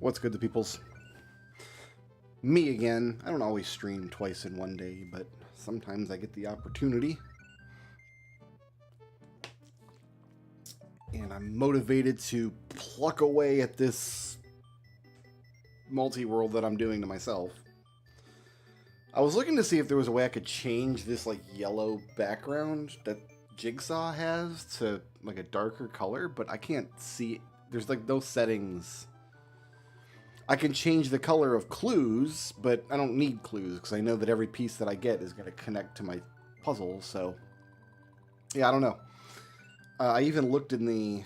What's good, the peoples? Me again. I don't always stream twice in one day, but sometimes I get the opportunity. And I'm motivated to pluck away at this multi-world that I'm doing to myself. I was looking to see if there was a way I could change this like yellow background that Jigsaw has to like a darker color, but I can't see. There's like no settings. I can change the color of clues, but I don't need clues because I know that every piece that I get is going to connect to my puzzle. So, yeah, I don't know. I even looked in the...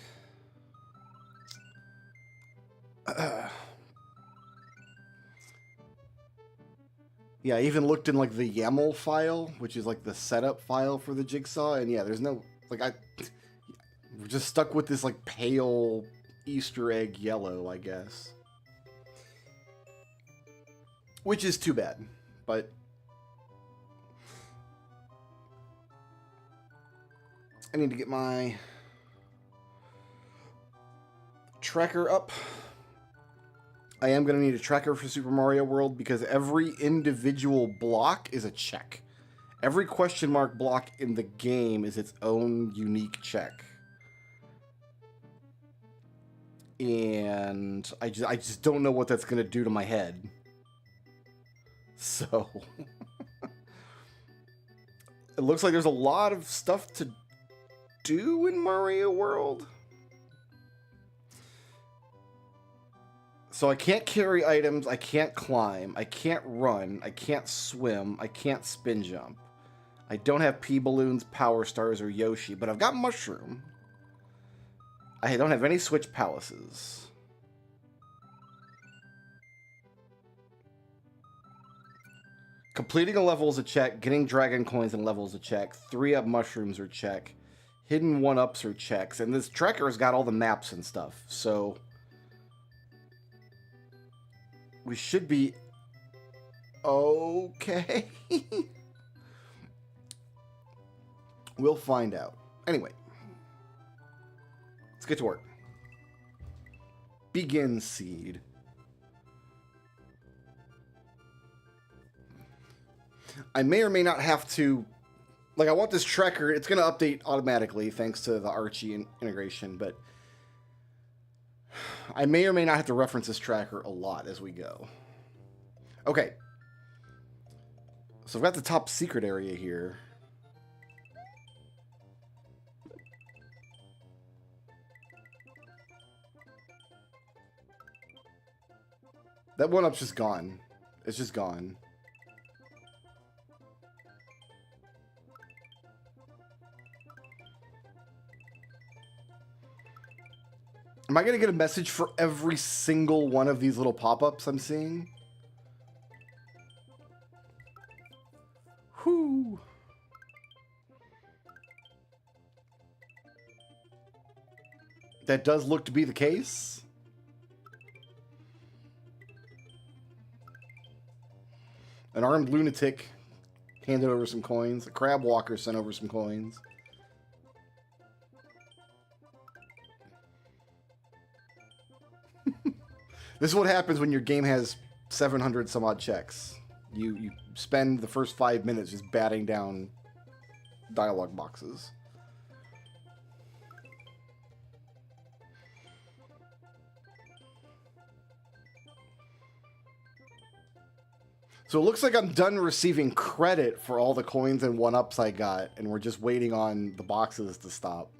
yeah, I even looked in like the YAML file, which is like the setup file for the Jigsaw. And yeah, there's no... like we're just stuck with this like pale Easter egg yellow, I guess. Which is too bad, but I need to get my tracker up. I am going to need a tracker for Super Mario World because every individual block is a check. Every question mark block in the game is its own unique check. And I just don't know what that's going to do to my head. So, it looks like there's a lot of stuff to do in Mario World. So I can't carry items, I can't climb, I can't run, I can't swim, I can't spin jump. I don't have P-Balloons, Power Stars, or Yoshi, but I've got Mushroom. I don't have any Switch Palaces. Completing a level is a check. Getting dragon coins and levels a check. 3-up mushrooms are check. Hidden 1-ups are checks. And this tracker's got all the maps and stuff. So we should be okay. We'll find out. Anyway, let's get to work. Begin seed. I may or may not have to, like, I want this tracker, it's going to update automatically thanks to the Archie integration, but I may or may not have to reference this tracker a lot as we go. Okay. So I've got the top secret area here. That 1-up's just gone. It's just gone. Am I going to get a message for every single one of these little pop-ups I'm seeing? Whew. That does look to be the case. An armed lunatic handed over some coins. A crab walker sent over some coins. This is what happens when your game has 700 some odd checks. You spend the first 5 minutes just batting down dialogue boxes. So it looks like I'm done receiving credit for all the coins and 1-ups I got, and we're just waiting on the boxes to stop.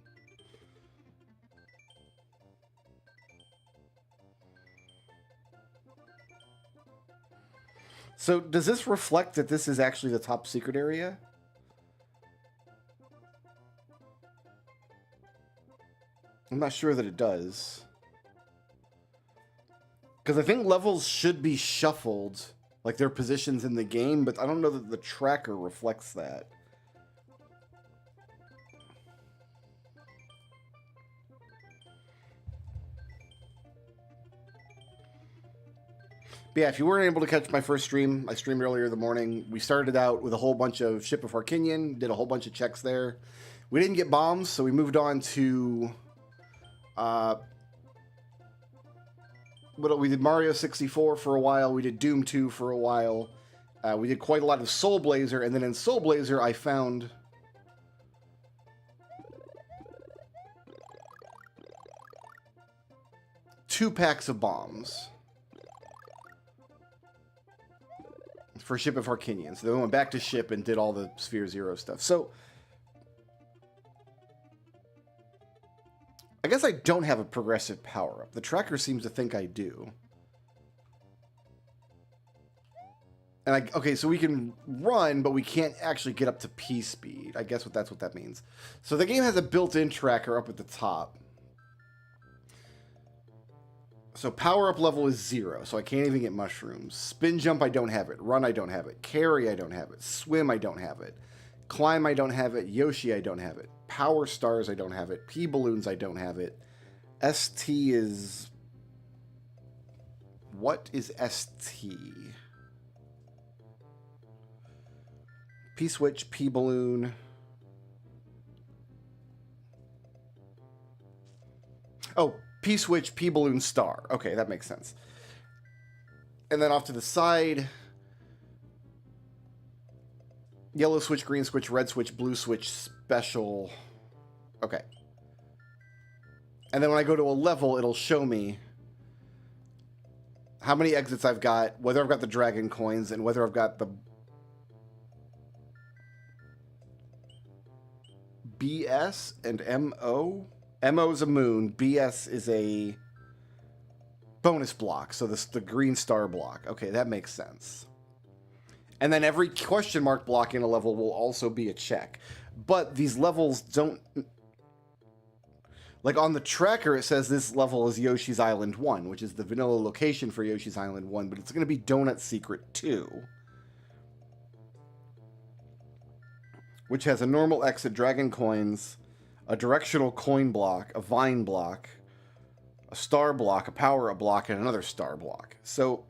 So does this reflect that this is actually the top secret area? I'm not sure that it does. Because I think levels should be shuffled, like their positions in the game, but I don't know that the tracker reflects that. But yeah, if you weren't able to catch my first stream, I streamed earlier in the morning. We started out with a whole bunch of Ship of Harkinian, did a whole bunch of checks there. We didn't get bombs, so we moved on to we did Mario 64 for a while. We did Doom 2 for a while. We did quite a lot of Soul Blazer, and then in Soul Blazer, I found 2 packs of bombs for Ship of Harkinian. So then we went back to Ship and did all the Sphere Zero stuff. So I guess I don't have a progressive power-up. The tracker seems to think I do. And okay, so we can run, but we can't actually get up to P speed. I guess that's what that means. So the game has a built-in tracker up at the top. So power-up level is 0, so I can't even get mushrooms. Spin jump, I don't have it. Run, I don't have it. Carry, I don't have it. Swim, I don't have it. Climb, I don't have it. Yoshi, I don't have it. Power stars, I don't have it. P-balloons, I don't have it. ST is... What is ST? P-switch, P-balloon. Oh, P-switch, P-balloon, star. Okay, that makes sense. And then off to the side... Yellow switch, green switch, red switch, blue switch, special. Okay. And then when I go to a level, it'll show me how many exits I've got, whether I've got the dragon coins, and whether I've got the BS and MO. MO is a moon. BS is a bonus block. So this the green star block. Okay, that makes sense. And then every question mark block in a level will also be a check. But these levels don't... Like on the tracker, it says this level is Yoshi's Island 1, which is the vanilla location for Yoshi's Island 1, but it's going to be Donut Secret 2. Which has a normal exit, dragon coins, a directional coin block, a vine block, a star block, a power-up block, and another star block. So...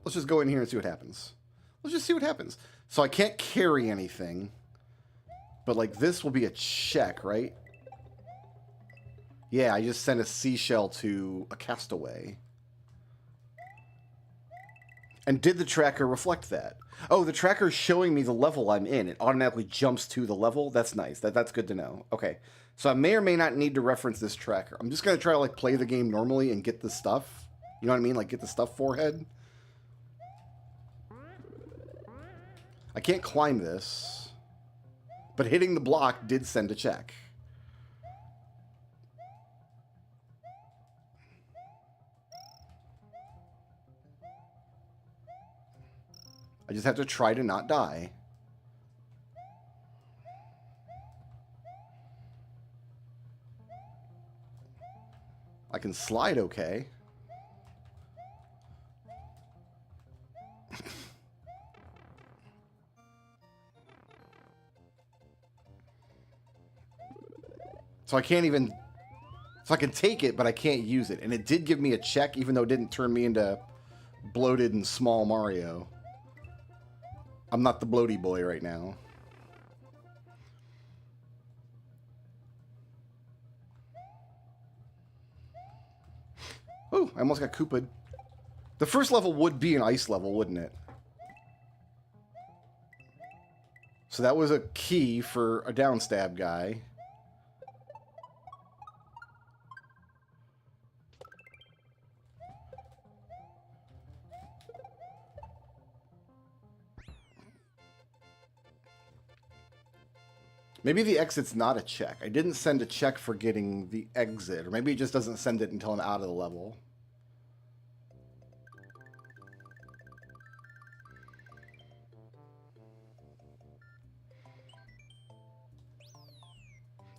Let's just go in here and see what happens. Let's just see what happens. So I can't carry anything. But, like, this will be a check, right? Yeah, I just sent a seashell to a castaway. And did the tracker reflect that? Oh, the tracker's showing me the level I'm in. It automatically jumps to the level. That's nice. That's good to know. Okay. So I may or may not need to reference this tracker. I'm just going to try to, like, play the game normally and get the stuff. You know what I mean? Like, get the stuff forehead. I can't climb this, but hitting the block did send a check. I just have to try to not die. I can slide okay. So I can't even... So I can take it, but I can't use it. And it did give me a check, even though it didn't turn me into bloated and small Mario. I'm not the bloaty boy right now. Oh, I almost got Koopa'd. The first level would be an ice level, wouldn't it? So that was a key for a downstab guy. Maybe the exit's not a check. I didn't send a check for getting the exit. Or maybe it just doesn't send it until I'm out of the level.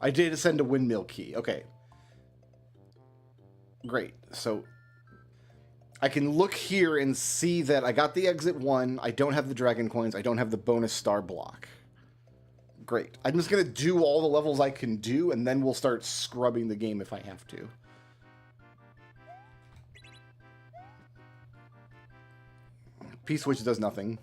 I did send a windmill key. Okay. Great. So I can look here and see that I got the exit 1. I don't have the dragon coins. I don't have the bonus star block. Great. I'm just going to do all the levels I can do, and then we'll start scrubbing the game if I have to. P-switch does nothing.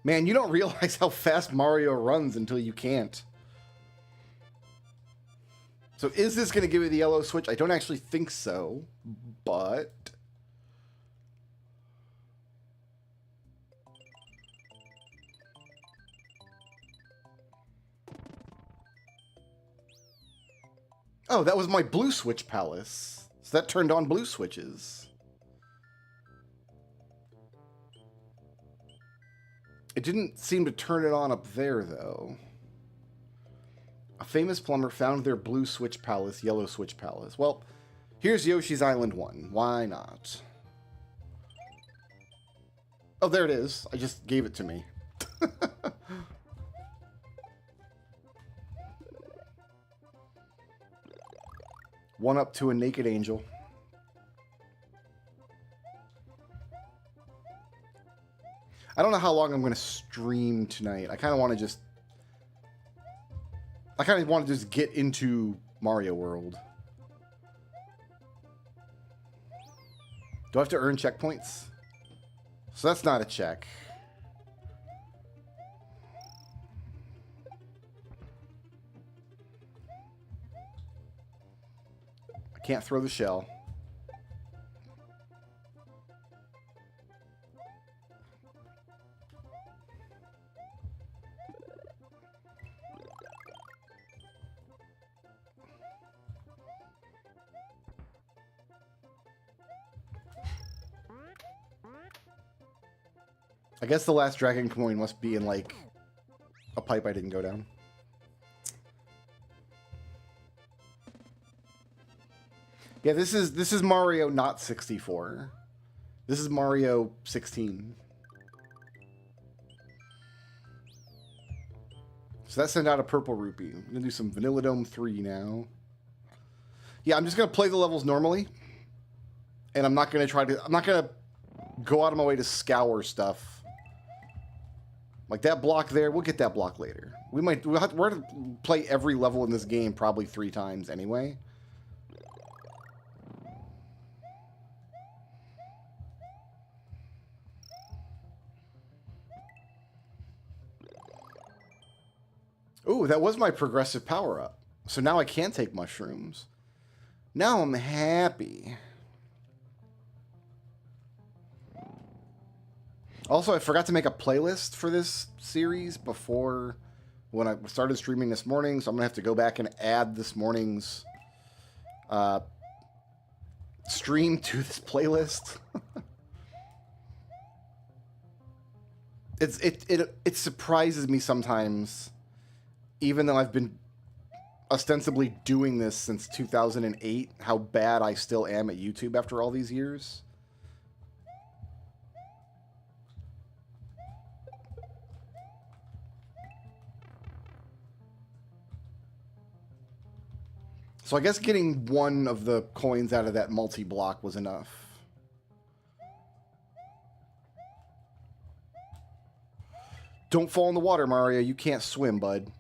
Man, you don't realize how fast Mario runs until you can't. So is this going to give me the yellow switch? I don't actually think so, but... Oh, that was my blue switch palace. So that turned on blue switches. It didn't seem to turn it on up there, though. A famous plumber found their blue switch palace, yellow switch palace. Well, here's Yoshi's Island 1. Why not? Oh, there it is. I just gave it to me. One up to a naked angel. I don't know how long I'm going to stream tonight. I kind of want to just... get into Mario World. Do I have to earn checkpoints? So that's not a check. I can't throw the shell. I guess the last dragon coin must be in, like, a pipe I didn't go down. Yeah, this is Mario not 64. This is Mario 16. So that sent out a purple rupee. I'm gonna do some Vanilla Dome 3 now. Yeah, I'm just gonna play the levels normally. And I'm not gonna go out of my way to scour stuff. Like that block there, we'll get that block later. We're gonna play every level in this game probably 3 times anyway. Ooh, that was my progressive power-up. So now I can take mushrooms. Now I'm happy. Also, I forgot to make a playlist for this series before when I started streaming this morning, so I'm going to have to go back and add this morning's stream to this playlist. It surprises me sometimes, even though I've been ostensibly doing this since 2008, how bad I still am at YouTube after all these years. So I guess getting one of the coins out of that multi-block was enough. Don't fall in the water, Mario. You can't swim, bud.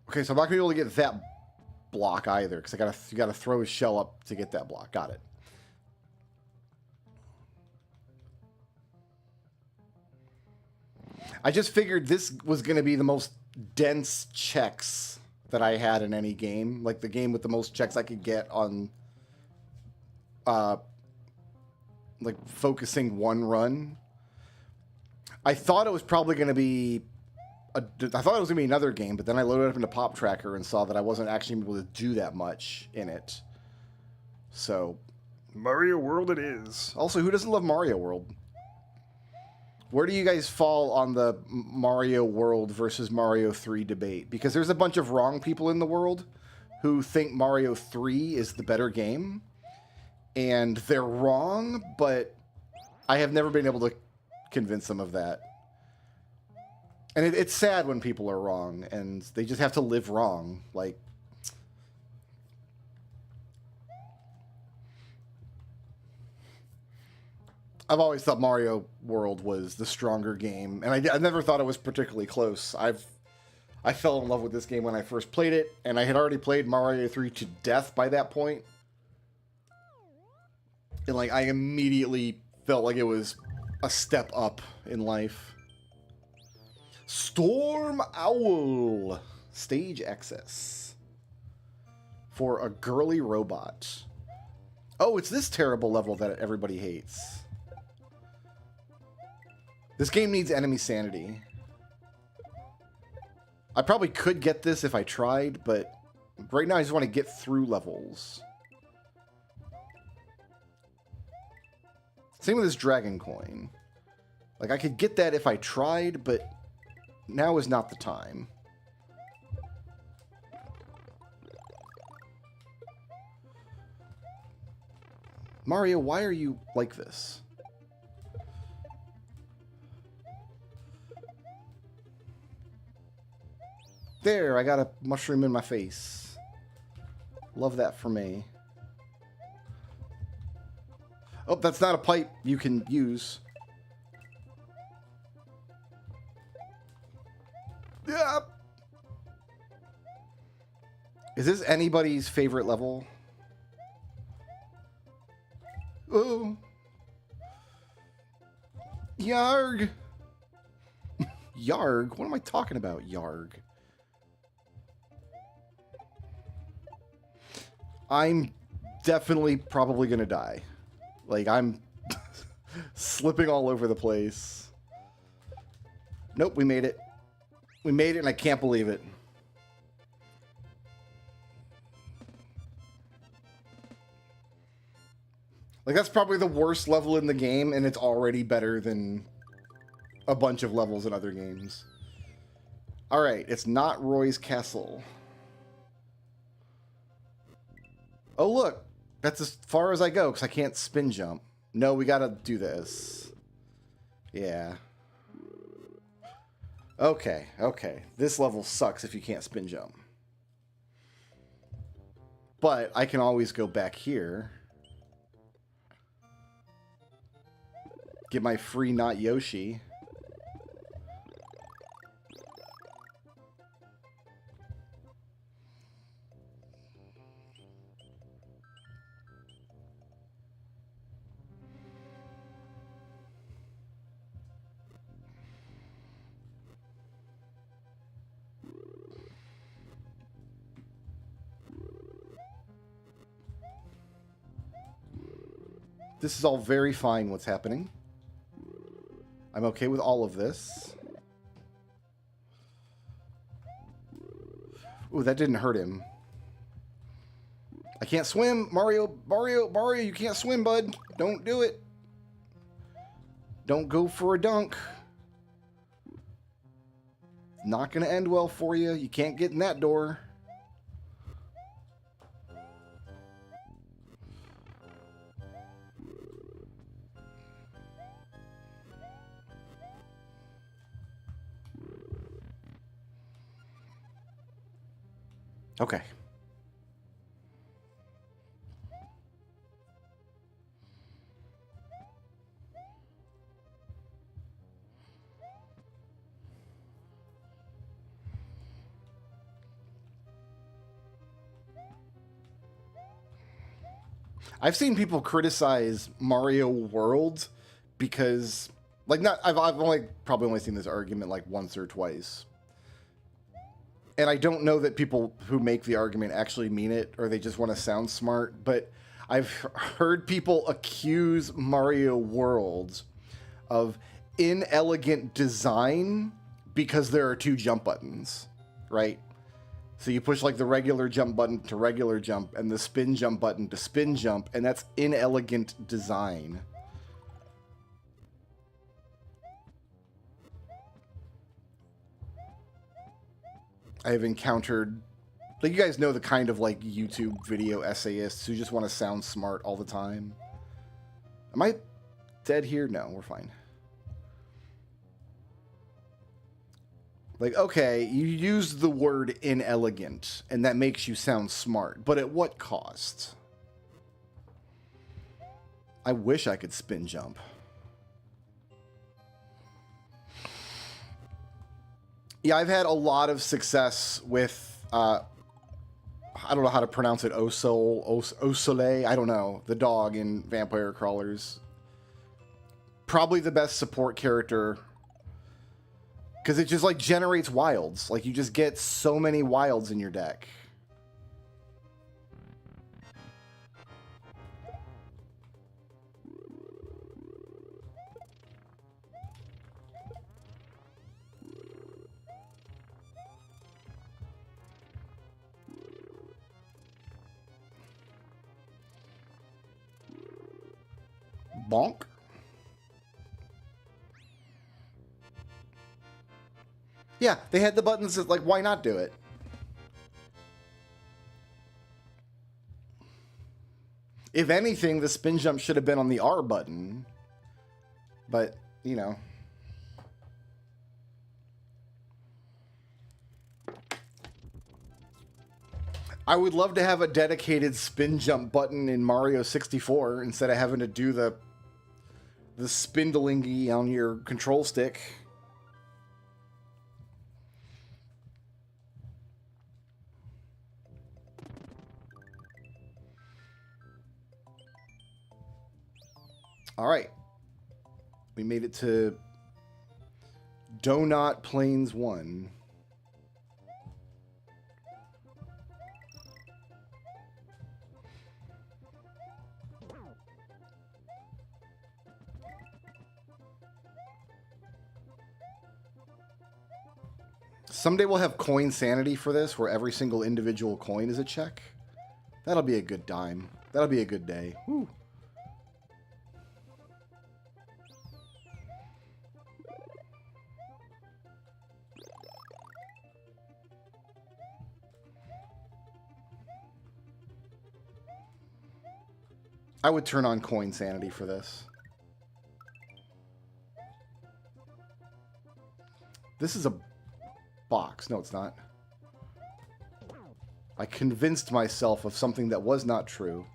Okay, so I'm not gonna be able to get that block either, because you gotta throw his shell up to get that block. Got it. I just figured this was gonna be the most dense checks that I had in any game, like the game with the most checks I could get on, like focusing one run. I thought it was probably gonna be. I thought it was going to be another game, but then I loaded up into Pop Tracker and saw that I wasn't actually able to do that much in it. So, Mario World it is. Also, who doesn't love Mario World? Where do you guys fall on the Mario World versus Mario 3 debate? Because there's a bunch of wrong people in the world who think Mario 3 is the better game. And they're wrong, but I have never been able to convince them of that. And it's sad when people are wrong, and they just have to live wrong. Like, I've always thought Mario World was the stronger game, and I never thought it was particularly close. I fell in love with this game when I first played it, and I had already played Mario 3 to death by that point. And like I immediately felt like it was a step up in life. Storm Owl. Stage access. For a girly robot. Oh, it's this terrible level that everybody hates. This game needs enemy sanity. I probably could get this if I tried, but right now I just want to get through levels. Same with this dragon coin. Like, I could get that if I tried, but now is not the time. Mario, why are you like this? There, I got a mushroom in my face. Love that for me. Oh, that's not a pipe you can use. Yeah. Is this anybody's favorite level? Oh. Yarg. Yarg? What am I talking about, Yarg? I'm definitely probably gonna die. Like, I'm slipping all over the place. Nope, we made it. We made it, and I can't believe it. Like, that's probably the worst level in the game, and it's already better than a bunch of levels in other games. Alright, it's not Roy's Castle. Oh, look. That's as far as I go, because I can't spin jump. No, we gotta do this. Yeah. Okay, okay. This level sucks if you can't spin jump. But I can always go back here. Get my free Not Yoshi. This is all very fine, what's happening. I'm okay with all of this. Ooh, that didn't hurt him. I can't swim! Mario, you can't swim, bud! Don't do it! Don't go for a dunk. Not gonna end well for you. You can't get in that door. Okay. I've seen people criticize Mario World because, like, I've probably only seen this argument like once or twice. And I don't know that people who make the argument actually mean it, or they just want to sound smart, but I've heard people accuse Mario World of inelegant design because there are two jump buttons, right? So you push like the regular jump button to regular jump and the spin jump button to spin jump, and that's inelegant design. I have encountered, like, you guys know the kind of like YouTube video essayists who just want to sound smart all the time. Am I dead here? No, we're fine. Like, okay, you use the word inelegant, and that makes you sound smart, but at what cost? I wish I could spin jump. Yeah, I've had a lot of success with, I don't know how to pronounce it, Osole, I don't know, the dog in Vampire Crawlers. Probably the best support character, because it just, like, generates wilds. Like, you just get so many wilds in your deck. Bonk. Yeah, they had the buttons that, like, why not do it? If anything, the spin jump should have been on the R button. But, you know. I would love to have a dedicated spin jump button in Mario 64 instead of having to do the spindlingy on your control stick. All right. We made it to Donut Plains 1. Someday we'll have coin sanity for this, where every single individual coin is a check. That'll be a good dime. That'll be a good day. Woo. I would turn on coin sanity for this. This is a box. No, it's not. I convinced myself of something that was not true.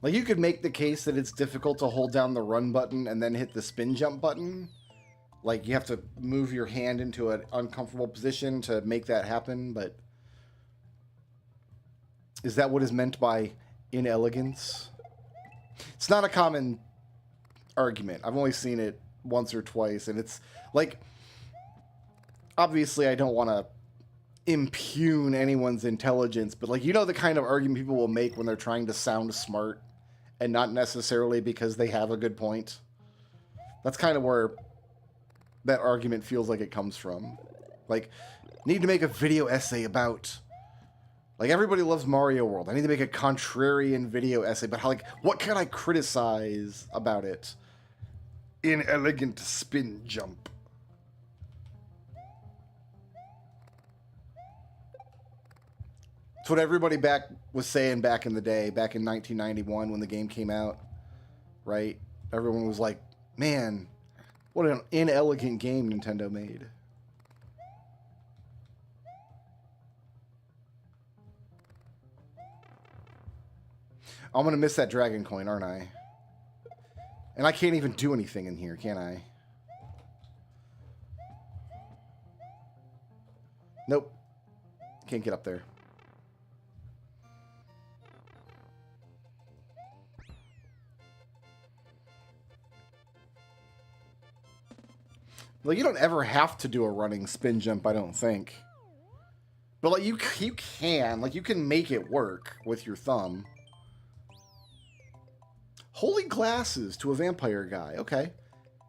Like, you could make the case that it's difficult to hold down the run button and then hit the spin jump button. Like, you have to move your hand into an uncomfortable position to make that happen, but is that what is meant by inelegance? It's not a common argument. I've only seen it once or twice, and it's, like, obviously I don't want to impugn anyone's intelligence, but, like, you know the kind of argument people will make when they're trying to sound smart, and not necessarily because they have a good point. That's kind of where that argument feels like it comes from. Like, need to make a video essay about... Like, everybody loves Mario World. I need to make a contrarian video essay about how, like, what can I criticize about it? Inelegant spin jump. It's what everybody was saying back in the day, back in 1991 when the game came out, right? Everyone was like, man, what an inelegant game Nintendo made. I'm going to miss that dragon coin, aren't I? And I can't even do anything in here, can I? Nope. Can't get up there. Like, you don't ever have to do a running spin jump, I don't think. But, like, you can. Like, you can make it work with your thumb. Holy glasses to a vampire guy. Okay.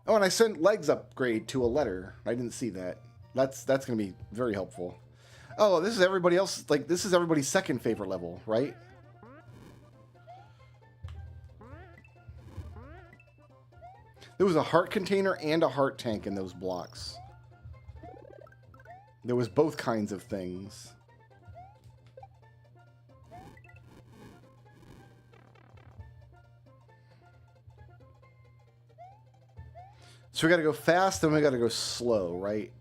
Oh, and I sent legs upgrade to a letter. I didn't see that. That's going to be very helpful. Oh, this is everybody else. Like, this is everybody's second favorite level, right? There was a heart container and a heart tank in those blocks. There was both kinds of things. So we gotta go fast, then we gotta go slow, right?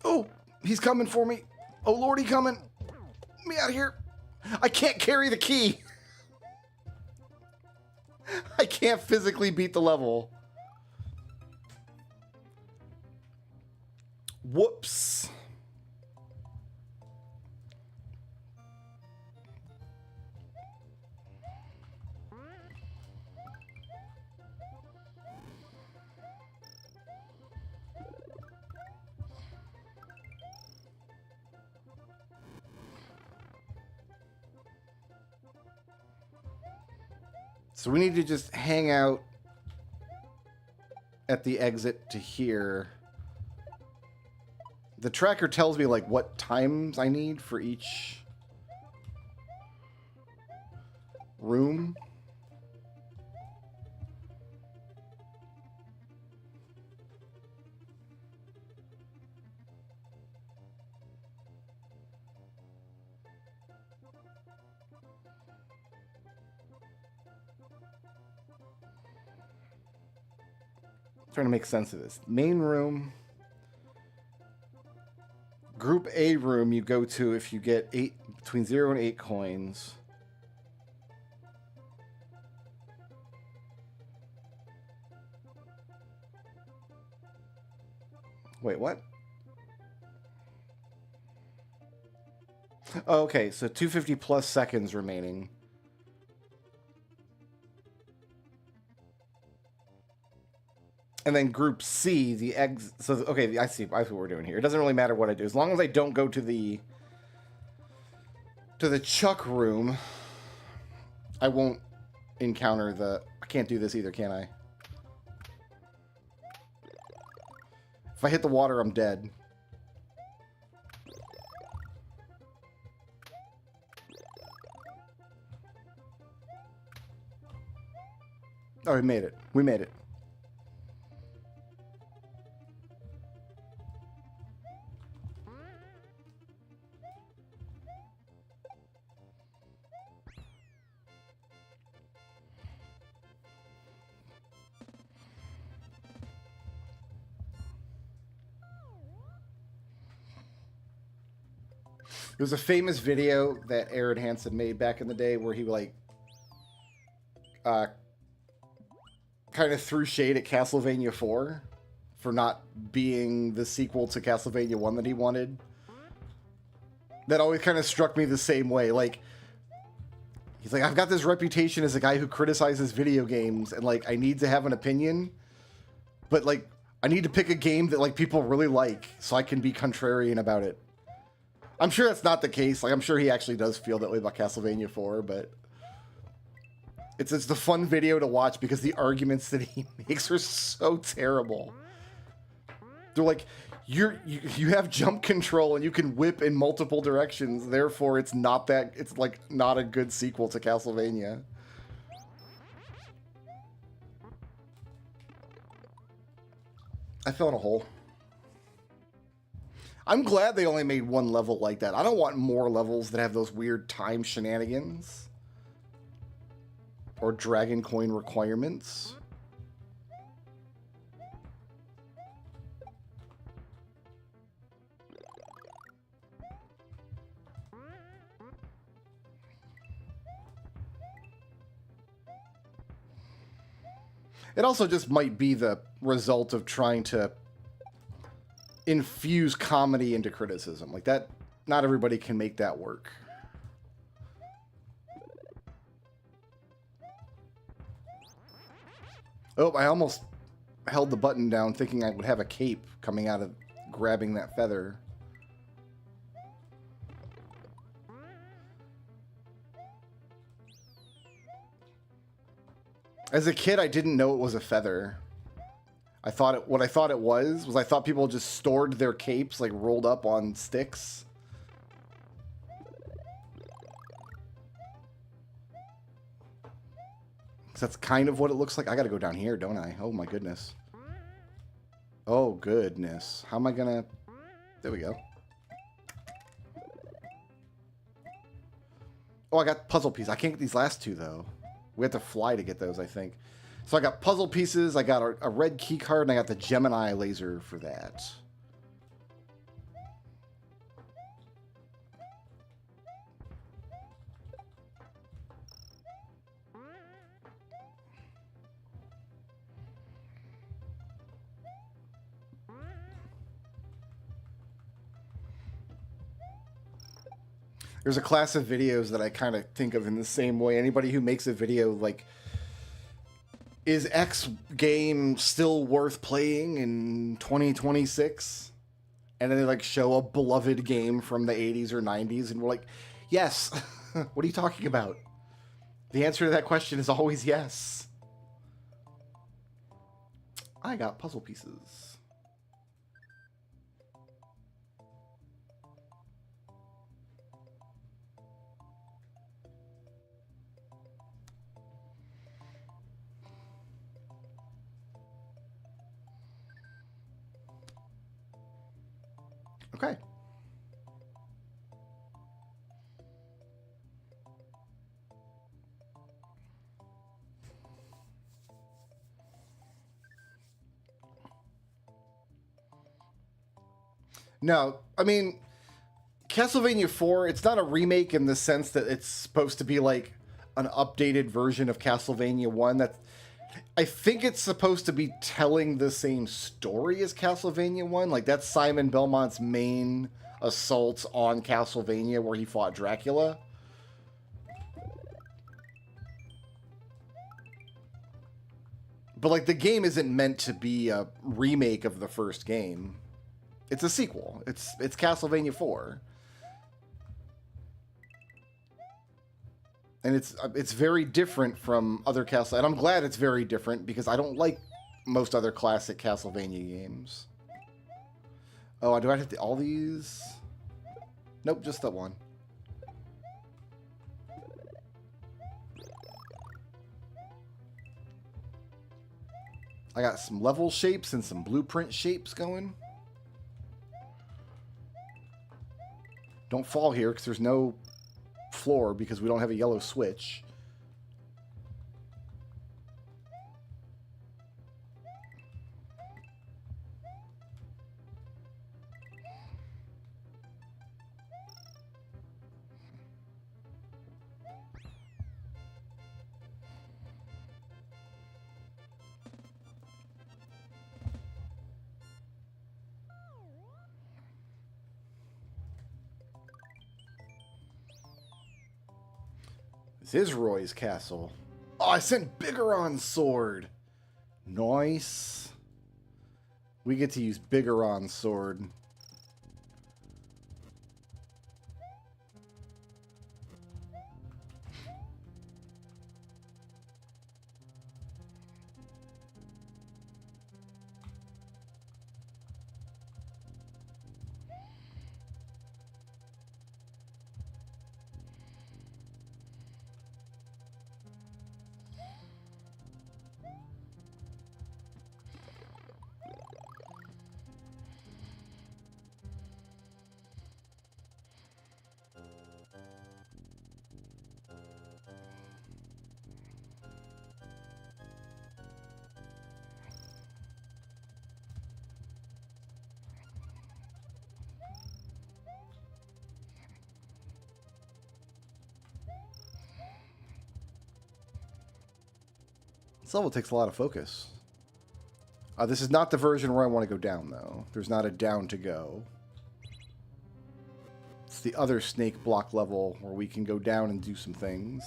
Oh, he's coming for me. Oh, Lord, he coming. Get me out of here. I can't carry the key. I can't physically beat the level. Whoops. So we need to just hang out at the exit to here. The tracker tells me like what times I need for each room. Trying to make sense of this. Main room. Group A room you go to if you get between 0 and 8 coins. Wait, what? Oh, okay, so 250 plus seconds remaining. And then group C, the eggs. So, okay, I see what we're doing here. It doesn't really matter what I do. As long as I don't go to the Chuck room, I won't encounter the... I can't do this either, can I? If I hit the water, I'm dead. Oh, we made it. We made it. There was a famous video that Aaron Hansen made back in the day where he like kind of threw shade at Castlevania 4 for not being the sequel to Castlevania 1 that he wanted. That always kind of struck me the same way. Like, he's like, I've got this reputation as a guy who criticizes video games, and like I need to have an opinion, but like I need to pick a game that like people really like so I can be contrarian about it. I'm sure that's not the case. Like, I'm sure he actually does feel that way about Castlevania 4, but it's the fun video to watch because the arguments that he makes are so terrible. They're like, you have jump control and you can whip in multiple directions, therefore it's not a good sequel to Castlevania. I fell in a hole. I'm glad they only made one level like that. I don't want more levels that have those weird time shenanigans. Or dragon coin requirements. It also just might be the result of trying to infuse comedy into criticism. Like that, not everybody can make that work. Oh, I almost held the button down thinking I would have a cape coming out of grabbing that feather. As a kid, I didn't know it was a feather. What I thought it was I thought people just stored their capes like rolled up on sticks. 'Cause that's kind of what it looks like. I gotta go down here, don't I? Oh my goodness. Oh goodness. How am I gonna... There we go. Oh, I got puzzle pieces. I can't get these last two, though. We have to fly to get those, I think. So I got puzzle pieces, I got a red key card, and I got the Gemini laser for that. There's a class of videos that I kind of think of in the same way. Anybody who makes a video like, is X game still worth playing in 2026? And then they like show a beloved game from the 80s or 90s, and we're like, yes. What are you talking about? The answer to that question is always yes. I got puzzle pieces. Okay. No, I mean, Castlevania 4, it's not a remake in the sense that it's supposed to be like an updated version of Castlevania 1. I think it's supposed to be telling the same story as Castlevania 1. Like, that's Simon Belmont's main assault on Castlevania where he fought Dracula. But, like, the game isn't meant to be a remake of the first game. It's a sequel. It's Castlevania 4. And it's very different from other Castle... And I'm glad it's very different, because I don't like most other classic Castlevania games. Oh, do I have to... all these? Nope, just that one. I got some level shapes and some blueprint shapes going. Don't fall here, because there's no floor, because we don't have a yellow switch. This is Roy's castle. Oh, I sent Bigoron's sword. Nice. We get to use Bigoron's sword. This level takes a lot of focus. This is not the version where I want to go down, though. There's not a down to go. It's the other snake block level where we can go down and do some things.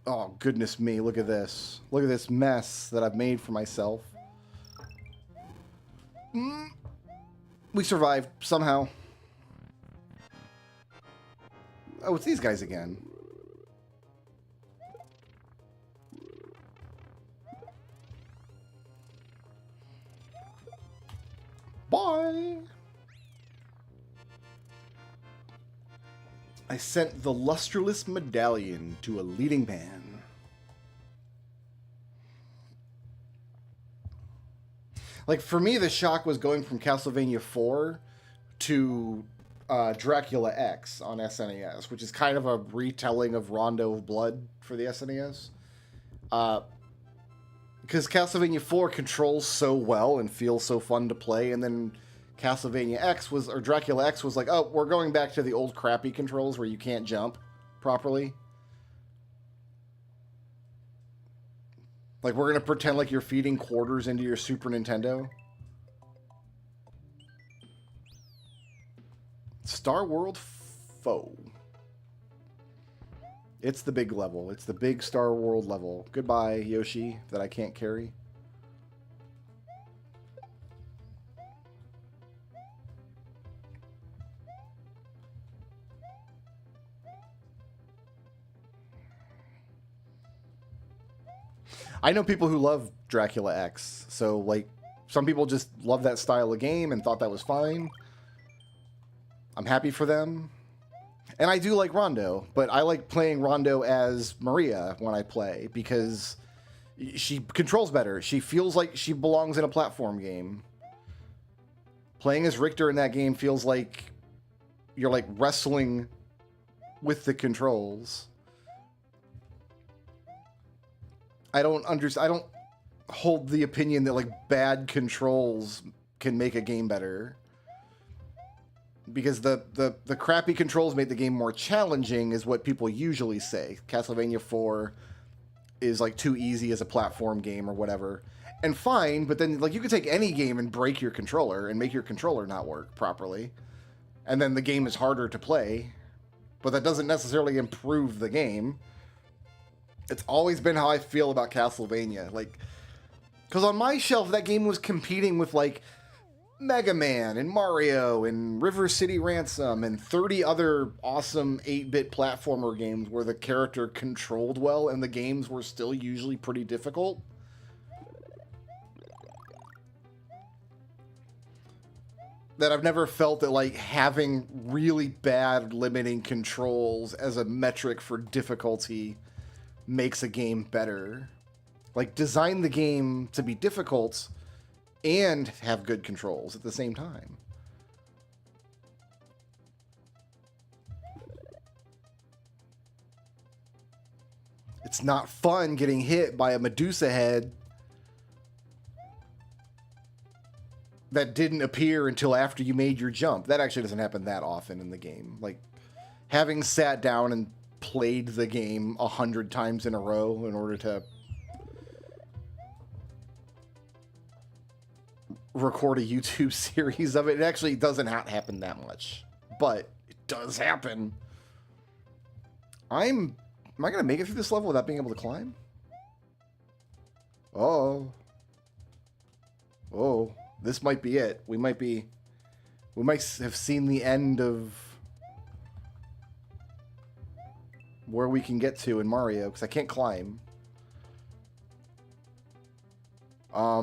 Oh, goodness me. Look at this. Look at this mess that I've made for myself. We survived somehow. Oh, it's these guys again. Bye! I sent the lustreless medallion to a leading man. Like, for me, the shock was going from Castlevania 4 to Dracula X on SNES, which is kind of a retelling of Rondo of Blood for the SNES. Because Castlevania 4 controls so well and feels so fun to play, and then Castlevania X was, or Dracula X was like, oh, we're going back to the old crappy controls where you can't jump properly. Like, we're going to pretend like you're feeding quarters into your Super Nintendo. Star World Foe. It's the big level. It's the big Star World level. Goodbye, Yoshi, that I can't carry. I know people who love Dracula X, so, like, some people just love that style of game and thought that was fine. I'm happy for them. And I do like Rondo, but I like playing Rondo as Maria when I play because she controls better. She feels like she belongs in a platform game. Playing as Richter in that game feels like you're, like, wrestling with the controls. I don't hold the opinion that, like, bad controls can make a game better. Because the crappy controls make the game more challenging is what people usually say. Castlevania 4 is, like, too easy as a platform game or whatever. And fine, but then, like, you could take any game and break your controller and make your controller not work properly. And then the game is harder to play. But that doesn't necessarily improve the game. It's always been how I feel about Castlevania. Like, because on my shelf, that game was competing with, like, Mega Man and Mario and River City Ransom and 30 other awesome 8-bit platformer games where the character controlled well and the games were still usually pretty difficult. That I've never felt that, like, having really bad limiting controls as a metric for difficulty makes a game better. Like, design the game to be difficult and have good controls at the same time. It's not fun getting hit by a Medusa head that didn't appear until after you made your jump. That actually doesn't happen that often in the game. Like, having sat down and played the game 100 times in a row in order to record a YouTube series of it. It actually doesn't happen that much, but it does happen. Am I gonna make it through this level without being able to climb? Oh, this might be it. We might have seen the end of where we can get to in Mario, because I can't climb. I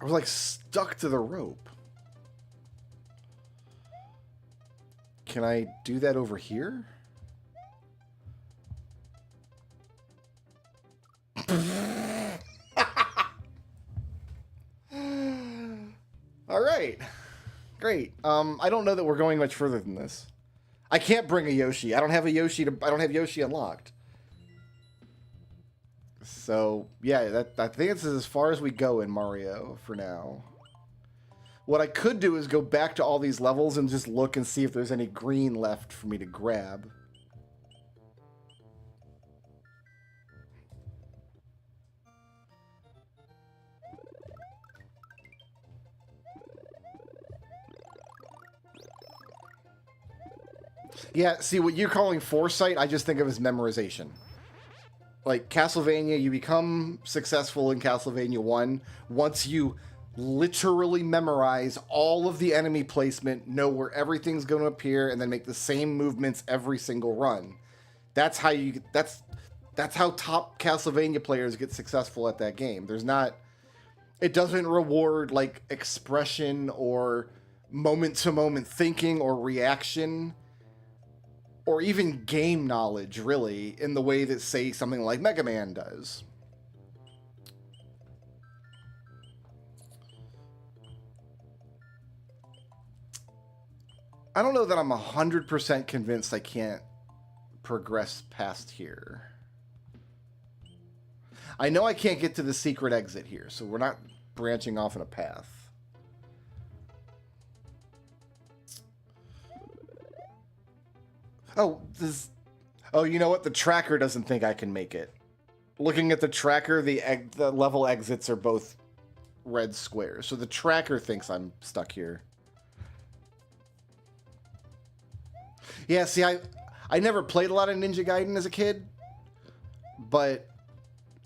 was, like, stuck to the rope. Can I do that over here? All right. Great. I don't know that we're going much further than this. I can't bring a Yoshi. I don't have Yoshi unlocked. So, yeah, I think it's as far as we go in Mario for now. What I could do is go back to all these levels and just look and see if there's any green left for me to grab. Yeah, see, what you're calling foresight, I just think of as memorization. Like, Castlevania, you become successful in Castlevania 1 once you literally memorize all of the enemy placement, know where everything's going to appear, and then make the same movements every single run. That's how that's how top Castlevania players get successful at that game. There's not... It doesn't reward like expression or moment to moment thinking or reaction or even game knowledge, really, in the way that, say, something like Mega Man does. I don't know that I'm 100% convinced I can't progress past here. I know I can't get to the secret exit here, so we're not branching off in a path. Oh, you know what? The tracker doesn't think I can make it. Looking at the tracker, the level exits are both red squares, so the tracker thinks I'm stuck here. Yeah, see, I never played a lot of Ninja Gaiden as a kid, but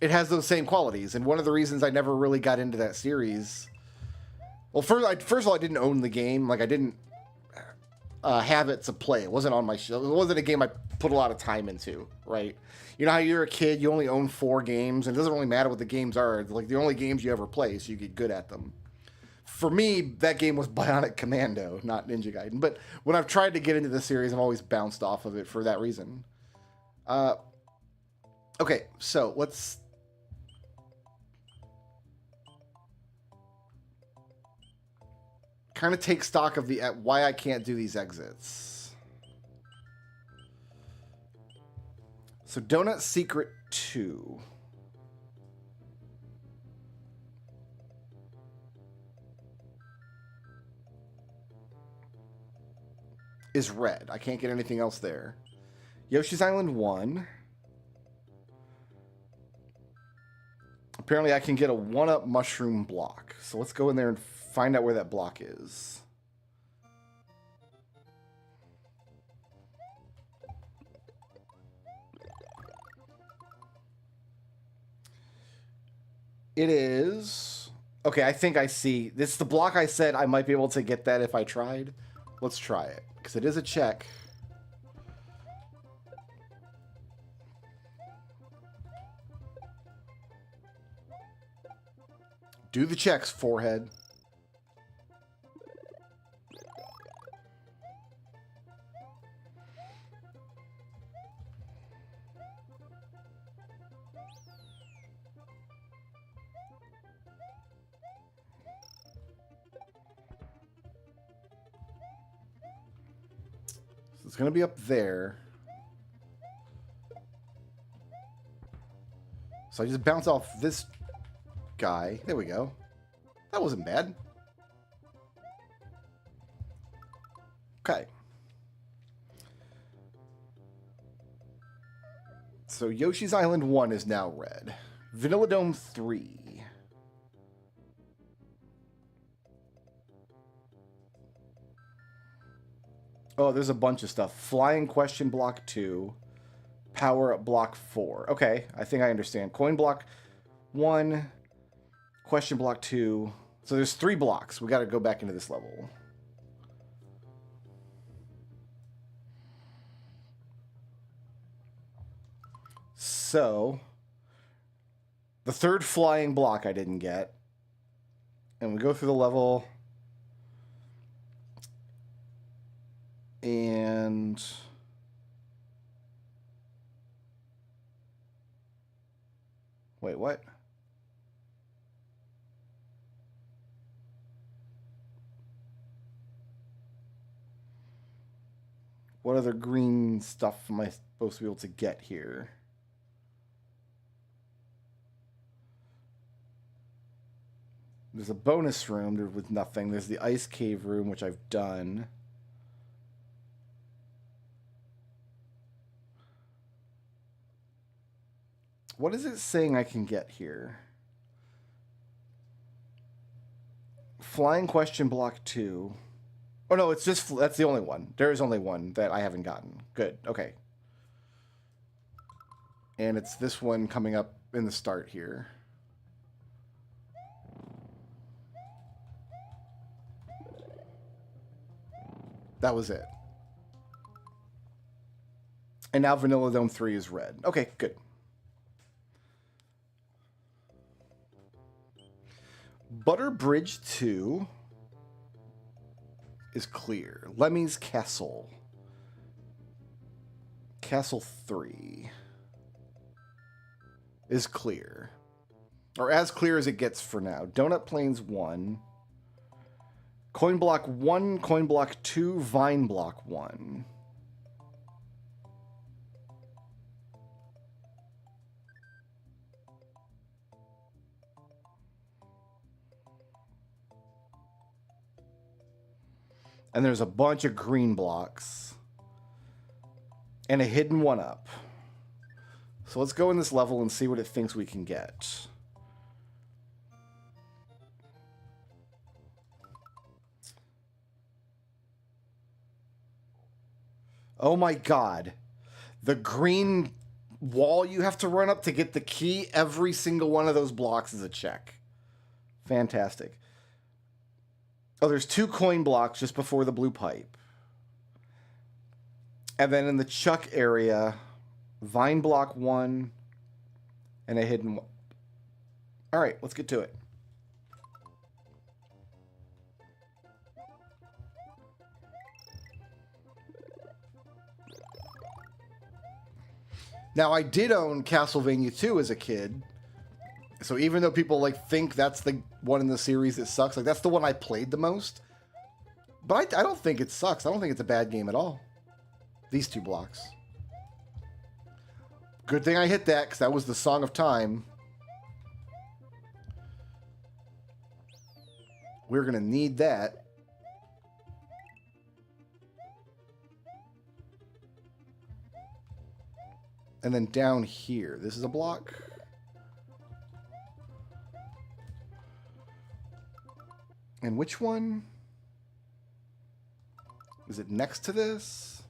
it has those same qualities. And one of the reasons I never really got into that series, well, first of all, I didn't own the game. Like, I didn't have it to play. It wasn't on my show. It wasn't a game I put a lot of time into, right? You know how you're a kid, you only own 4 games, and it doesn't really matter what the games are. It's like the only games you ever play, so you get good at them. For me, that game was Bionic Commando, not Ninja Gaiden. But when I've tried to get into the series, I've always bounced off of it for that reason. Okay, so let's... kind of take stock of why I can't do these exits. So Donut Secret 2. Is red. I can't get anything else there. Yoshi's Island 1. Apparently I can get a 1-up mushroom block. So let's go in there and find out where that block is. It is... Okay, I think I see. This is the block I said I might be able to get that if I tried. Let's try it, because it is a check. Do the checks, forehead. It's going to be up there. So I just bounce off this guy. There we go. That wasn't bad. Okay. So Yoshi's Island 1 is now red. Vanilla Dome 3. Oh, there's a bunch of stuff. Flying question block 2. Power up block 4. Okay, I think I understand. Coin block 1. Question block 2. So there's 3 blocks. We got to go back into this level. So the third flying block I didn't get. And we go through the level. And wait, what? What other green stuff am I supposed to be able to get here? There's a bonus room with nothing. There's the ice cave room, which I've done. What is it saying I can get here? Flying question block 2. Oh no, it's just, that's the only one. There is only one that I haven't gotten. Good, okay. And it's this one coming up in the start here. That was it. And now Vanilla Dome 3 is red. Okay, good. Butter Bridge 2 is clear. Lemmy's Castle. Castle 3 is clear. Or as clear as it gets for now. Donut Plains 1. Coin Block 1, Coin Block 2, Vine Block 1. And there's a bunch of green blocks. And a hidden 1-up. So let's go in this level and see what it thinks we can get. Oh my god. The green wall you have to run up to get the key, every single one of those blocks is a check. Fantastic. Oh, there's 2 coin blocks just before the blue pipe. And then in the chuck area, Vine Block 1 and a hidden one. All right, let's get to it. Now, I did own Castlevania 2 as a kid. So even though people like think that's the one in the series that sucks, like that's the one I played the most. But I don't think it sucks. I don't think it's a bad game at all. These 2 blocks. Good thing I hit that, because that was the Song of Time. We're going to need that. And then down here, this is a block. And which one? Is it next to this?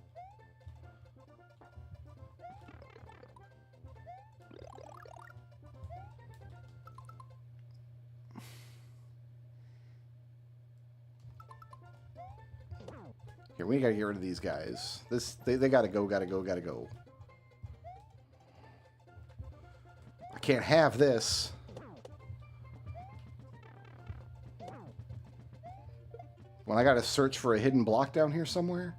Here, we gotta get rid of these guys. They gotta go, gotta go, gotta go. I can't have this. When I gotta search for a hidden block down here somewhere.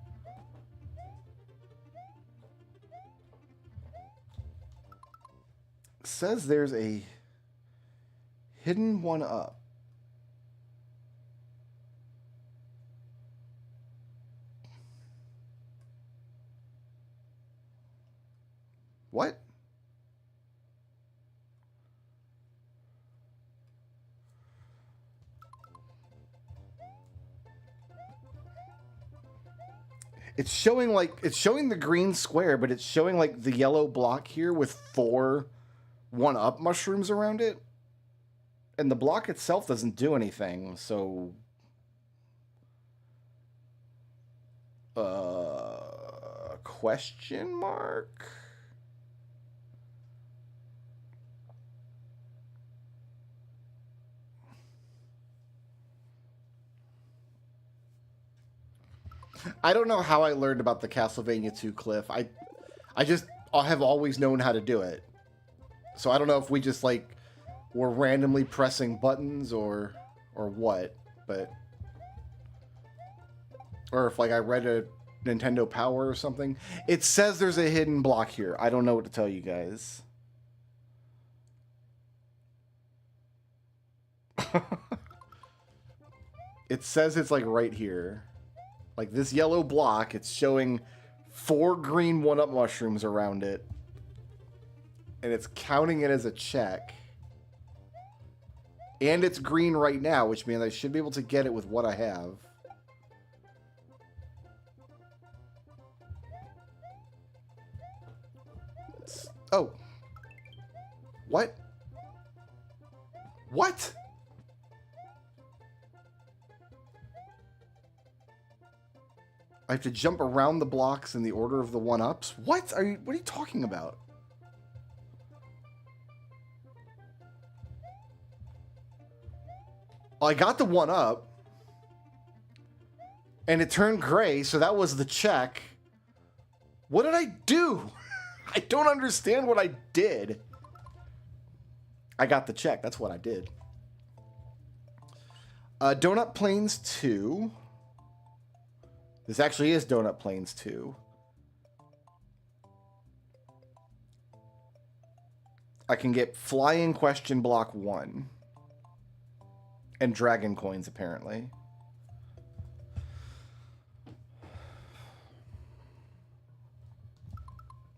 It says there's a hidden 1-up. What? It's showing the green square, but it's showing like the yellow block here with 4 1-up mushrooms around it. And the block itself doesn't do anything, so question mark? I don't know how I learned about the Castlevania 2 cliff. I just have always known how to do it. So I don't know if we just like were randomly pressing buttons or what, but or if like I read a Nintendo Power or something. It says there's a hidden block here. I don't know what to tell you guys. It says it's like right here. Like this yellow block, it's showing 4 green 1-up mushrooms around it. And it's counting it as a check. And it's green right now, which means I should be able to get it with what I have. Oh. What? What? I have to jump around the blocks in the order of the 1-ups? What are you talking about? Well, I got the 1-up. And it turned gray, so that was the check. What did I do? I don't understand what I did. I got the check. That's what I did. Donut Plains 2. This actually is Donut Plains 2. I can get Flying Question Block 1. And Dragon Coins, apparently.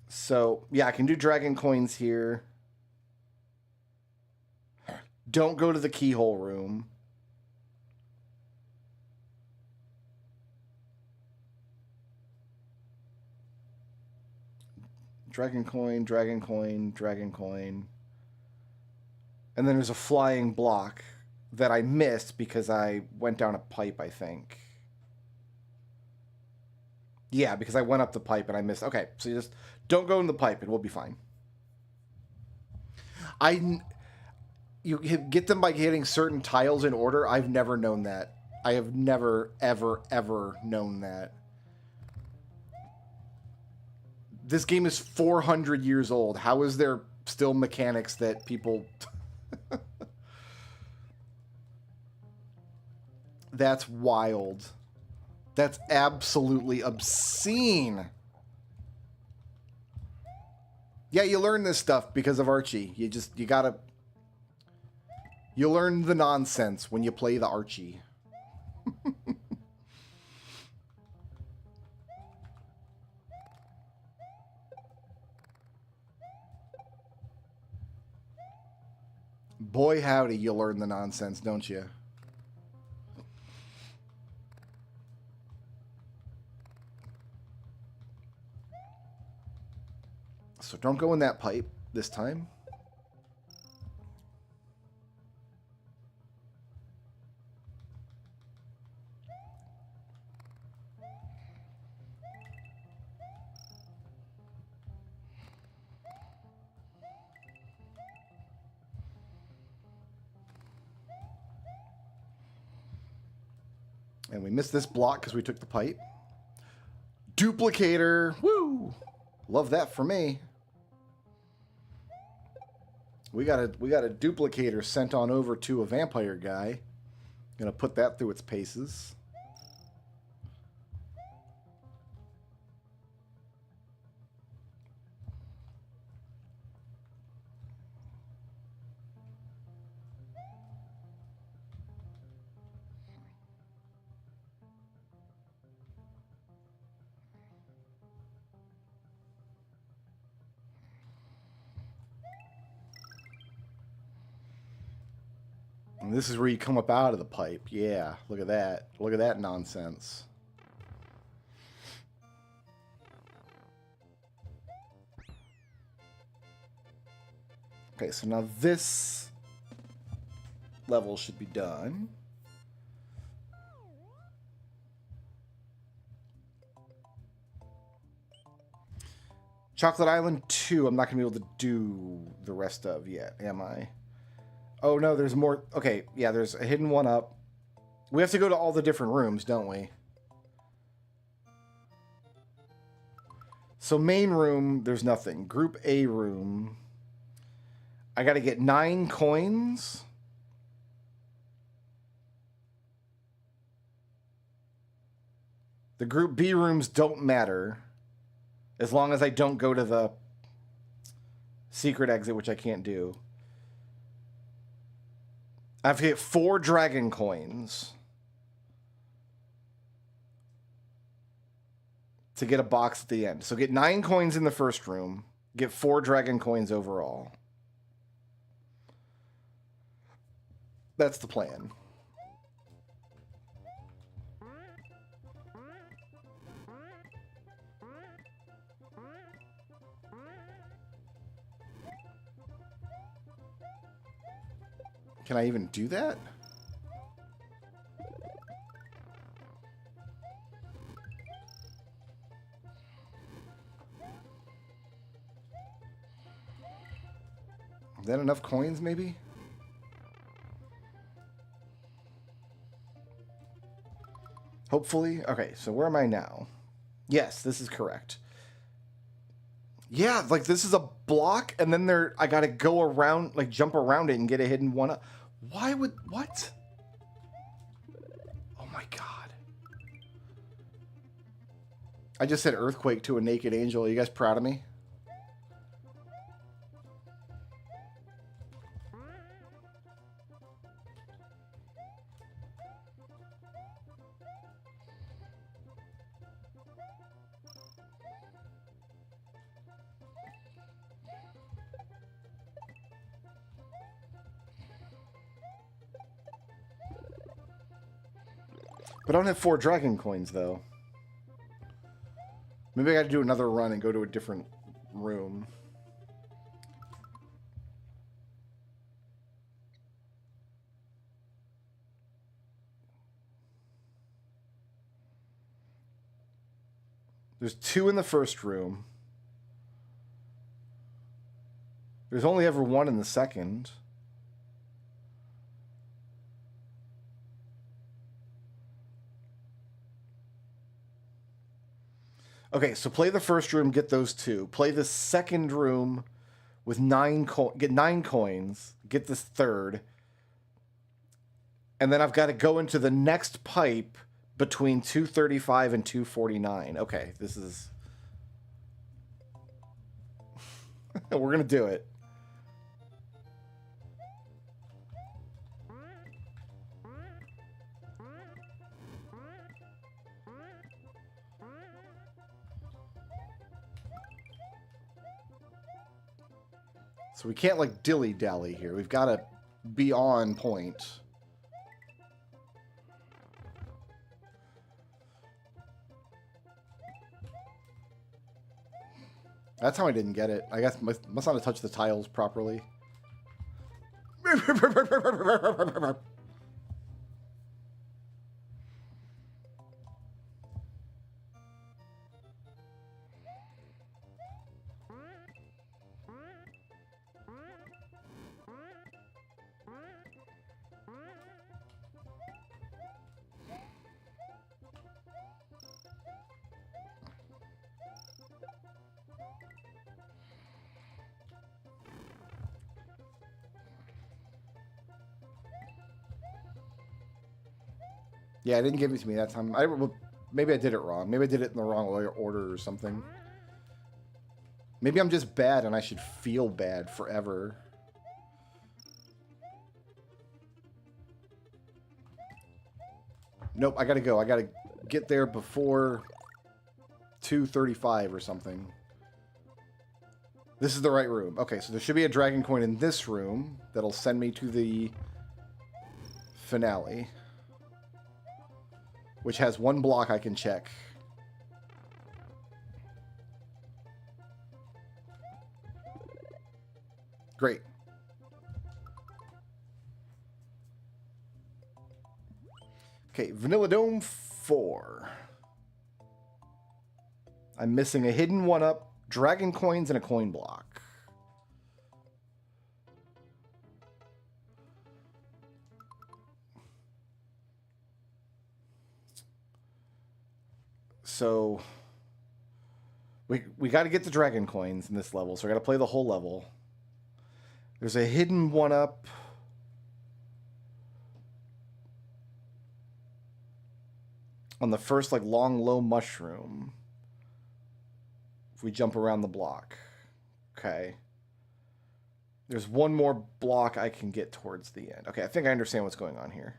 So, yeah, I can do Dragon Coins here. Don't go to the Keyhole Room. Dragon Coin, Dragon Coin, Dragon Coin. And then there's a flying block that I missed because I went down a pipe, I think. Yeah, because I went up the pipe and I missed. Okay, so you just don't go in the pipe and we'll be fine. You get them by getting certain tiles in order. I've never known that. I have never, ever, ever known that. This game is 400 years old. How is there still mechanics that people... That's wild. That's absolutely obscene. Yeah, you learn this stuff because of Archie. You gotta... You learn the nonsense when you play the Archie. Boy, howdy, you learn the nonsense, don't you? So don't go in that pipe this time. And we missed this block because we took the pipe. Duplicator. Woo! Love that for me. We got a duplicator sent on over to a vampire guy. Gonna put that through its paces. And this is where you come up out of the pipe. Yeah, look at that. Look at that nonsense. Okay, so now this level should be done. Chocolate Island 2, I'm not going to be able to do the rest of yet, am I? Oh, no, there's more. Okay, yeah, there's a hidden one up. We have to go to all the different rooms, don't we? So main room, there's nothing. Group A room. I got to get 9 coins. The Group B rooms don't matter. As long as I don't go to the secret exit, which I can't do. I have to get 4 dragon coins to get a box at the end. So get 9 coins in the first room. Get 4 dragon coins overall. That's the plan. Can I even do that? Is that enough coins, maybe? Hopefully. Okay, so where am I now? Yes, this is correct. Yeah, like this is a block, and then I gotta go around, like jump around it and get a hidden one up. Why would, what? my god. I just said earthquake to a naked angel. Are you guys proud of me? But I don't have 4 dragon coins, though. Maybe I got to do another run and go to a different room. There's 2 in the first room. There's only ever 1 in the second. Okay, so play the first room, get those 2. Play the second room with get 9 coins, get this third. And then I've got to go into the next pipe between 235 and 249. Okay, this is... We're going to do it. So we can't, like, dilly-dally here. We've got to be on point. That's how I didn't get it. I guess must not have touched the tiles properly. Yeah, it didn't give it to me that time. Maybe I did it wrong. Maybe I did it in the wrong order or something. Maybe I'm just bad and I should feel bad forever. Nope, I gotta go. I gotta get there before 2:35 or something. This is the right room. Okay, so there should be a dragon coin in this room that'll send me to the finale, which has 1 block I can check. Great. Okay, Vanilla Dome 4. I'm missing a hidden 1-up, dragon coins, and a coin block. So we got to get the dragon coins in this level, so I got to play the whole level. There's a hidden 1-up. On the first, like, long, low mushroom. If we jump around the block. Okay. There's 1 more block I can get towards the end. Okay, I think I understand what's going on here.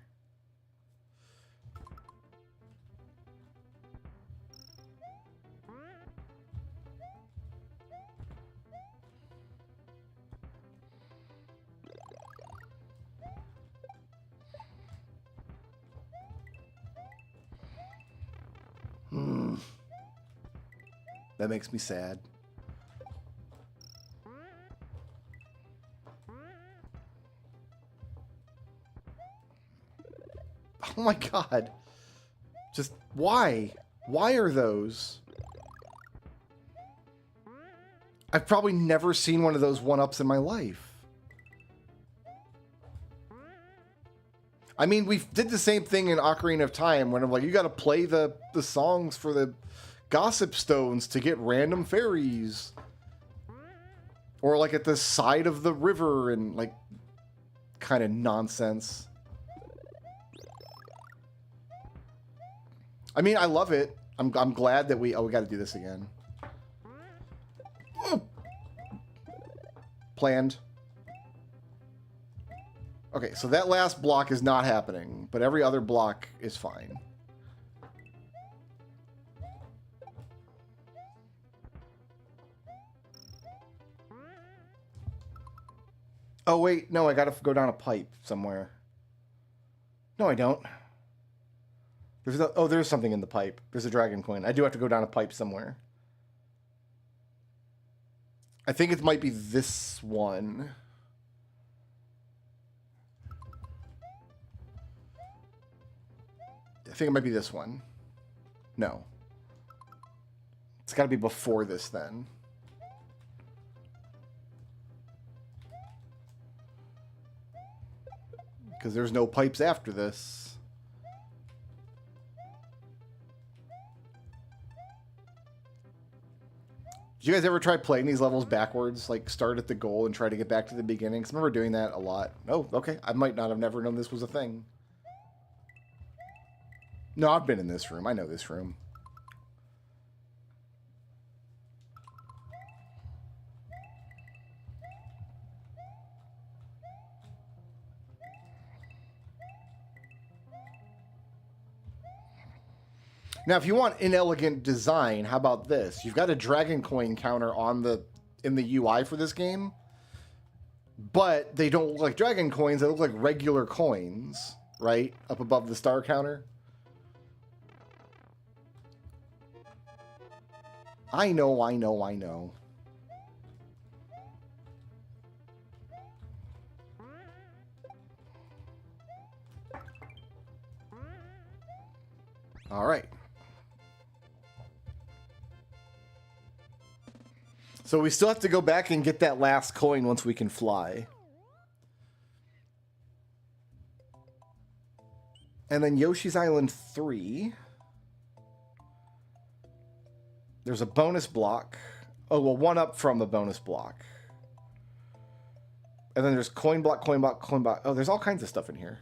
That makes me sad. Oh my god. Just why? Why are those? I've probably never seen one of those 1-ups in my life. I mean, we did the same thing in Ocarina of Time when I'm like, you got to play the songs for the gossip stones to get random fairies. Or like at the side of the river and like kind of nonsense. I mean, I love it. I'm glad that we... Oh, we got to do this again. Planned. Okay, so that last block is not happening, but every other block is fine. Oh, wait. No, I got to go down a pipe somewhere. No, I don't. There's something in the pipe. There's a dragon coin. I do have to go down a pipe somewhere. I think it might be this one. I think it might be this one. No. It's got to be before this then. Because there's no pipes after this. Did you guys ever try playing these levels backwards? Like, start at the goal and try to get back to the beginning? Because I remember doing that a lot. Oh, okay. I might not have never known this was a thing. No, I've been in this room. I know this room. Now, if you want inelegant design, how about this? You've got a dragon coin counter in the UI for this game, but they don't look like dragon coins. They look like regular coins, right? Up above the star counter. I know. All right. So we still have to go back and get that last coin once we can fly. And then Yoshi's Island 3. There's a bonus block. Oh, well, one up from the bonus block. And then there's coin block, coin block, coin block. Oh, there's all kinds of stuff in here.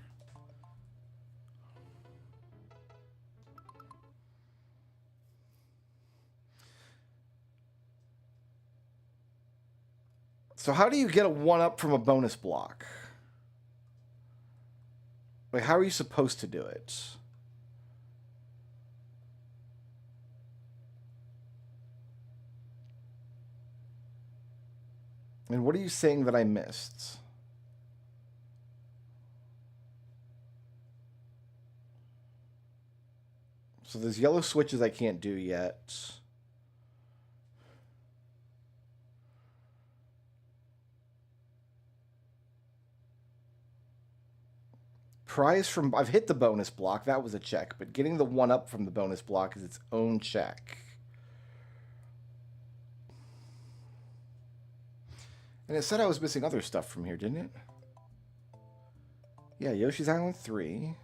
So how do you get a one-up from a bonus block? Like, how are you supposed to do it? And what are you saying that I missed? So there's yellow switches I can't do yet. Prize from... I've hit the bonus block. That was a check. But getting the one up from the bonus block is its own check. And it said I was missing other stuff from here, didn't it? Yeah, Yoshi's Island 3.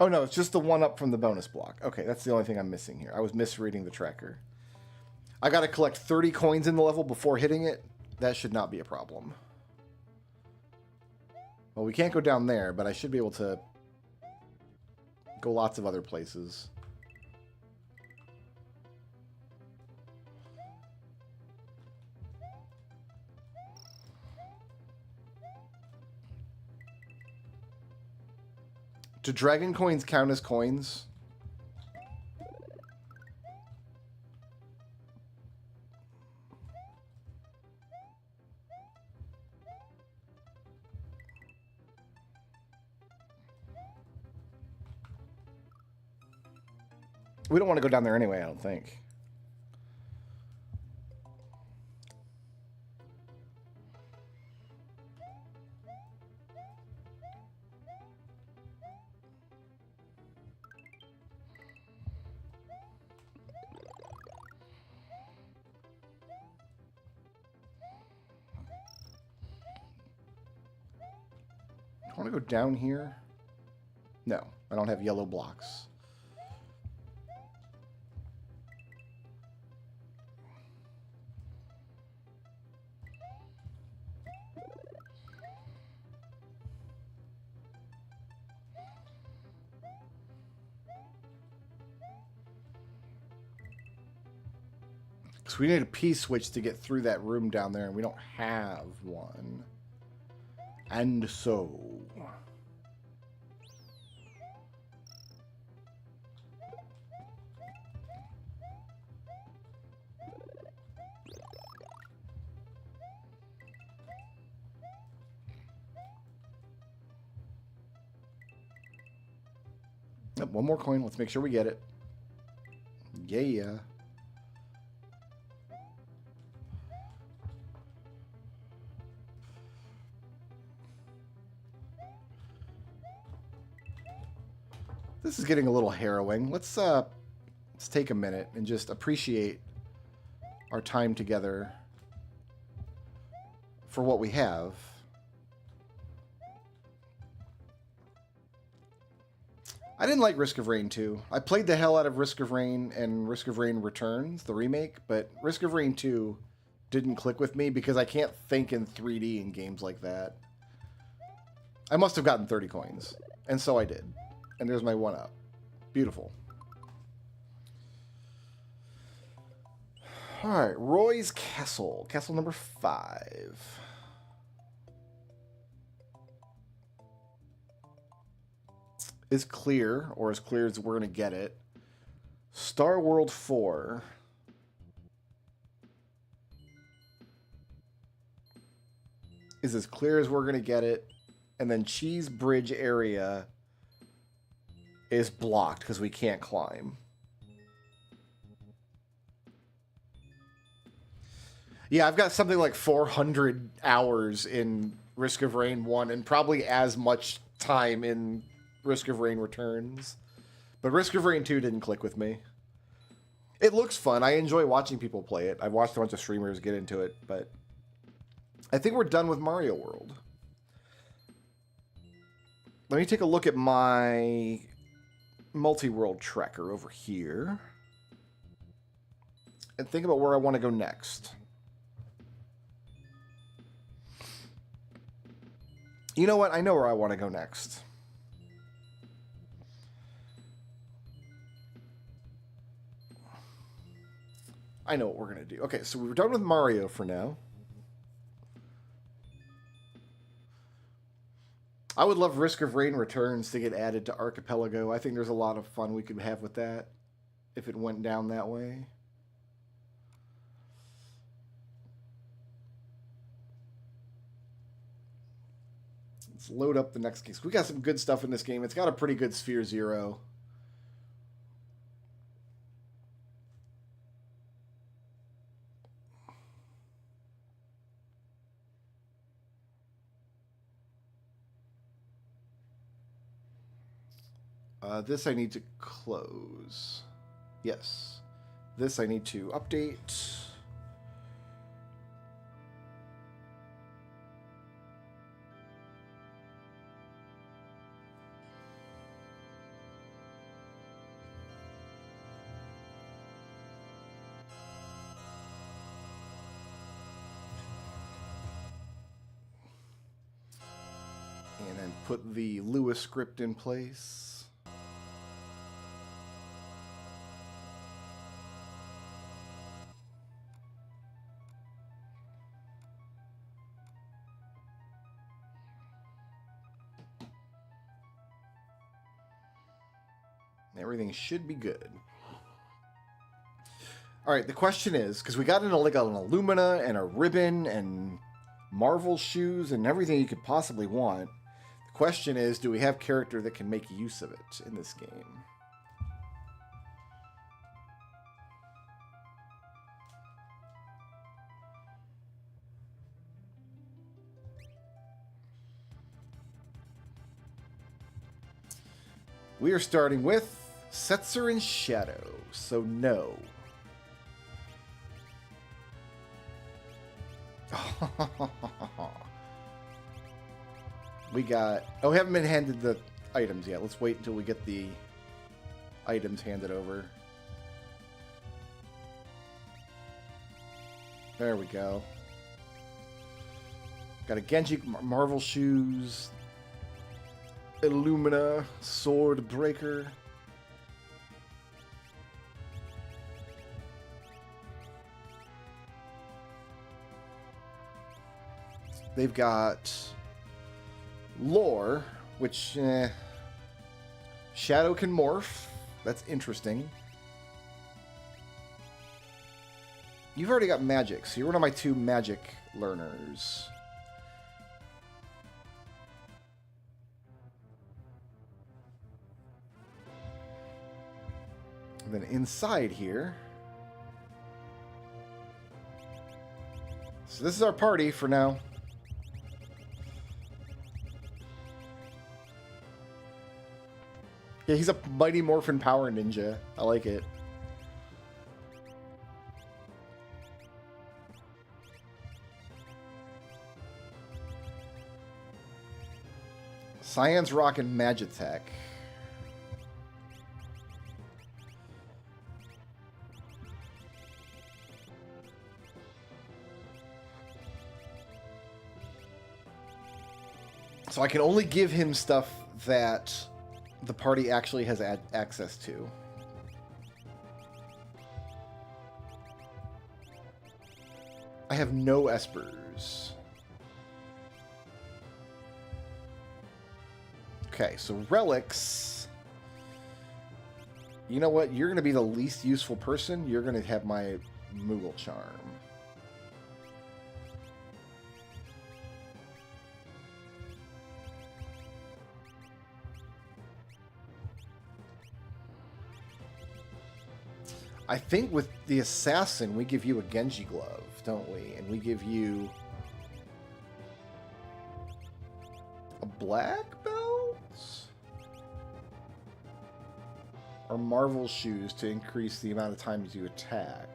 Oh, no, it's just the one up from the bonus block. Okay, that's the only thing I'm missing here. I was misreading the tracker. I got to collect 30 coins in the level before hitting it. That should not be a problem. Well, we can't go down there, but I should be able to go lots of other places. Do dragon coins count as coins? We don't want to go down there anyway, I don't think. I want to go down here. No, I don't have yellow blocks. Because we need a P-switch to get through that room down there, and we don't have one. And so... Yep, one more coin. Let's make sure we get it. Yeah. This is getting a little harrowing. Let's take a minute and just appreciate our time together for what we have. I didn't like Risk of Rain 2. I played the hell out of Risk of Rain and Risk of Rain Returns, the remake, but Risk of Rain 2 didn't click with me because I can't think in 3D in games like that. I must have gotten 30 coins, and so I did. And there's my 1-up. Beautiful. Alright, Roy's Castle. Castle number 5. Is clear, or as clear as we're going to get it. Star World 4. Is as clear as we're going to get it. And then Cheese Bridge area is blocked because we can't climb. Yeah, I've got something like 400 hours in Risk of Rain 1 and probably as much time in Risk of Rain Returns. But Risk of Rain 2 didn't click with me. It looks fun. I enjoy watching people play it. I've watched a bunch of streamers get into it, but I think we're done with Mario World. Let me take a look at my multi-world tracker over here and think about where I want to go next. You know what? I know where I want to go next. I know what we're going to do. Okay, so we're done with Mario for now. I would love Risk of Rain Returns to get added to Archipelago. I think there's a lot of fun we could have with that if it went down that way. Let's load up the next game. We got some good stuff in this game. It's got a pretty good Sphere Zero. This I need to close. Yes. This I need to update. And then put the Lewis script in place. Everything should be good. All right, the question is, because we got into like an Illumina and a ribbon and Marvel shoes and everything you could possibly want. The question is, do we have character that can make use of it in this game? We are starting with Setzer and Shadow, so no. We got... Oh, we haven't been handed the items yet. Let's wait until we get the items handed over. There we go. Got a Genji Marvel shoes, Illumina, Sword Breaker. They've got lore, which Shadow can morph. That's interesting. You've already got magic, so you're one of my 2 magic learners. And then inside here... So this is our party for now. Yeah, he's a Mighty Morphin Power Ninja. I like it. Science Rock and Magitech. So I can only give him stuff that the party actually has access to. I have no espers. Okay, so relics. You know what? You're going to be the least useful person. You're going to have my Moogle Charm. I think with the Assassin, we give you a Genji Glove, don't we? And we give you a Black Belt? Or Marvel Shoes to increase the amount of times you attack.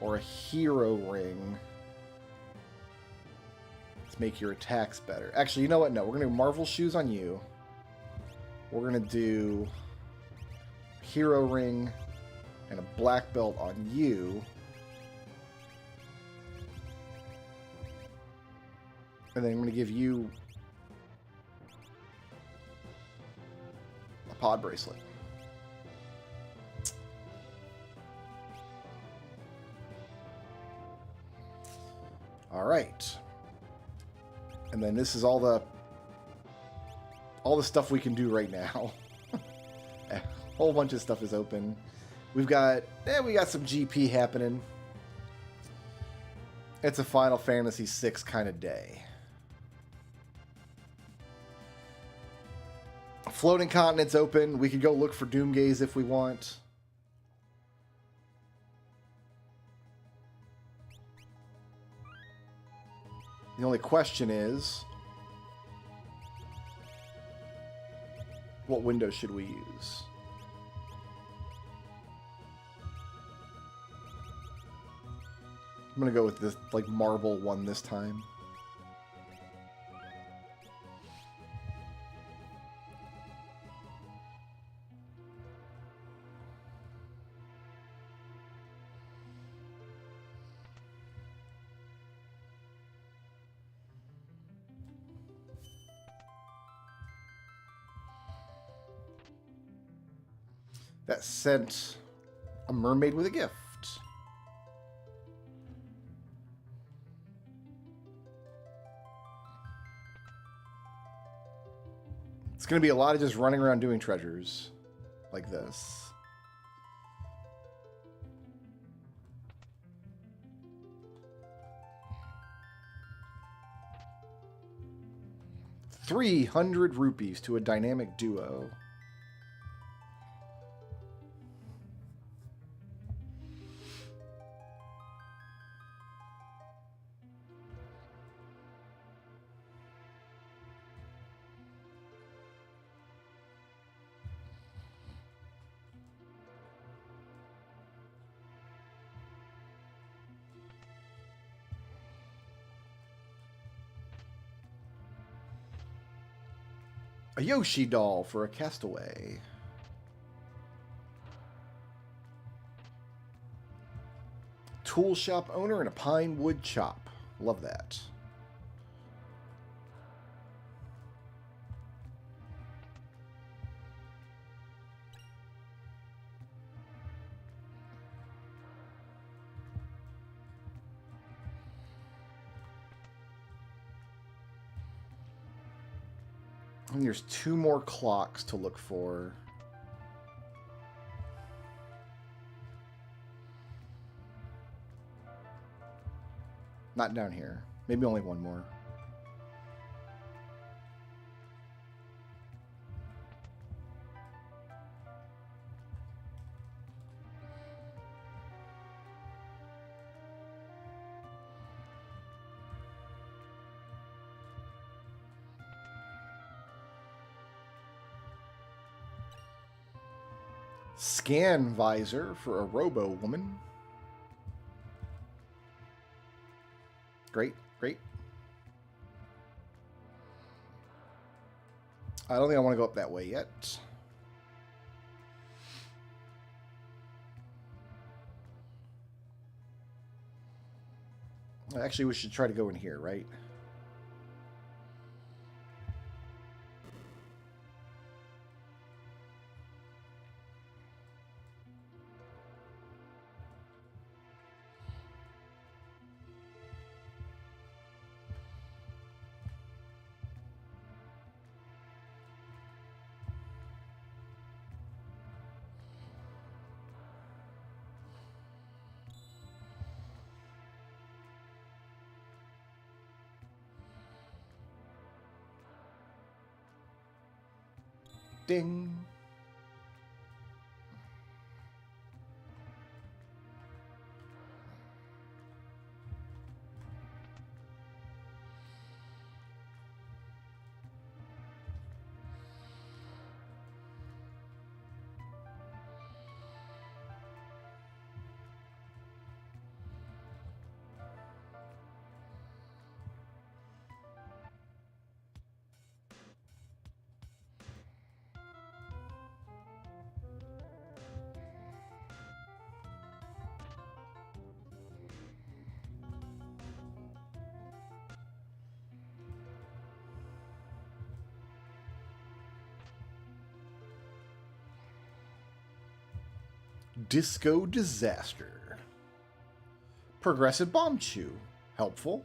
Or a Hero Ring to make your attacks better. Actually, you know what? No, we're going to do Marvel Shoes on you. We're going to do Hero Ring and a Black Belt on you. And then I'm going to give you a Pod Bracelet. All right. And then this is all the stuff we can do right now. A whole bunch of stuff is open. We got some GP happening. It's a Final Fantasy VI kind of day. Floating continent's open. We could go look for Doomgaze if we want. The only question is, what window should we use? I'm gonna go with this, like, marble one this time. That sent a mermaid with a gift. It's going to be a lot of just running around doing treasures like this. $300 to a dynamic duo. A Yoshi doll for a castaway. Tool shop owner and a pine wood chop. Love that. And there's 2 more clocks to look for. Not down here. Maybe only 1 more. Scan visor for a robo woman. Great, great. I don't think I want to go up that way yet. Actually, we should try to go in here, right? Ding. Disco Disaster. Progressive Bomb Chew. Helpful.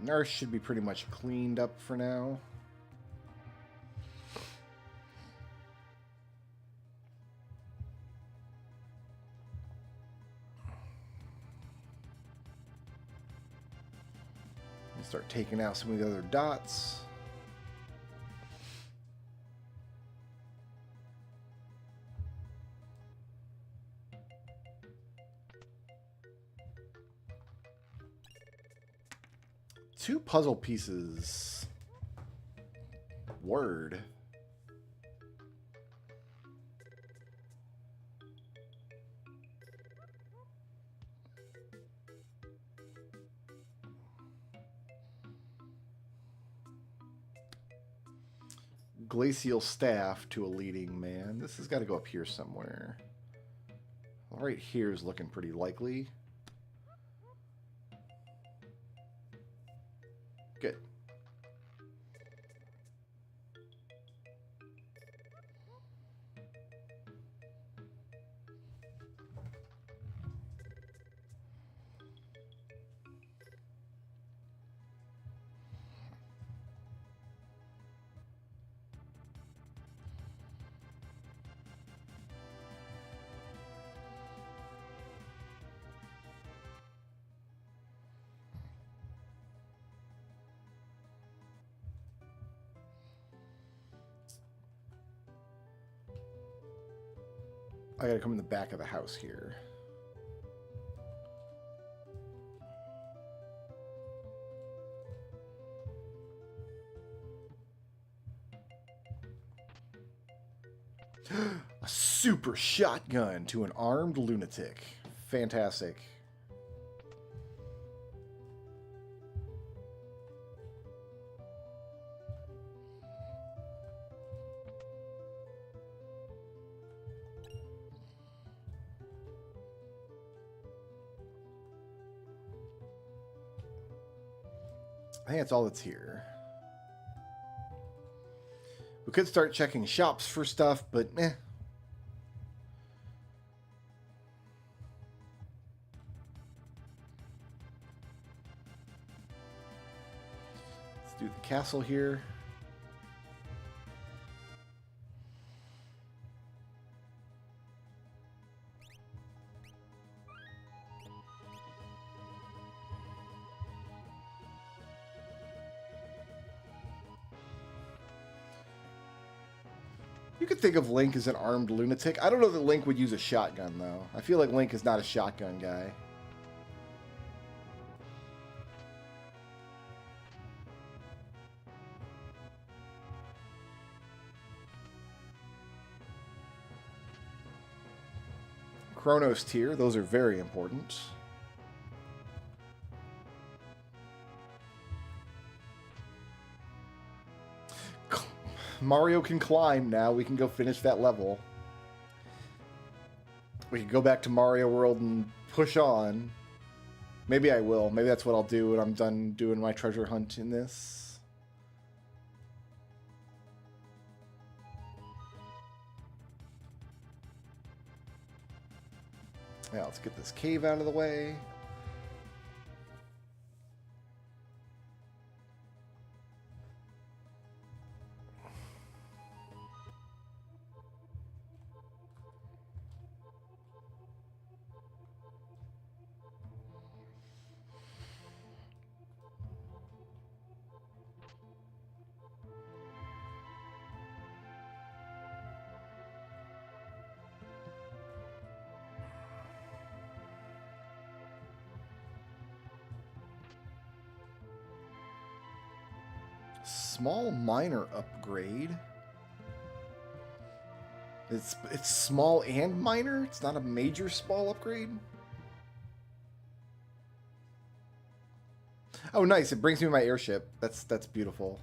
Nurse should be pretty much cleaned up for now. Start taking out some of the other dots. Two puzzle pieces. Word. Glacial staff to a leading man. This has got to go up here somewhere. Well, right here is looking pretty likely. Good. I gotta come in the back of the house here. A super shotgun to an armed lunatic. Fantastic. I think that's all that's here. We could start checking shops for stuff, but eh. Let's do the castle here. You could think of Link as an armed lunatic. I don't know that Link would use a shotgun, though. I feel like Link is not a shotgun guy. Chronos tier, those are very important. Mario can climb now. We can go finish that level. We can go back to Mario World and push on. Maybe I will. Maybe that's what I'll do when I'm done doing my treasure hunt in this. Yeah, let's get this cave out of the way. Small minor upgrade. It's small and minor? It's not a major small upgrade? Oh, nice. It brings me my airship. That's beautiful.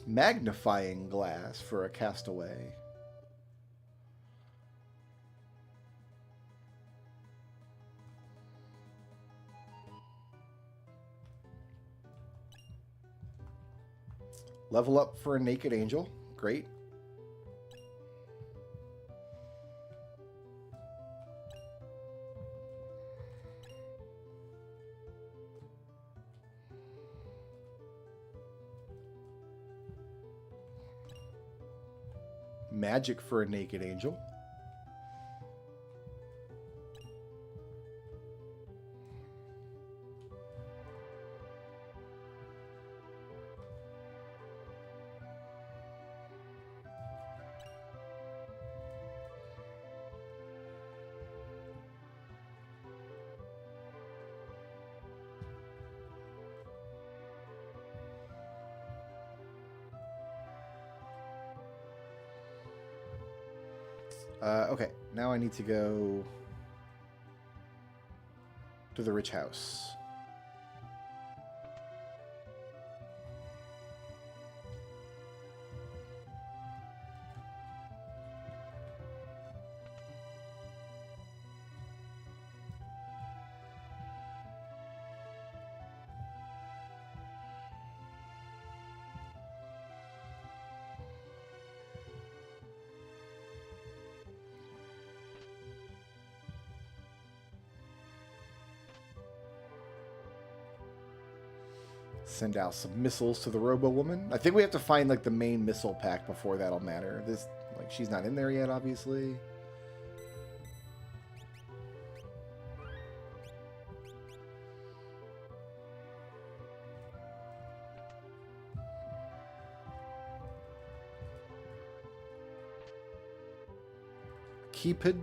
Magnifying glass for a castaway. Level up for a naked angel. Great. Magic for a naked angel. Okay, now I need to go to the rich house. Send out some missiles to the Robo Woman. I think we have to find like the main missile pack before that'll matter. This, like, she's not in there yet, obviously. Keypid.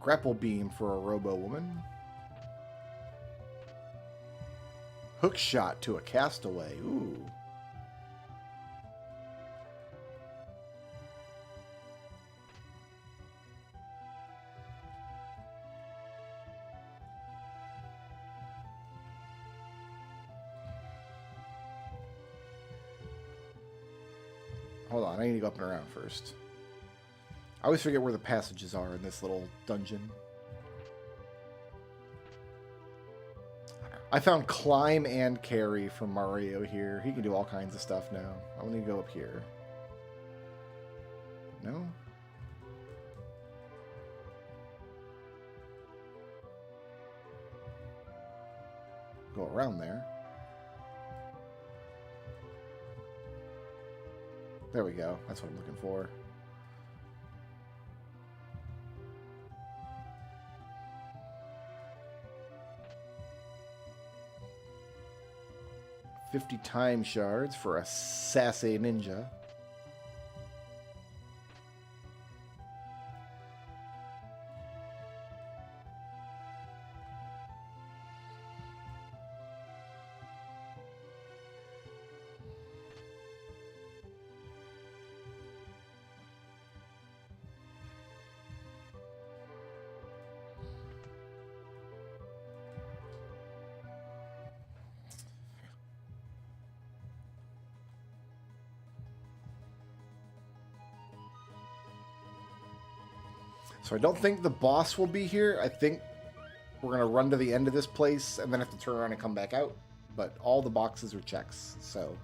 Grapple beam for a Robo Woman. Hook shot to a castaway. Ooh. Hold on, I need to go up and around first. I always forget where the passages are in this little dungeon. I found climb and carry from Mario here. He can do all kinds of stuff now. I want to go up here. No? Go around there. There we go. That's what I'm looking for. $50 time shards for a sassy ninja. So I don't think the boss will be here. I think we're going to run to the end of this place and then have to turn around and come back out. But all the boxes are checks, so...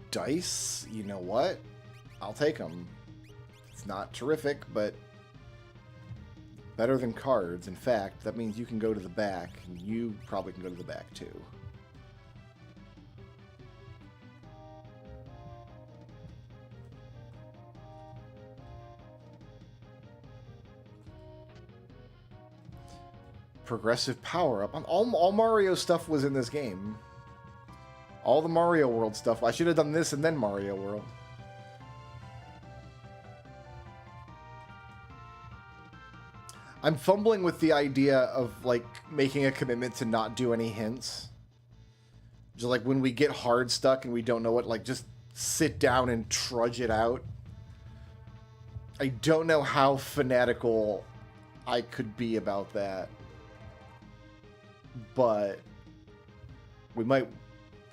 Dice? You know what? I'll take them. It's not terrific, but... better than cards. In fact, that means you can go to the back, and you probably can go to the back too. Progressive power-up. All Mario stuff was in this game. All the Mario World stuff. I should have done this and then Mario World. I'm fumbling with the idea of, like, making a commitment to not do any hints. Just, like, when we get hard stuck and we don't know what, like, just sit down and trudge it out. I don't know how fanatical I could be about that. But we might...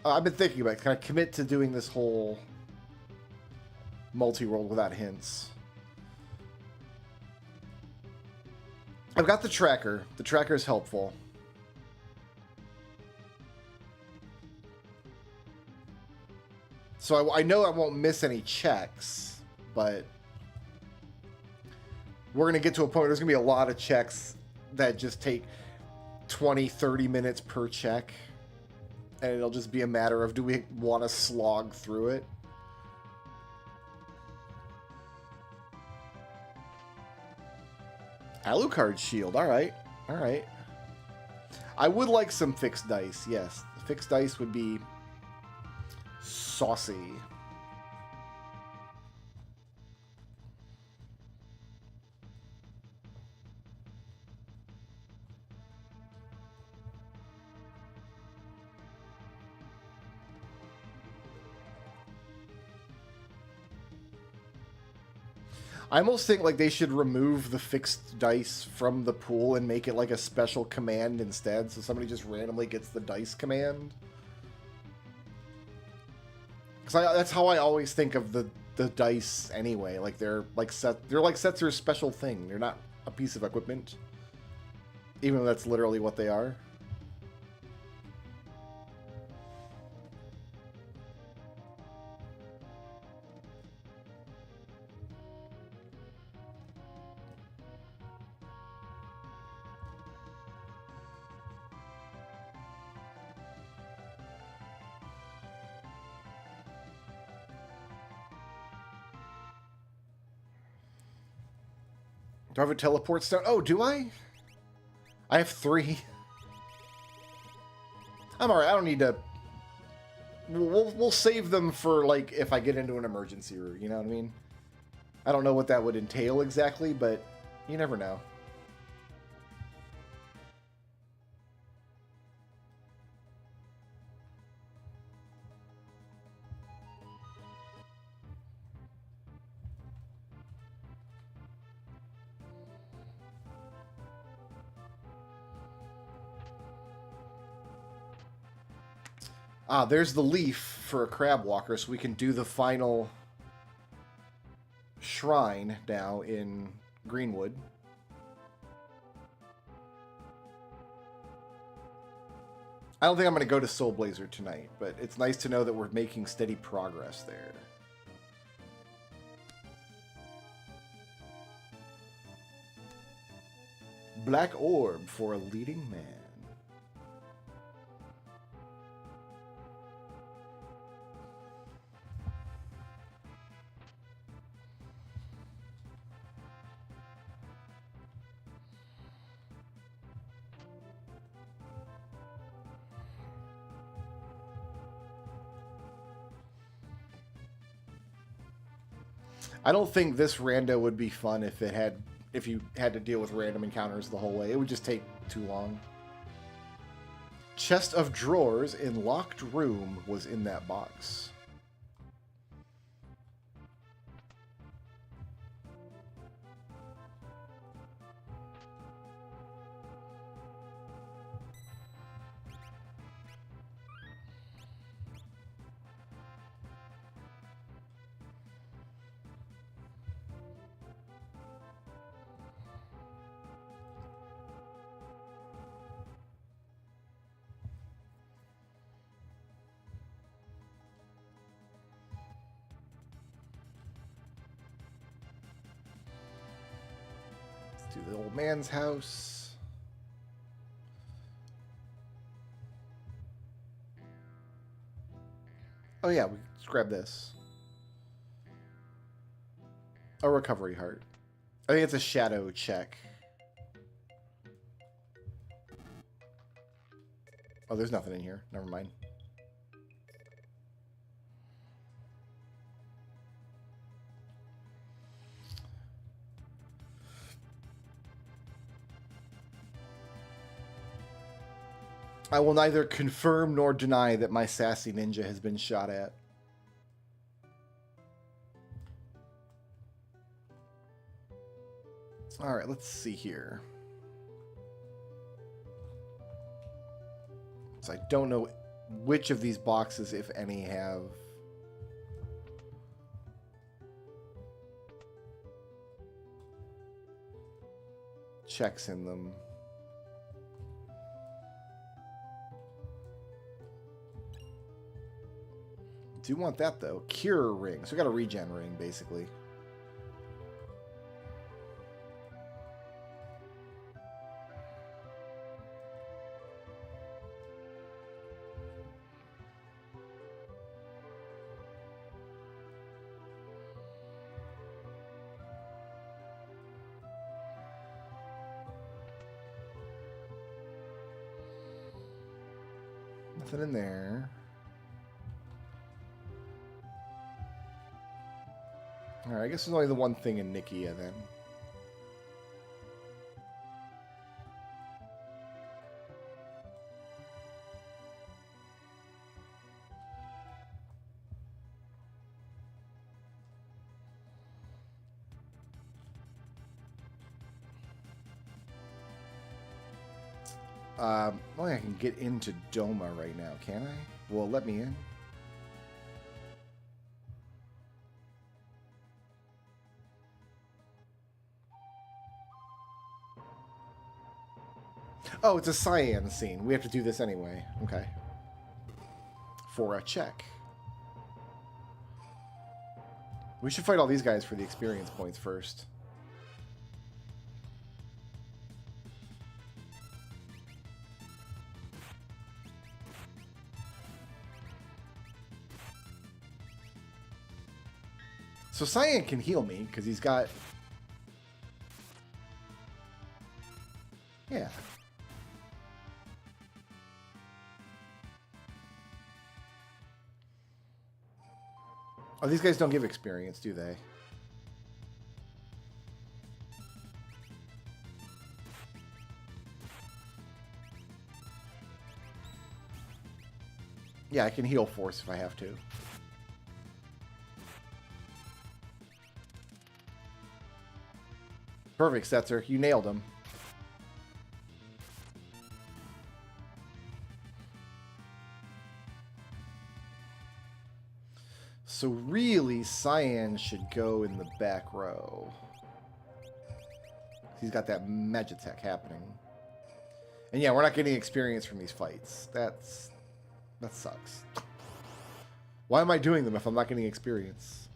I've been thinking about it. Can I commit to doing this whole multi-world without hints? I've got the tracker. The tracker is helpful. So I know I won't miss any checks, but we're going to get to a point where there's going to be a lot of checks that just take 20, 30 minutes per check. And it'll just be a matter of, do we want to slog through it? Alucard shield. All right. All right. I would like some fixed dice. Yes. Fixed dice would be saucy. I almost think like they should remove the fixed dice from the pool and make it like a special command instead, so somebody just randomly gets the dice command. Because that's how I always think of the dice anyway. Like they're like sets are a special thing. They're not a piece of equipment, even though that's literally what they are. Do I have a teleport stone? Oh, do I? I have 3. I'm alright. I don't need to... We'll save them for, like, if I get into an emergency route. You know what I mean? I don't know what that would entail exactly, but you never know. Ah, there's the leaf for a crab walker, so we can do the final shrine now in Greenwood. I don't think I'm going to go to Soul Blazer tonight, but it's nice to know that we're making steady progress there. Black Orb for a leading man. I don't think this rando would be fun if you had to deal with random encounters the whole way. It would just take too long. Chest of drawers in locked room was in that box. To the old man's house. Oh yeah, we just grab this. A recovery heart. I think it's a shadow check. Oh, there's nothing in here. Never mind. I will neither confirm nor deny that my sassy ninja has been shot at. Alright, let's see here. So I don't know which of these boxes, if any, have checks in them. Do want that though. Cure ring. So we got a regen ring, basically. Nothing in there. Alright, I guess there's only the one thing in Nikia then. Well, I can get into Doma right now, can I? Well, let me in. Oh, it's a cyan scene. We have to do this anyway. Okay. For a check. We should fight all these guys for the experience points first. So Cyan can heal me, because he's got... Yeah. Oh, these guys don't give experience, do they? Yeah, I can heal force if I have to. Perfect, Setzer. You nailed him. So really, Cyan should go in the back row. He's got that Magitech happening. And yeah, we're not getting experience from these fights. That sucks. Why am I doing them if I'm not getting experience?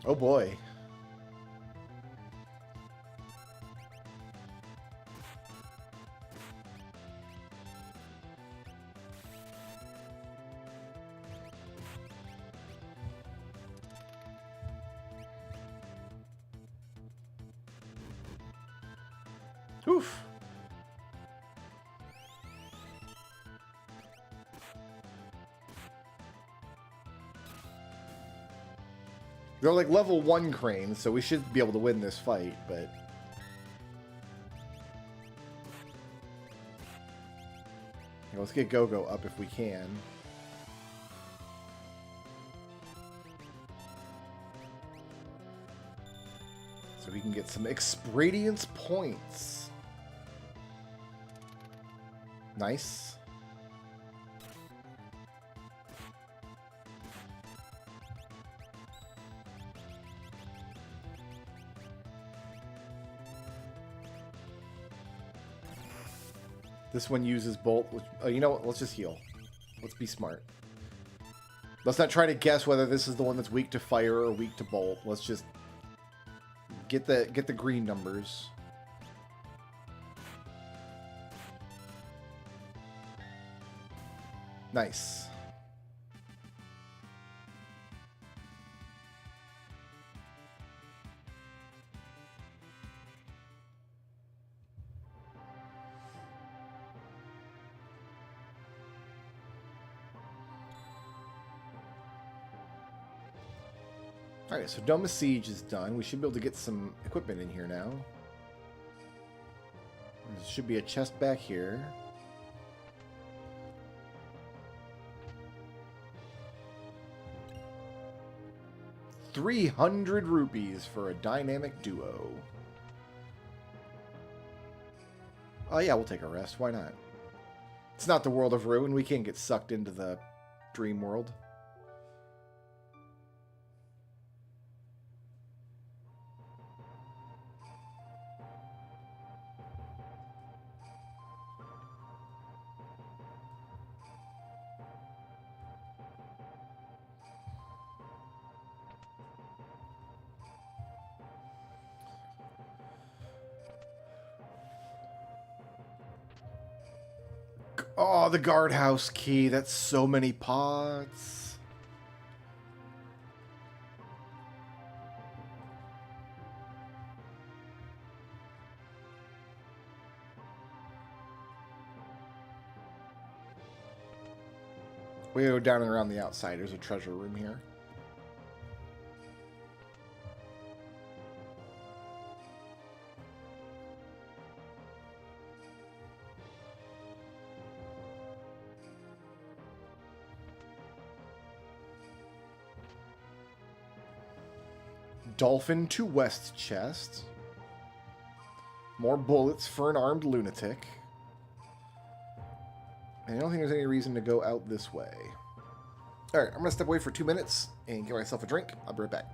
Oh boy. Oof. They're like level 1 cranes, so we should be able to win this fight, but... Yeah, let's get Go-Go up if we can. So we can get some experience points. Nice. This one uses Bolt. Which, you know what? Let's just heal. Let's be smart. Let's not try to guess whether this is the one that's weak to fire or weak to Bolt. Let's just get the green numbers. Nice. Alright, so Dome of Siege is done. We should be able to get some equipment in here now. There should be a chest back here. $300 for a dynamic duo. Oh yeah, we'll take a rest. Why not? It's not the world of ruin. We can't get sucked into the dream world. Oh, the guardhouse key. That's so many pots. We go down and around the outside. There's a treasure room here. Dolphin to west chest. More bullets for an armed lunatic. And I don't think there's any reason to go out this way. Alright, I'm going to step away for 2 minutes and get myself a drink. I'll be right back.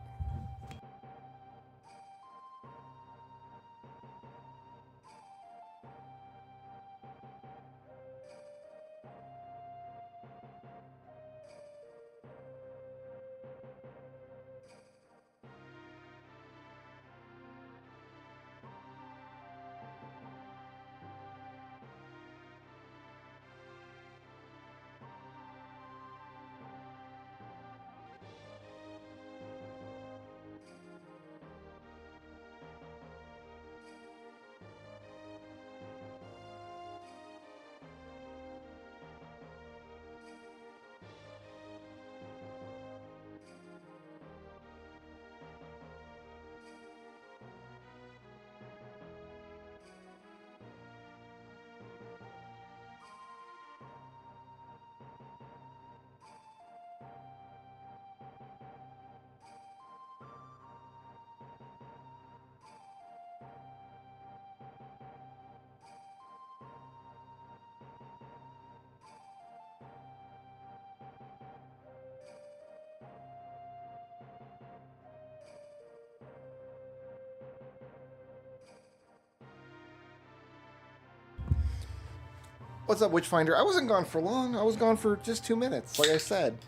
What's up, Witchfinder? I wasn't gone for long. I was gone for just 2 minutes, like I said.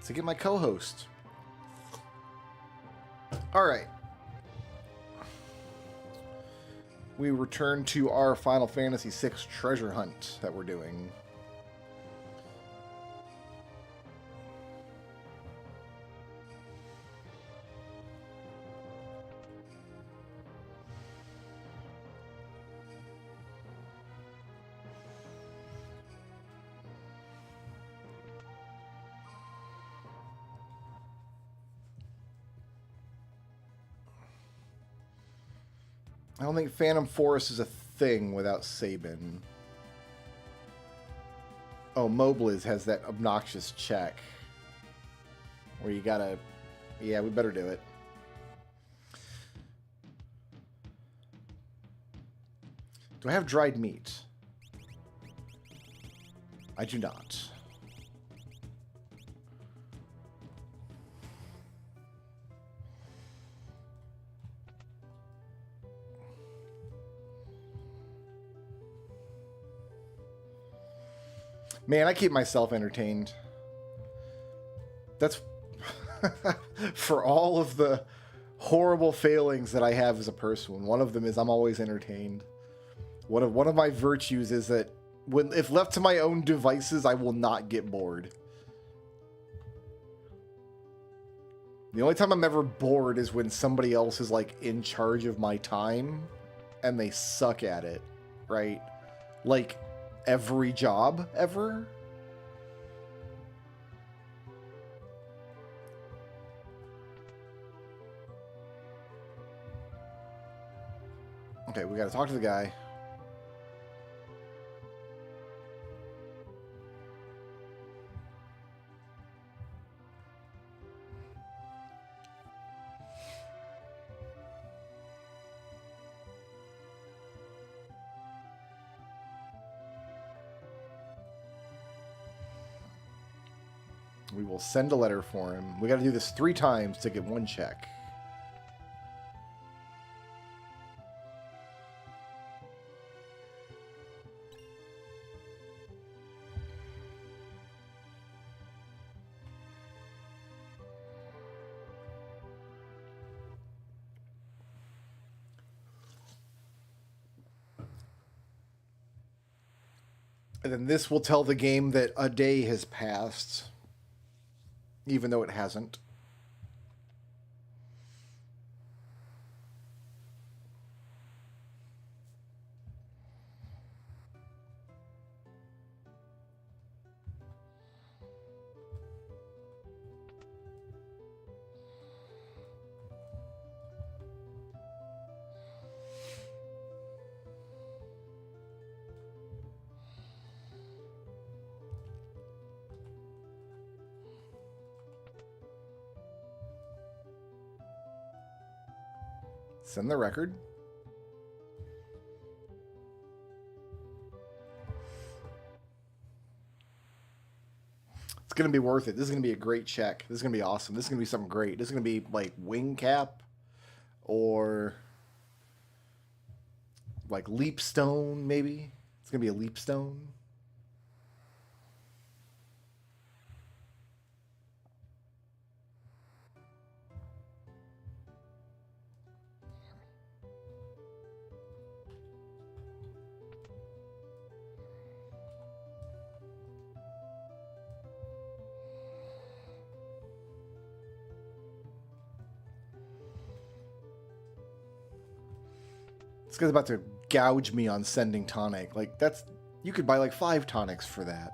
To get my co-host. Alright. We return to our Final Fantasy VI treasure hunt that we're doing. I don't think Phantom Forest is a thing without Sabin. Oh, Mobliz has that obnoxious check. Where you gotta... Yeah, we better do it. Do I have dried meat? I do not. Man, I keep myself entertained. That's for all of the horrible failings that I have as a person. One of them is I'm always entertained. One of my virtues is that if left to my own devices, I will not get bored. The only time I'm ever bored is when somebody else is like in charge of my time and they suck at it, right? Like every job ever. Okay, we gotta talk to the guy. We will send a letter for him. We got to do this 3 times to get 1 check. And then this will tell the game that a day has passed. Even though it hasn't. Send the record. It's going to be worth it. This is going to be a great check. This is going to be awesome. This is going to be something great. This is going to be like wing cap or like leap stone, maybe. It's going to be a leap stone. This guy's about to gouge me on sending tonic. Like, that's... You could buy like 5 tonics for that.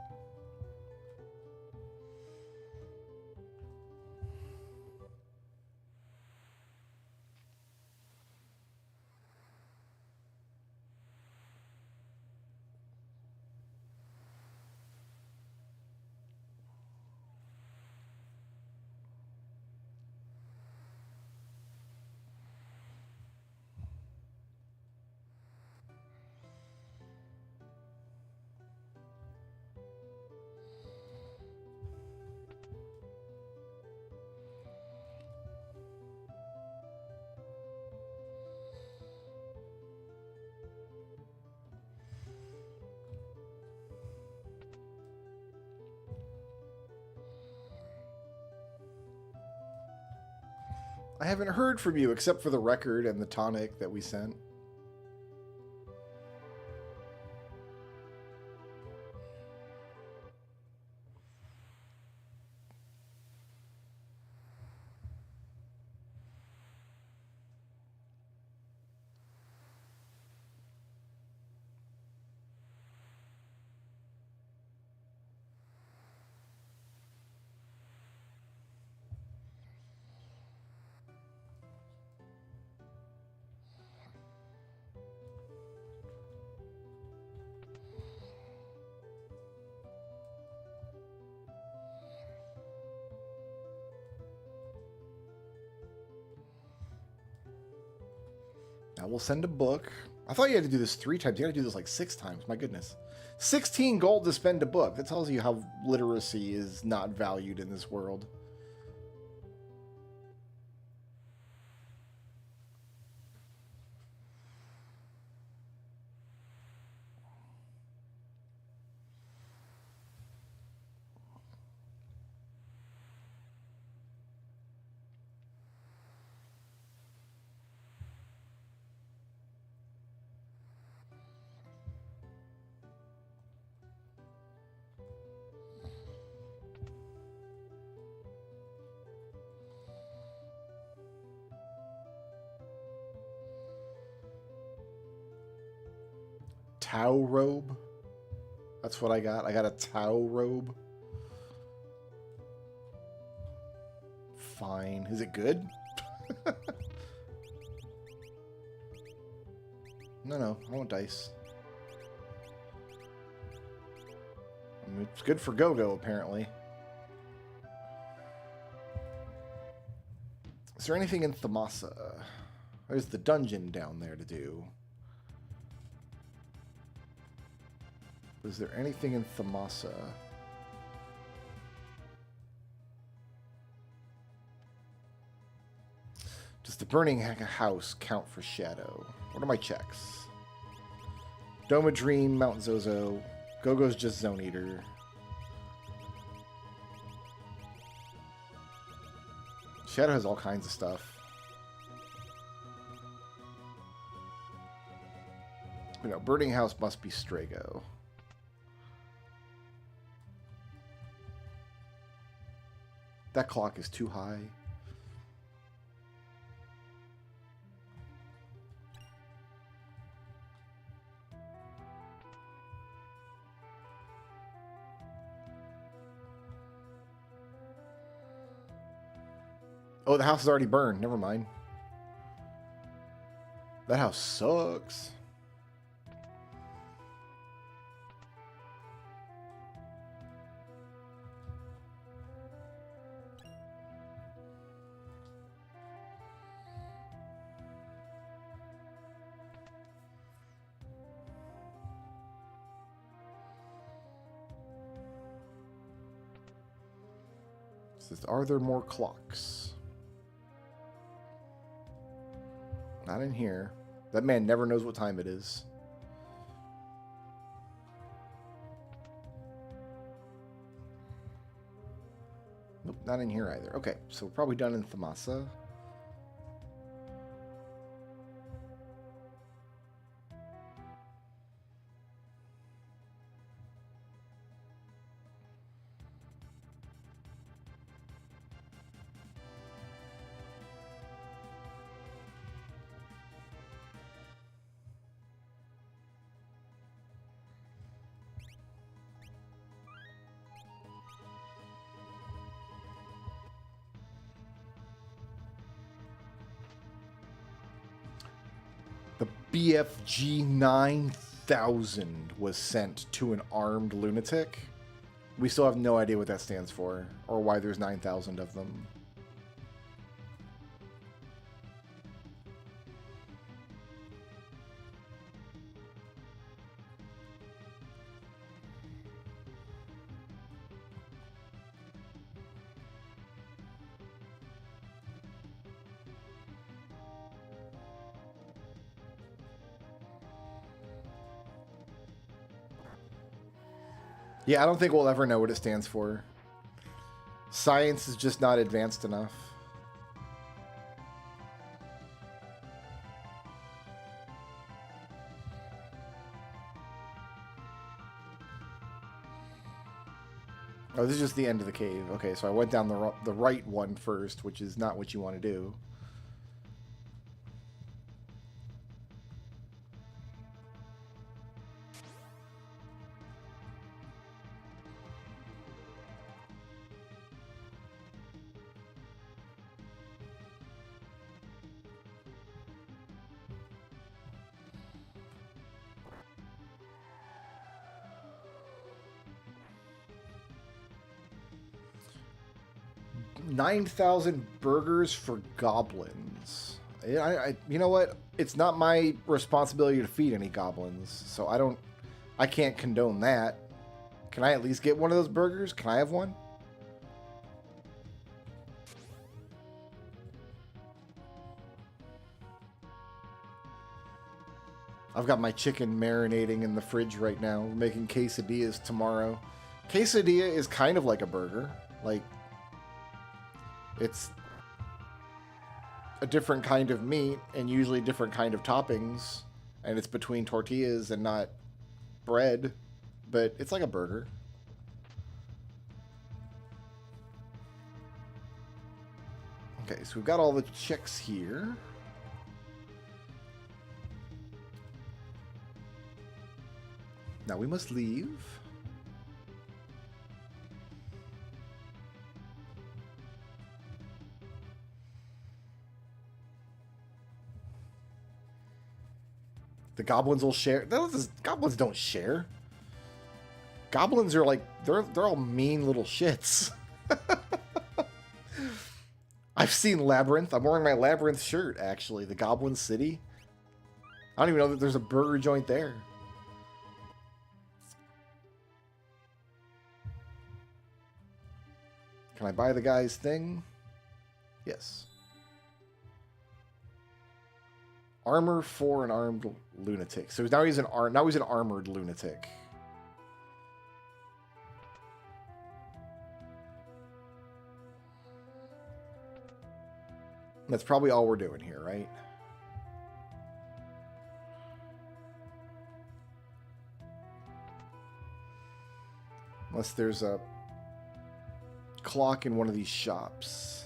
I haven't heard from you except for the record and the tonic that we sent. Now we'll send a book. I thought you had to do this 3 times. You got to do this like 6 times. My goodness. 16 gold to spend a book. That tells you how literacy is not valued in this world. Tau robe. That's what I got. I got a Tau robe. Fine. Is it good? No. I want dice. I mean, it's good for Go-Go, apparently. Is there anything in Thamasa? There's the dungeon down there to do. Is there anything in Thamasa? Does the burning house count for shadow? What are my checks? Doma Dream, Mount Zozo. Go-Go's just Zone Eater. Shadow has all kinds of stuff. You know, burning house must be Strago. That clock is too high. Oh, the house is already burned. Never mind. That house sucks. Says, are there more clocks? Not in here. That man never knows what time it is. Nope, not in here either. Okay, so we're probably done in Thamasa. BFG 9000 was sent to an armed lunatic. We still have no idea what that stands for or why there's 9,000 of them. Yeah, I don't think we'll ever know what it stands for. Science is just not advanced enough. Oh, this is just the end of the cave. Okay, so I went down the right one first, which is not what you want to do. $9,000 burgers for goblins. You know what? It's not my responsibility to feed any goblins, so I can't condone that. Can I at least get one of those burgers? Can I have one? I've got my chicken marinating in the fridge right now. We're making quesadillas tomorrow. Quesadilla is kind of like a burger. Like, it's a different kind of meat and usually different kind of toppings, and it's between tortillas and not bread, but it's like a burger. Okay, so we've got all the chicks here. Now we must leave. The goblins will share. Goblins don't share. Goblins are like, they're all mean little shits. I've seen Labyrinth. I'm wearing my Labyrinth shirt, actually. The Goblin City. I don't even know that there's a burger joint there. Can I buy the guy's thing? Yes. Armor for an armed lunatic. So now he's an armored lunatic. That's probably all we're doing here, right? Unless there's a clock in one of these shops.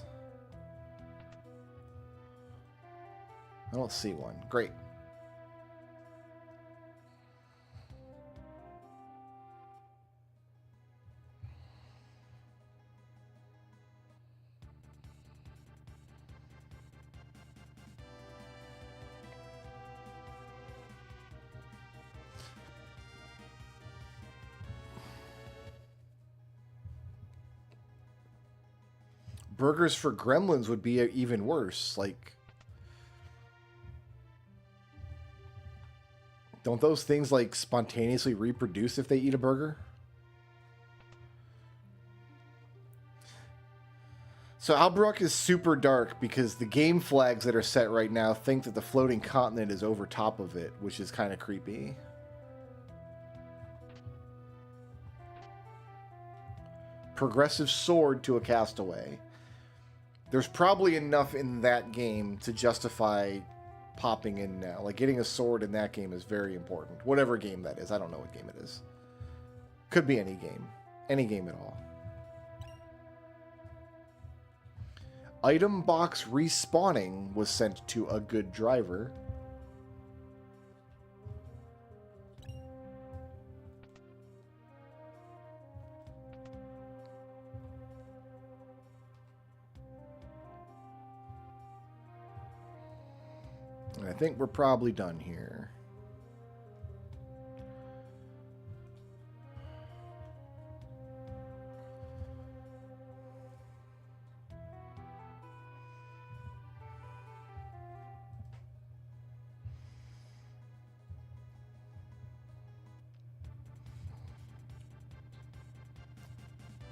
I don't see one. Great. Burgers for gremlins would be even worse. Like, don't those things like spontaneously reproduce if they eat a burger? So Albrook is super dark because the game flags that are set right now think that the floating continent is over top of it, which is kind of creepy. Progressive sword to a castaway. There's probably enough in that game to justify popping in now. Like, getting a sword in that game is very important. Whatever game that is. I don't know what game it is. Could be any game. Any game at all. Item box respawning was sent to a good driver. And I think we're probably done here.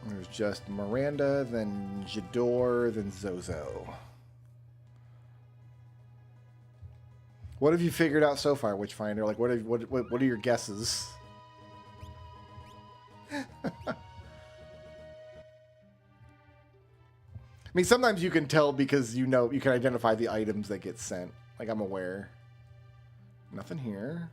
There's just Miranda, then Jador, then Zozo. What have you figured out so far, Witchfinder? Like, what are your guesses? I mean, sometimes you can tell because you can identify the items that get sent. Like, I'm aware. Nothing here.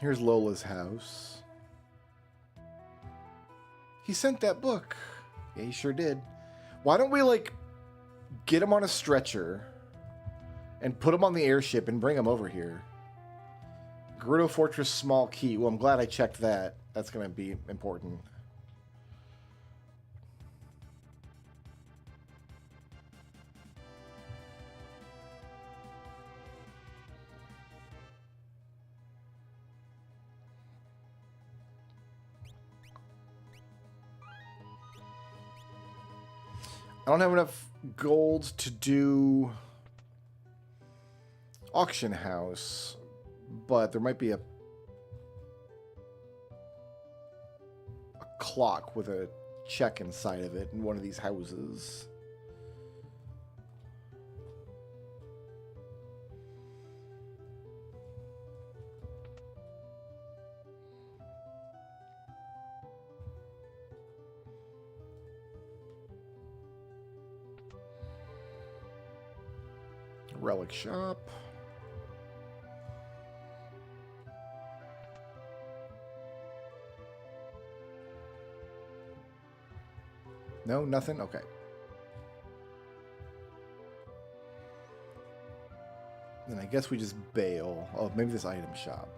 Here's Lola's house. He sent that book. Yeah, he sure did. Why don't we, like, get him on a stretcher and put him on the airship and bring him over here? Gerudo Fortress small key. Well, I'm glad I checked that. That's going to be important. I don't have enough gold to do auction house, but there might be a clock with a check inside of it in one of these houses. Relic shop. No, nothing? Okay. Then I guess we just bail. Oh, maybe this item shop.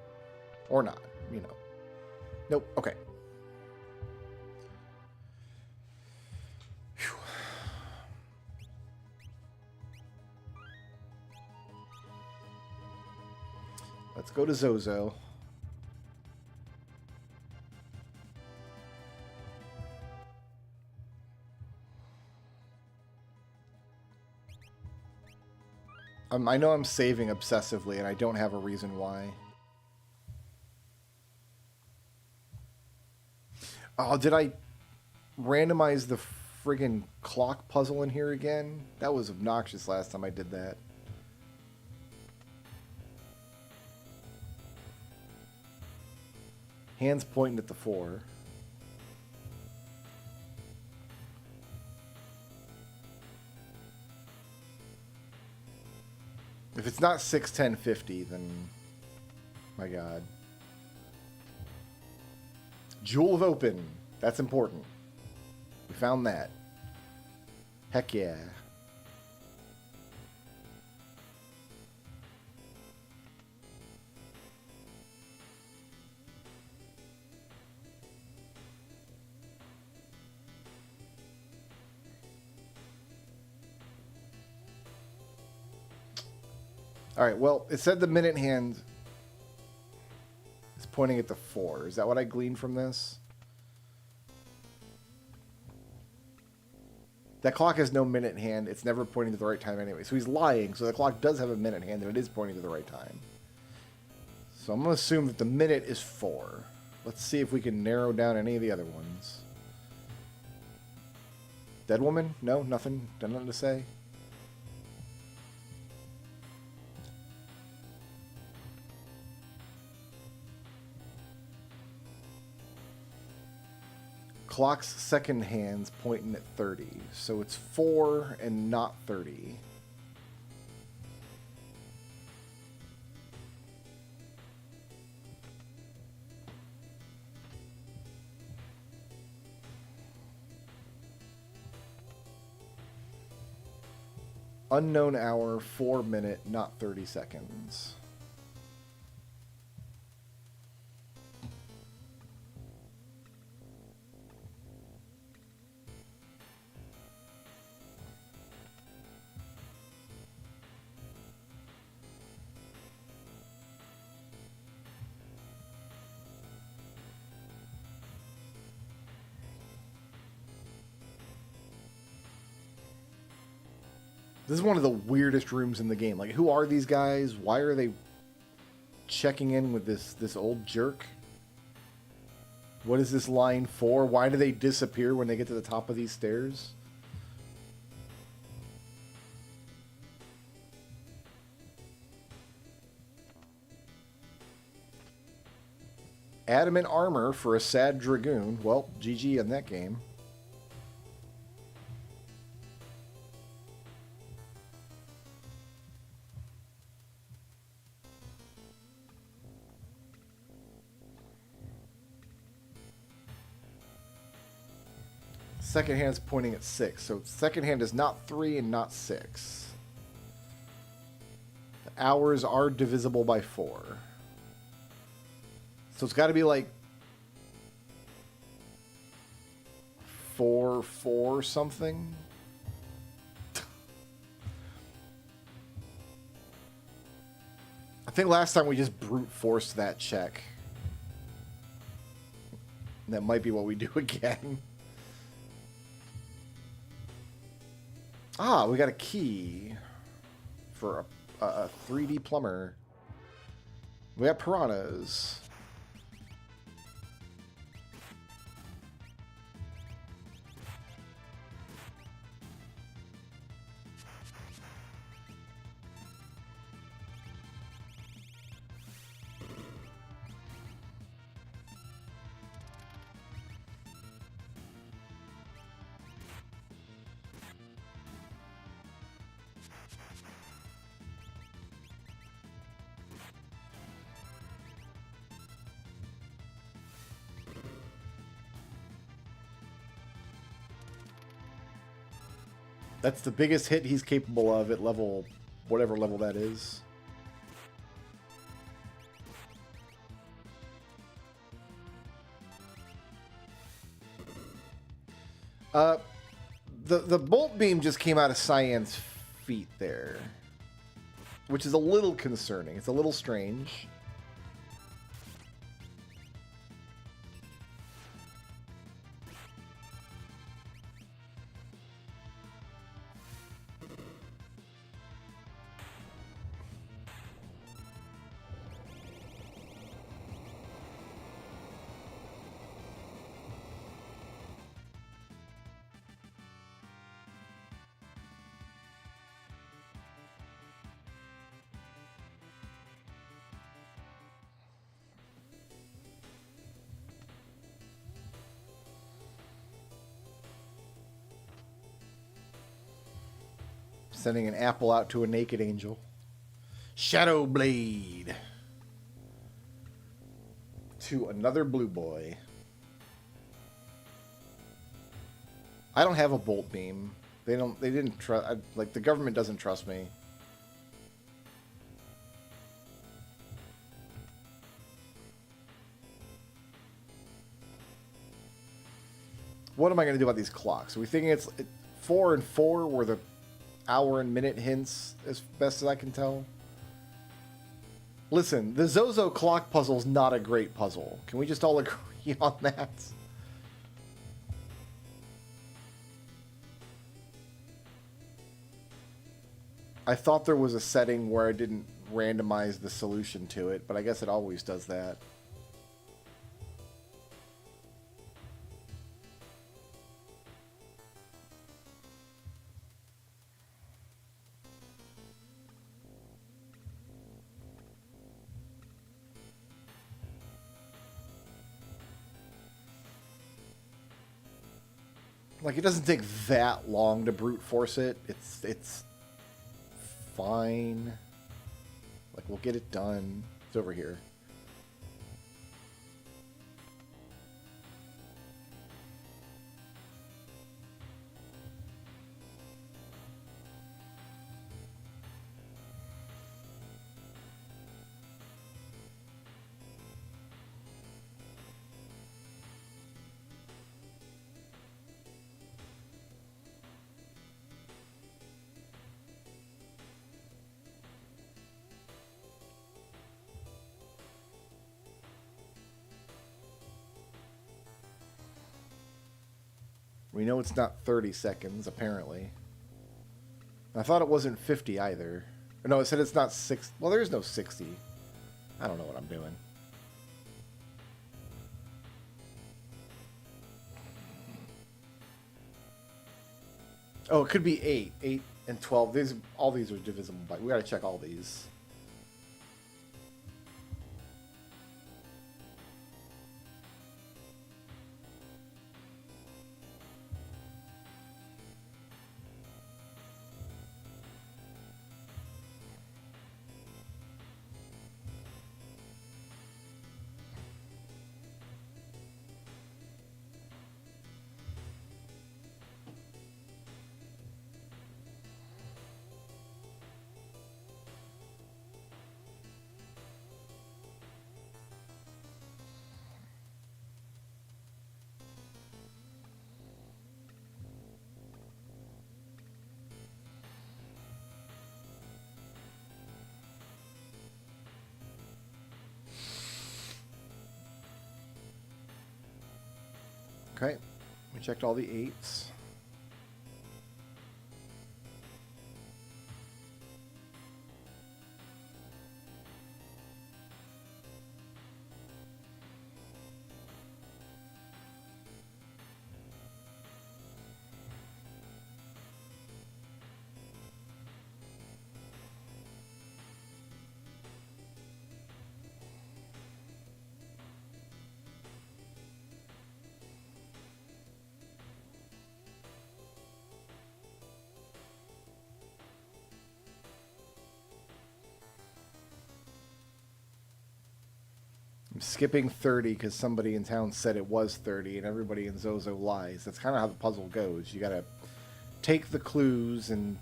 Or not, you know. Nope, okay. Whew. Let's go to Zozo. I know I'm saving obsessively, and I don't have a reason why. Oh, did I randomize the friggin' clock puzzle in here again? That was obnoxious last time I did that. Hands pointing at the 4. If it's not 6:10:50, then my God. Jewel of Open. That's important. We found that. Heck yeah. All right, well, it said the minute hand is pointing at the 4. Is that what I gleaned from this? That clock has no minute hand. It's never pointing to the right time anyway. So he's lying. So the clock does have a minute hand, and it is pointing to the right time. So I'm going to assume that the minute is 4. Let's see if we can narrow down any of the other ones. Dead woman? No, nothing. Nothing to say. Clock's second hand's pointing at 30, so it's 4 and not 30. Unknown hour, 4 minute, not 30 seconds. This is one of the weirdest rooms in the game. Like, who are these guys? Why are they checking in with this old jerk? What is this line for? Why do they disappear when they get to the top of these stairs? Adamant armor for a sad dragoon. Well, GG in that game. Second hand's pointing at 6. So second hand is not 3 and not 6. The hours are divisible by 4. So it's got to be like 4, 4 something. I think last time we just brute forced that check. That might be what we do again. Ah, we got a key for a 3D plumber. We got piranhas. That's the biggest hit he's capable of at level, whatever level that is. The bolt beam just came out of Cyan's feet there, which is a little concerning. It's a little strange. Sending an apple out to a naked angel. Shadow Blade. To another blue boy. I don't have a bolt beam. They didn't trust, like, the government doesn't trust me. What am I going to do about these clocks? Are we thinking it's 4 and 4 were the hour and minute hints, as best as I can tell? Listen, the Zozo clock puzzle's not a great puzzle. Can we just all agree on that? I thought there was a setting where I didn't randomize the solution to it, but I guess it always does that. Like, it doesn't take that long to brute force it. It's fine. Like, we'll get it done. It's over here. We know it's not 30 seconds, apparently. I thought it wasn't 50 either. No, it said it's not 6. Well, there's no 60. I don't know what I'm doing. Oh, it could be 8. 8 and 12. All these are divisible by... We gotta check all these. Okay, we checked all the 8s. I'm skipping 30 because somebody in town said it was 30 and everybody in Zozo lies. That's kind of how the puzzle goes. You gotta take the clues and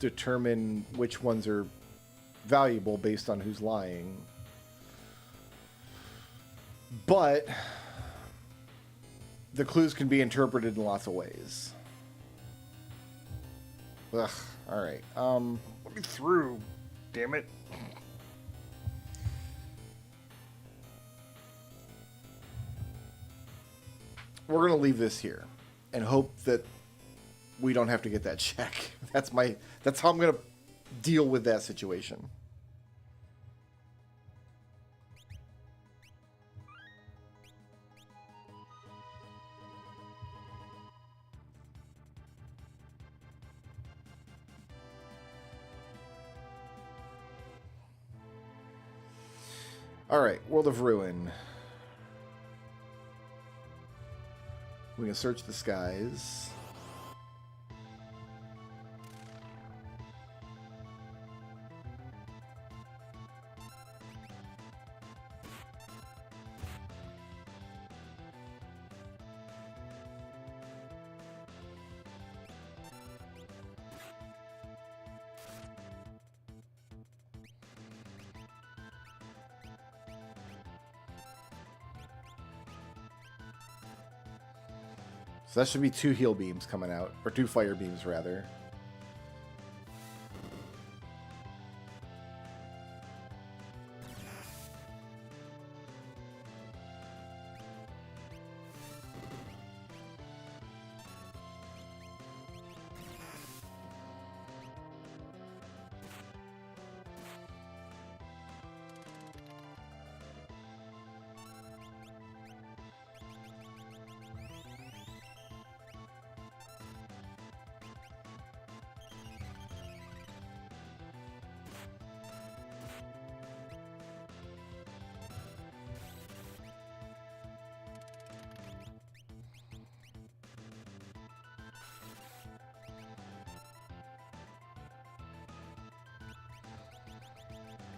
determine which ones are valuable based on who's lying. But the clues can be interpreted in lots of ways. Ugh, alright. Let me through. Damn it. We're going to leave this here and hope that we don't have to get that check. That's how I'm going to deal with that situation. All right, World of Ruin. We can search the skies. So that should be 2 heal beams coming out, or 2 fire beams rather.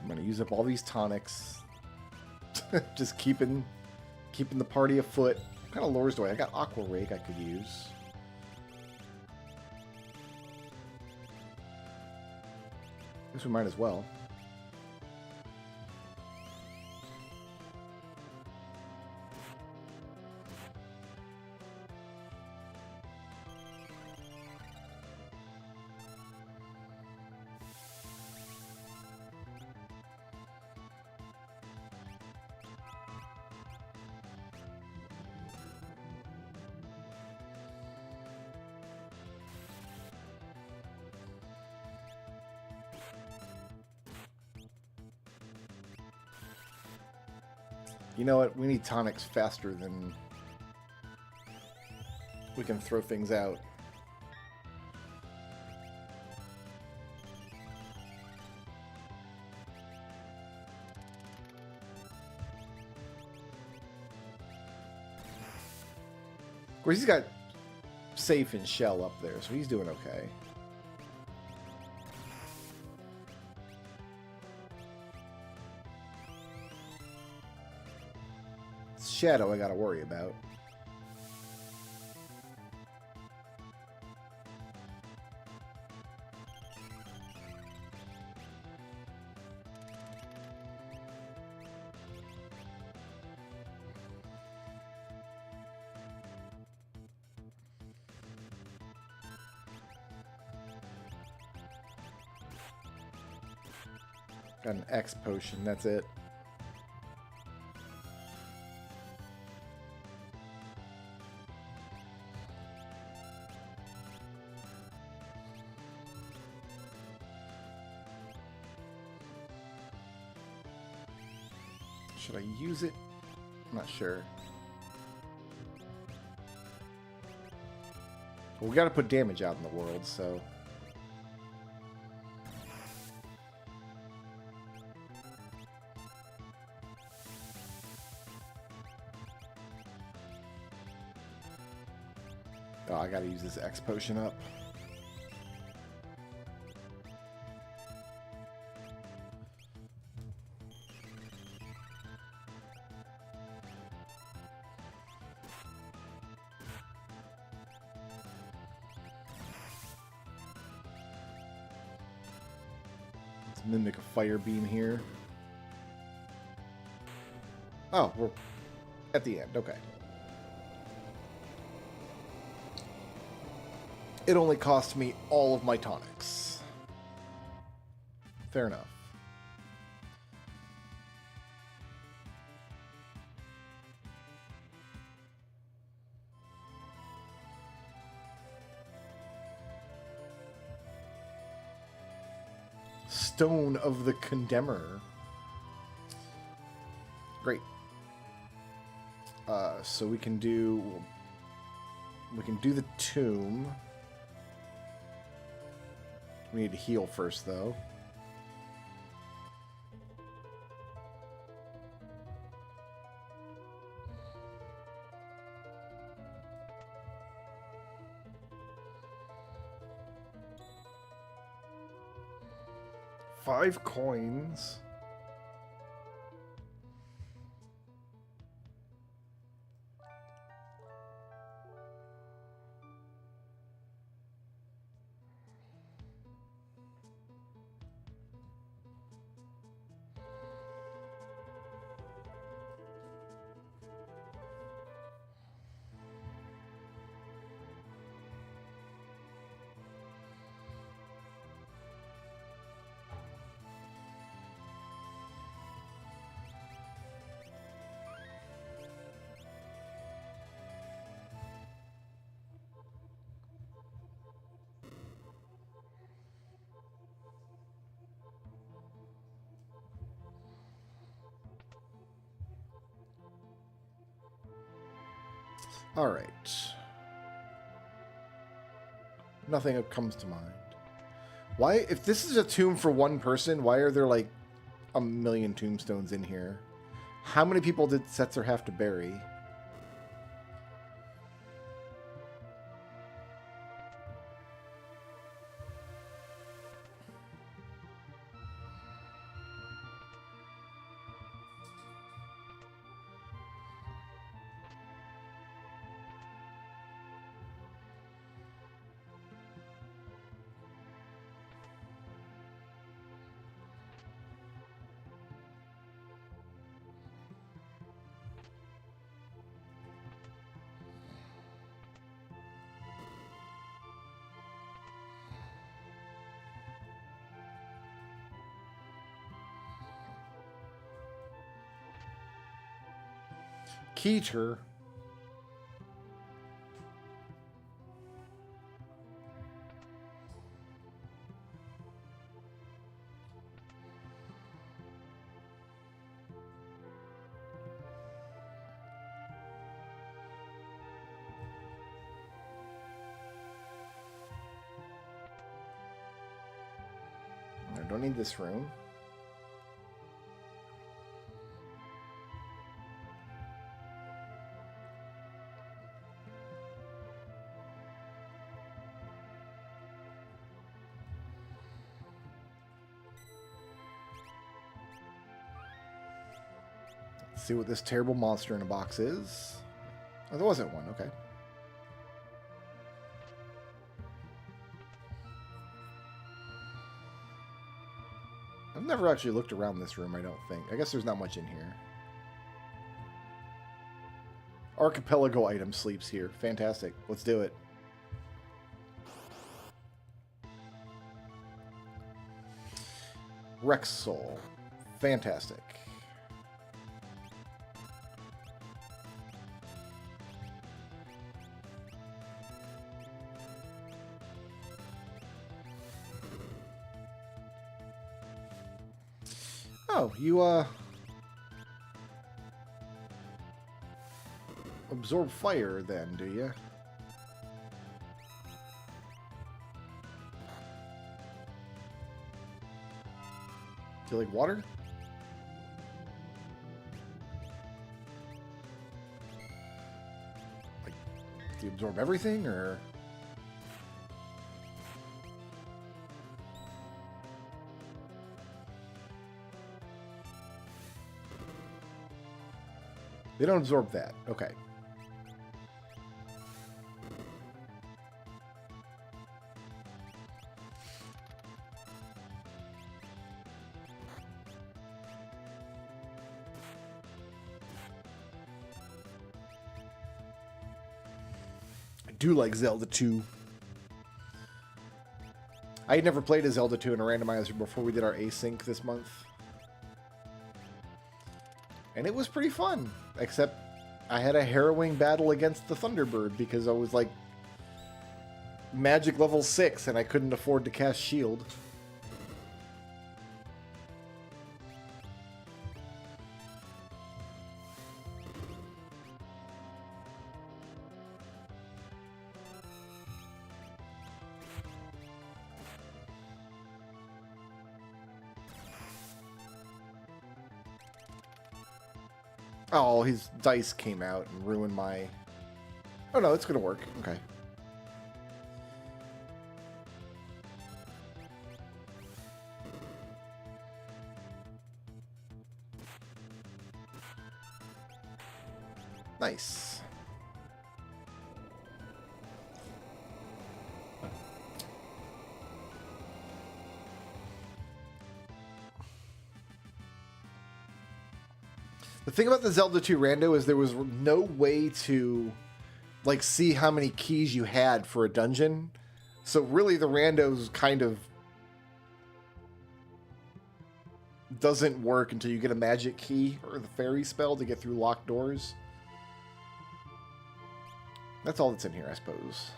I'm gonna use up all these tonics. Just keeping the party afoot. What kind of lures do I got? Aqua Rake I could use. Guess we might as well. You know what? We need tonics faster than we can throw things out. Of course, he's got Safe and Shell up there, so he's doing okay. Shadow I gotta worry about. Got an X potion, that's it. Should I use it? I'm not sure. Well, we got to put damage out in the world, so... Oh, I gotta use this X potion up. Let's mimic a fire beam here. Oh, we're at the end. Okay. It only cost me all of my tonics. Fair enough. Stone of the Condemner. Great. So we can do the tomb. We need to heal first, though. Five coins. All right. Nothing comes to mind. Why, if this is a tomb for one person, why are there like a million tombstones in here? How many people did Setzer have to bury? Keeter. I don't need this room. Let's see what this terrible monster in a box is. Oh, there wasn't one. Okay. I've never actually looked around this room, I don't think. I guess there's not much in here. Archipelago item sleeps here. Fantastic. Let's do it. Rex Soul. Fantastic. Oh, you, absorb fire then, do you? Do you like water? Like, do you absorb everything, or...? They don't absorb that. Okay. I do like Zelda 2. I had never played a Zelda 2 in a randomizer before we did our async this month. And it was pretty fun, except I had a harrowing battle against the Thunderbird because I was like magic level 6 and I couldn't afford to cast shield. Oh, his dice came out and ruined my... Oh no, it's gonna work. Okay. Nice. The thing about the Zelda 2 rando is there was no way to like see how many keys you had for a dungeon. So really the randos kind of doesn't work until you get a magic key or the fairy spell to get through locked doors. That's all that's in here, I suppose.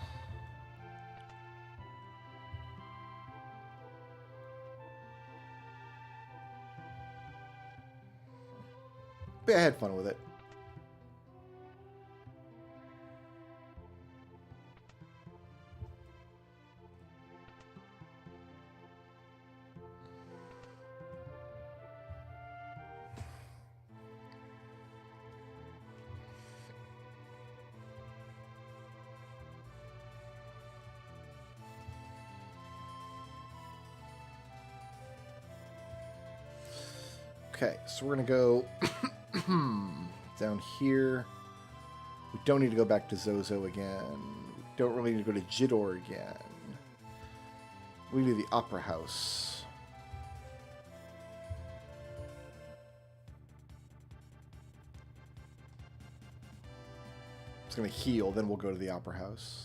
But I had fun with it. Okay, so we're going to go down here. We don't need to go back to Zozo again. We don't really need to go to Jidor again. We need the Opera House. It's going to heal, then we'll go to the Opera House.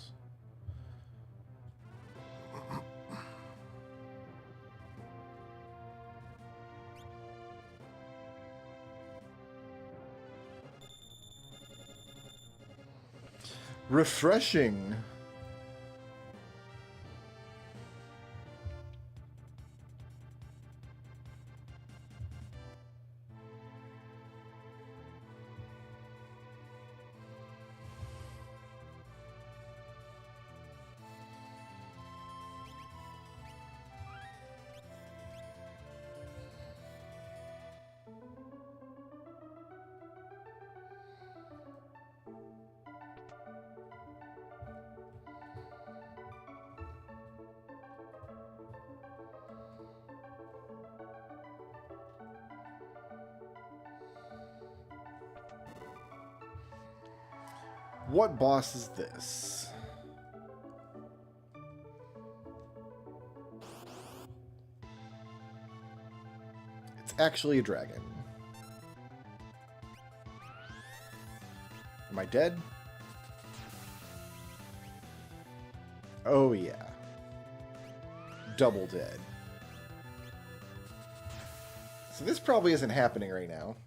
Refreshing. What boss is this? It's actually a dragon. Am I dead? Oh yeah. Double dead. So this probably isn't happening right now.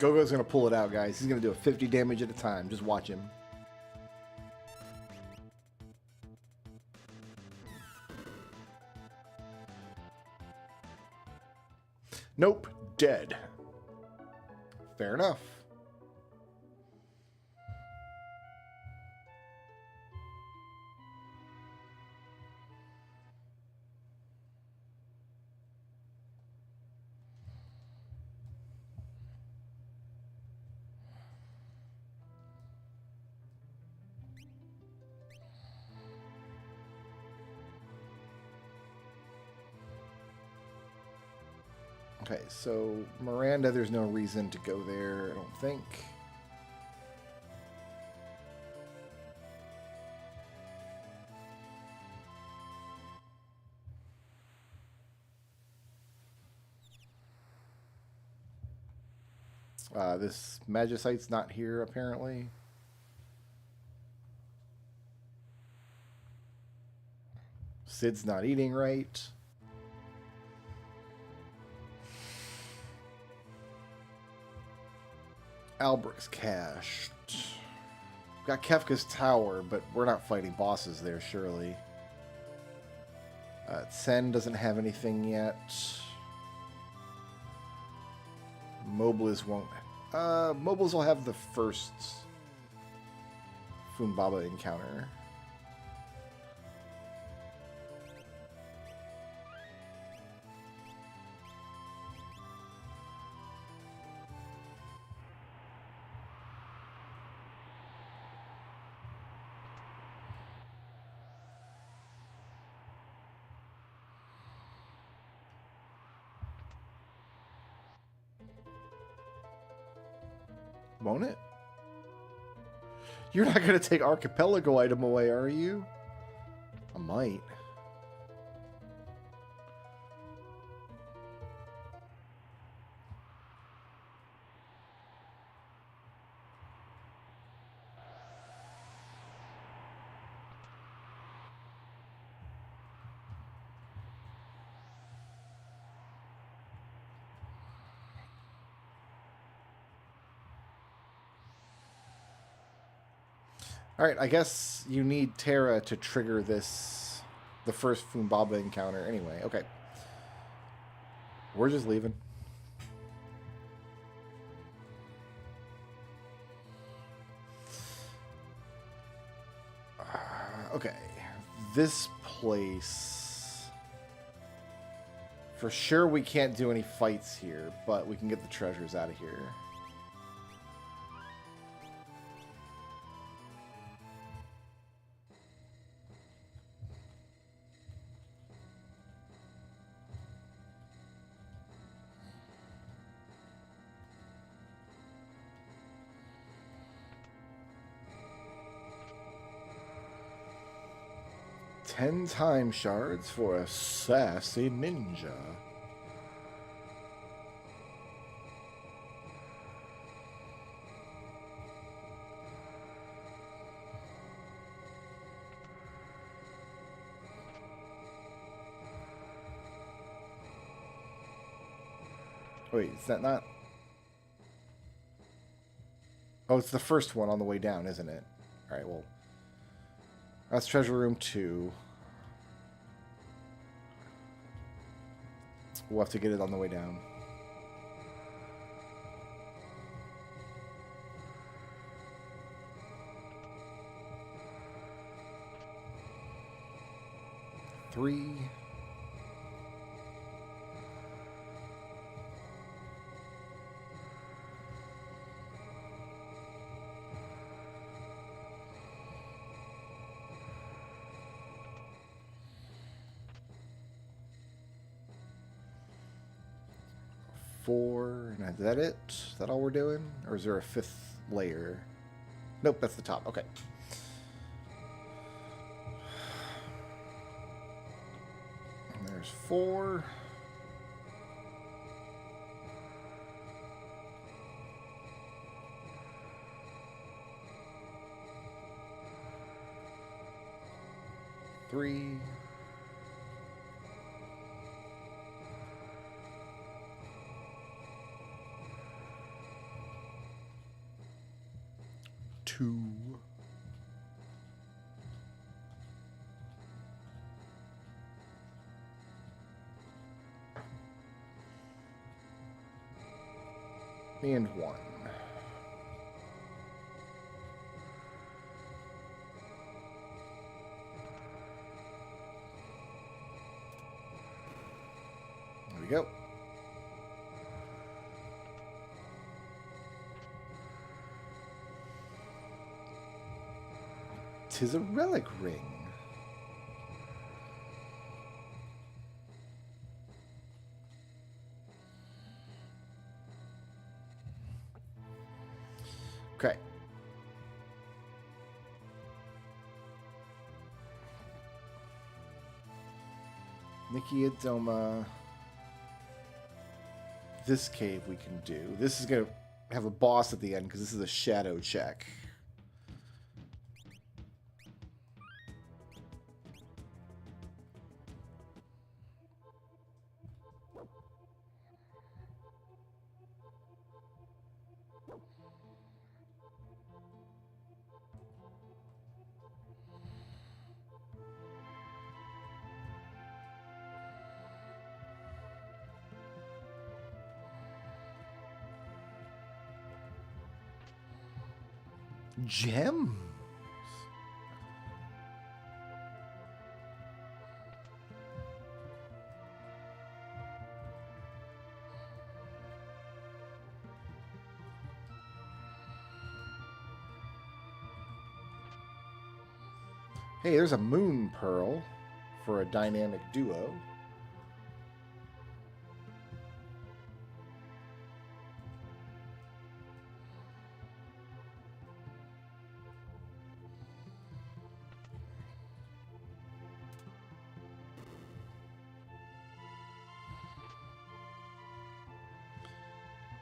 Gogo's gonna pull it out, guys. He's gonna do a 50 damage at a time. Just watch him. Nope. Dead. Fair enough. Okay, so Miranda, there's no reason to go there, I don't think. This Magicite's not here, apparently. Sid's not eating right. Alberic's cached. Got Kefka's Tower, but we're not fighting bosses there, surely. Sen doesn't have anything yet. Mobliz won't. Mobliz will have the first Funbaba encounter. Won't it? You're not going to take Archipelago item away, are you? I might. Alright, I guess you need Terra to trigger this, the first Funbaba encounter anyway. Okay. We're just leaving. Okay. This place... For sure we can't do any fights here, but we can get the treasures out of here. Ten time shards for a sassy ninja. Wait, is that not... Oh, it's the first one on the way down, isn't it? Alright, well... That's treasure room 2. We'll have to get it on the way down. Three. Four, and is that it? Is that all we're doing? Or is there a fifth layer? Nope, that's the top. Okay. And there's 4. Three. 2. And 1. There we go. 'Tis a relic ring. Okay. Nikia Doma. This cave we can do. This is going to have a boss at the end because this is a shadow check. Gems. Hey, there's a moon pearl for a dynamic duo.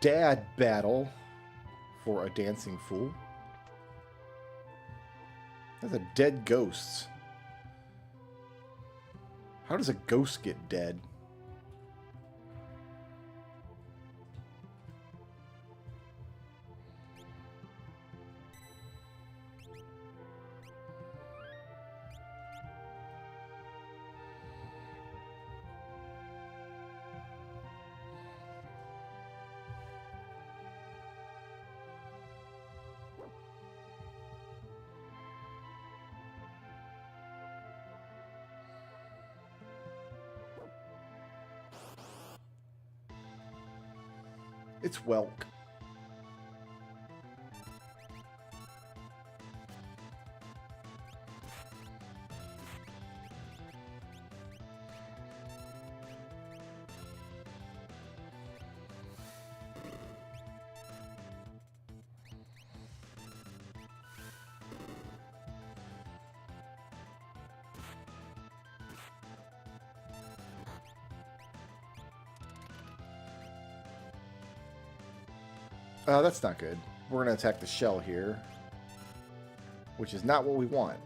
Dad battle for a dancing fool. That's a dead ghost. How does a ghost get dead? It's Welk. That's not good. We're going to attack the shell here, which is not what we want.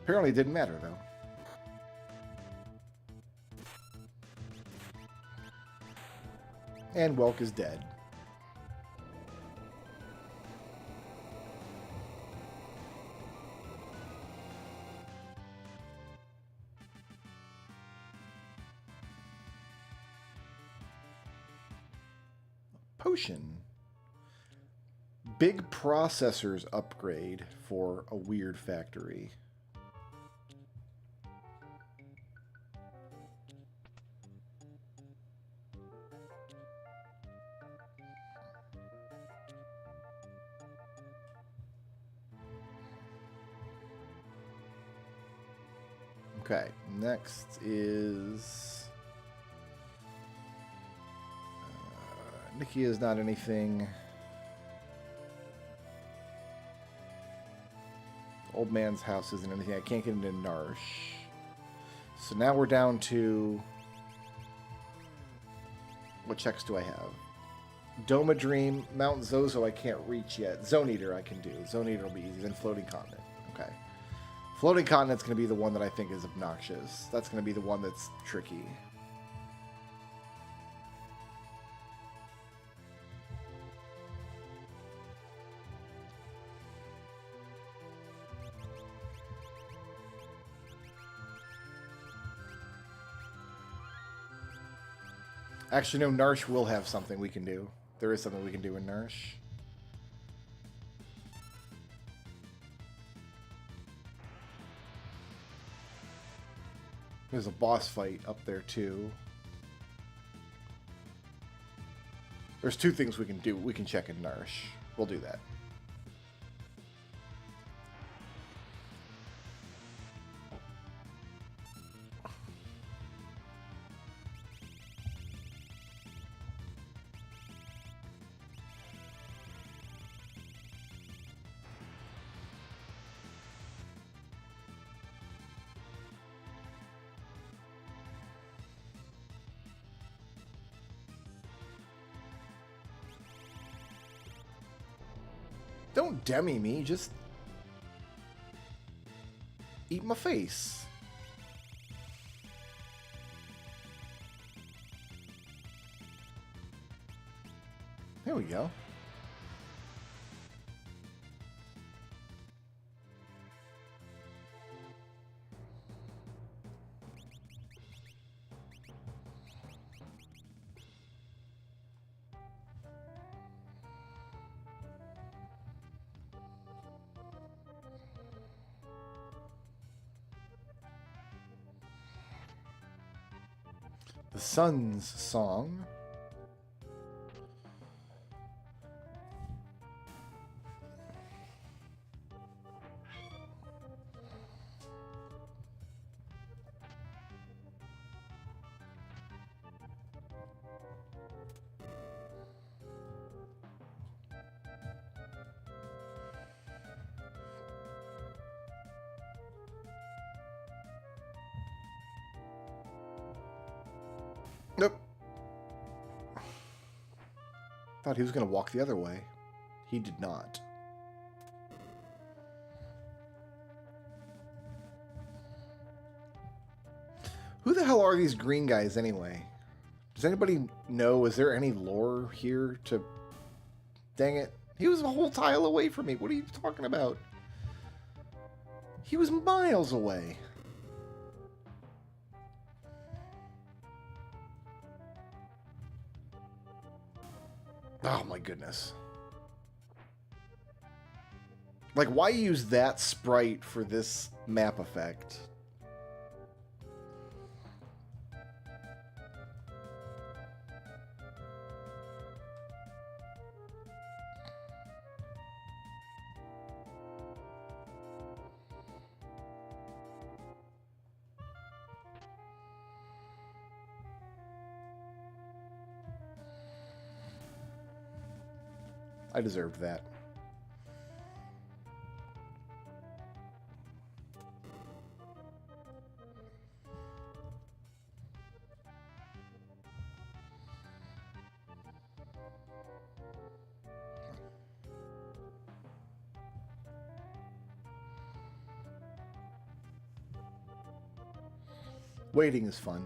Apparently it didn't matter, though. And Welk is dead. Potion. Big processors upgrade for a weird factory. Okay, next is... Nikia is not anything. old man's house isn't anything. I can't get into Narsh. So now we're down to... What checks do I have? Doma Dream, Mount Zozo I can't reach yet. Zone Eater I can do. Zone Eater will be easy. Then Floating Continent. Okay. Floating Continent's going to be the one that I think is obnoxious. That's going to be the one that's tricky. Actually, no, Narsh will have something we can do. There is something we can do in Narsh. There's a boss fight up there, too. There's two things we can do. We can check in Narsh. We'll do that. Don't demi me, just eat my face. There we go. The Sun's Song. Nope. Thought he was going to walk the other way. He did not. Who the hell are these green guys anyway? Does anybody know? Is there any lore here to... Dang it. He was a whole tile away from me. What are you talking about? He was miles away. Oh my goodness. Like, why use that sprite for this map effect? I deserved that. Waiting is fun.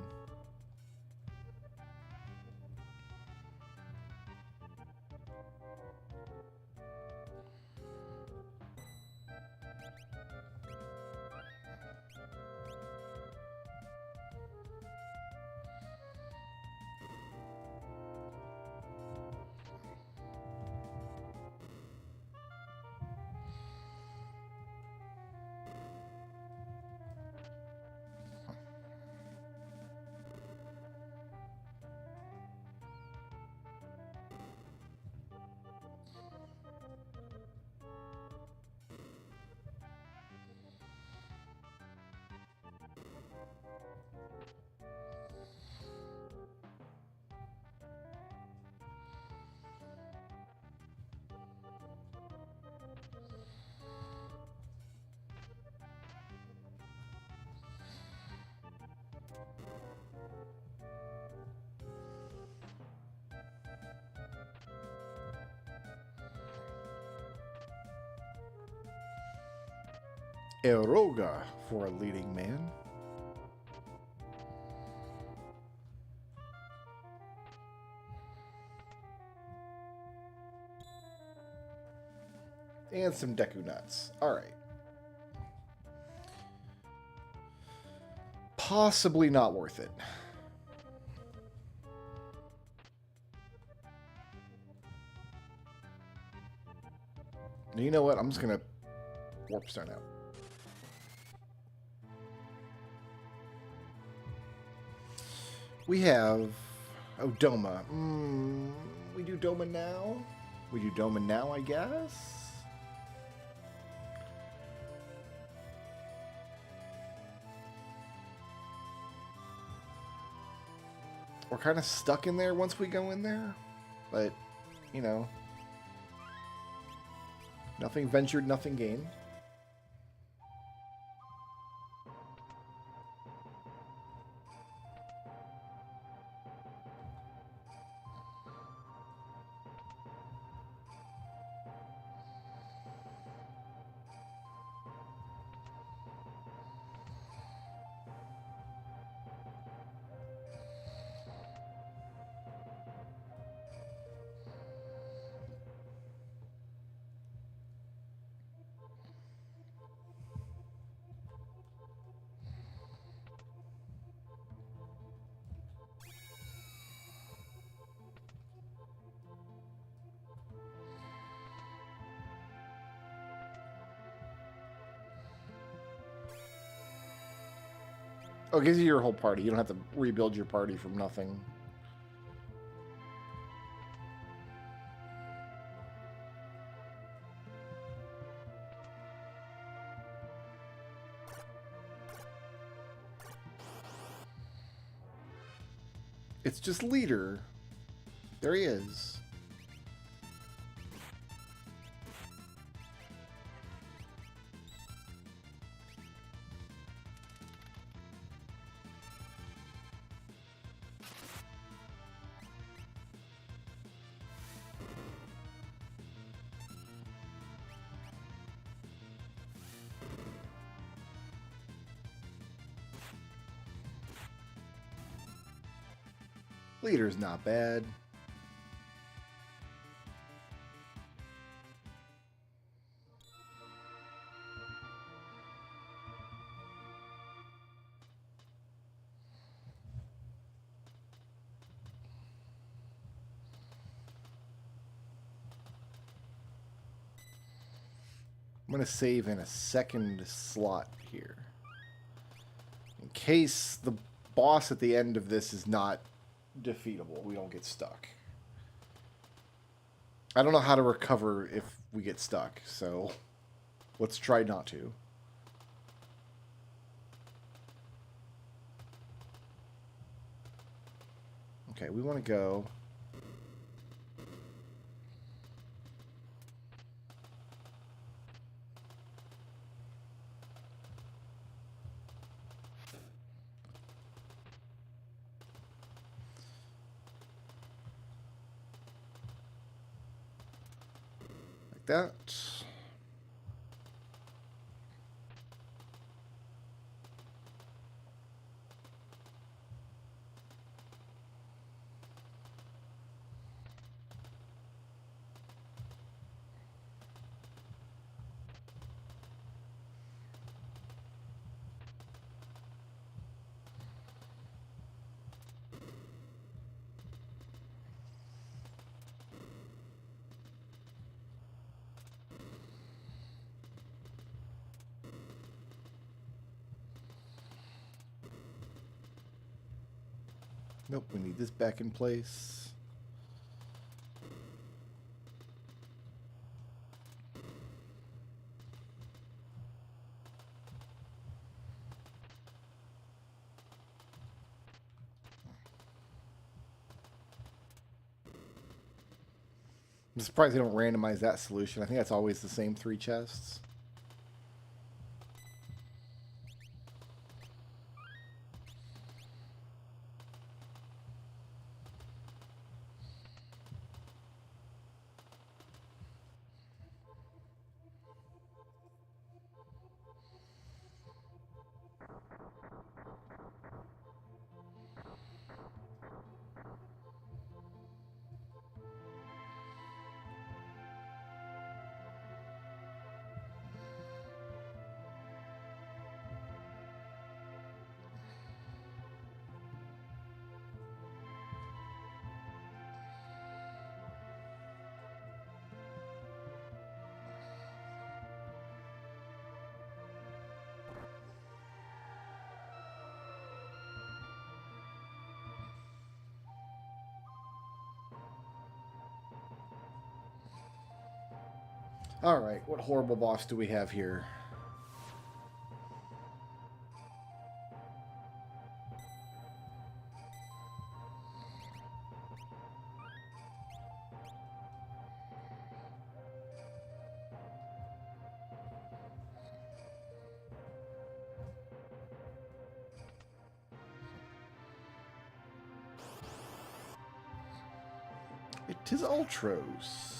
Eroga for a leading man. And some Deku Nuts. Alright. Possibly not worth it. You know what? I'm just gonna Warp Stone out. We have... Oh, Doma. We do Doma now? We do Doma now, I guess? We're kind of stuck in there once we go in there. But, you know... Nothing ventured, nothing gained. Oh, it gives you your whole party. You don't have to rebuild your party from nothing. It's just leader. There he is. Leader's not bad. I'm going to save in a second slot here. In case the boss at the end of this is not defeatable, we don't get stuck. I don't know how to recover if we get stuck, so let's try not to. Okay, we want to go... that. Nope, we need this back in place. I'm surprised they don't randomize that solution. I think that's always the same 3 chests. Alright, what horrible boss do we have here? It is Ultros.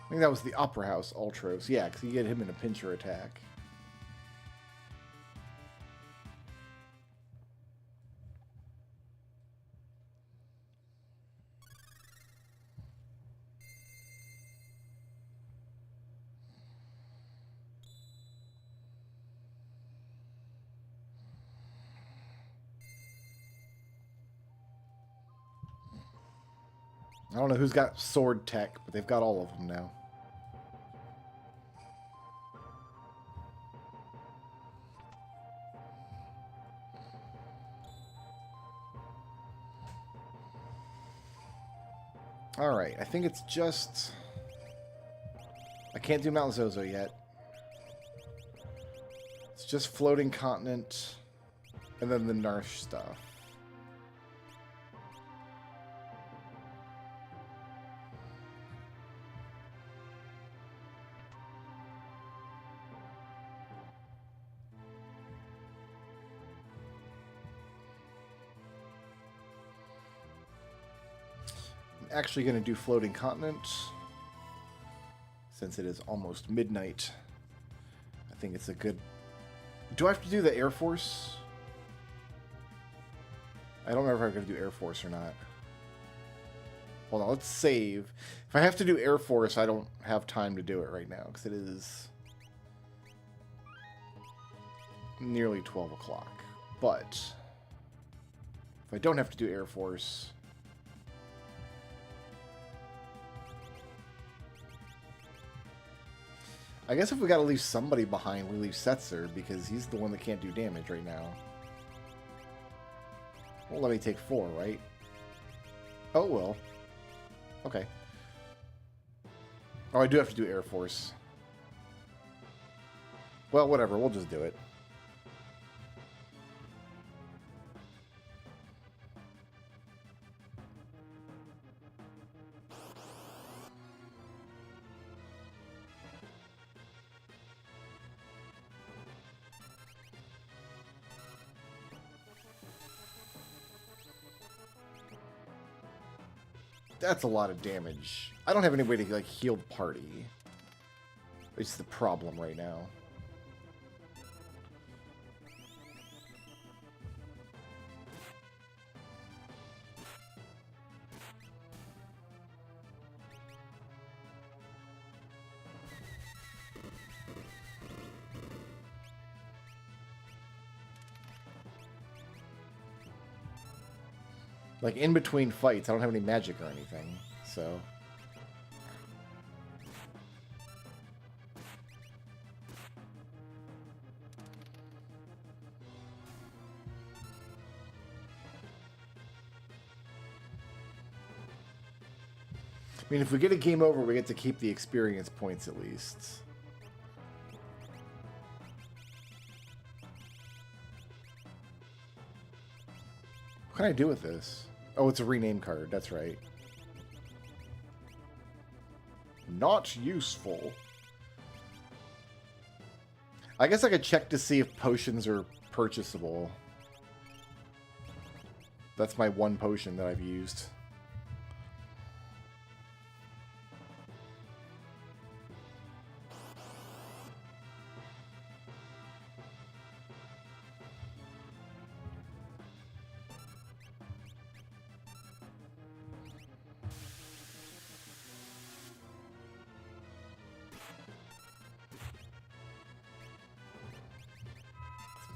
I think that was the Opera House Ultros. Yeah, because you get him in a pincher attack. I don't know who's got sword tech, but they've got all of them now. Alright, I think it's just... I can't do Mount Zozo yet. It's just Floating Continent, and then the Narsh stuff. Actually going to do Floating Continent since it is almost midnight. I think it's a good... Do I have to do the Air Force? I don't remember if I'm going to do Air Force or not. Hold on, let's save. If I have to do Air Force, I don't have time to do it right now because it is nearly 12 o'clock. But if I don't have to do Air Force... I guess if we gotta leave somebody behind, we leave Setzer, because he's the one that can't do damage right now. Well, let me take 4, right? Oh, well. Okay. Oh, I do have to do Air Force. Well, whatever, we'll just do it. That's a lot of damage. I don't have any way to, like, heal the party. It's the problem right now. Like, in between fights, I don't have any magic or anything, so... I mean, if we get a game over, we get to keep the experience points at least. What can I do with this? Oh, it's a rename card. That's right. Not useful. I guess I could check to see if potions are purchasable. That's my one potion that I've used.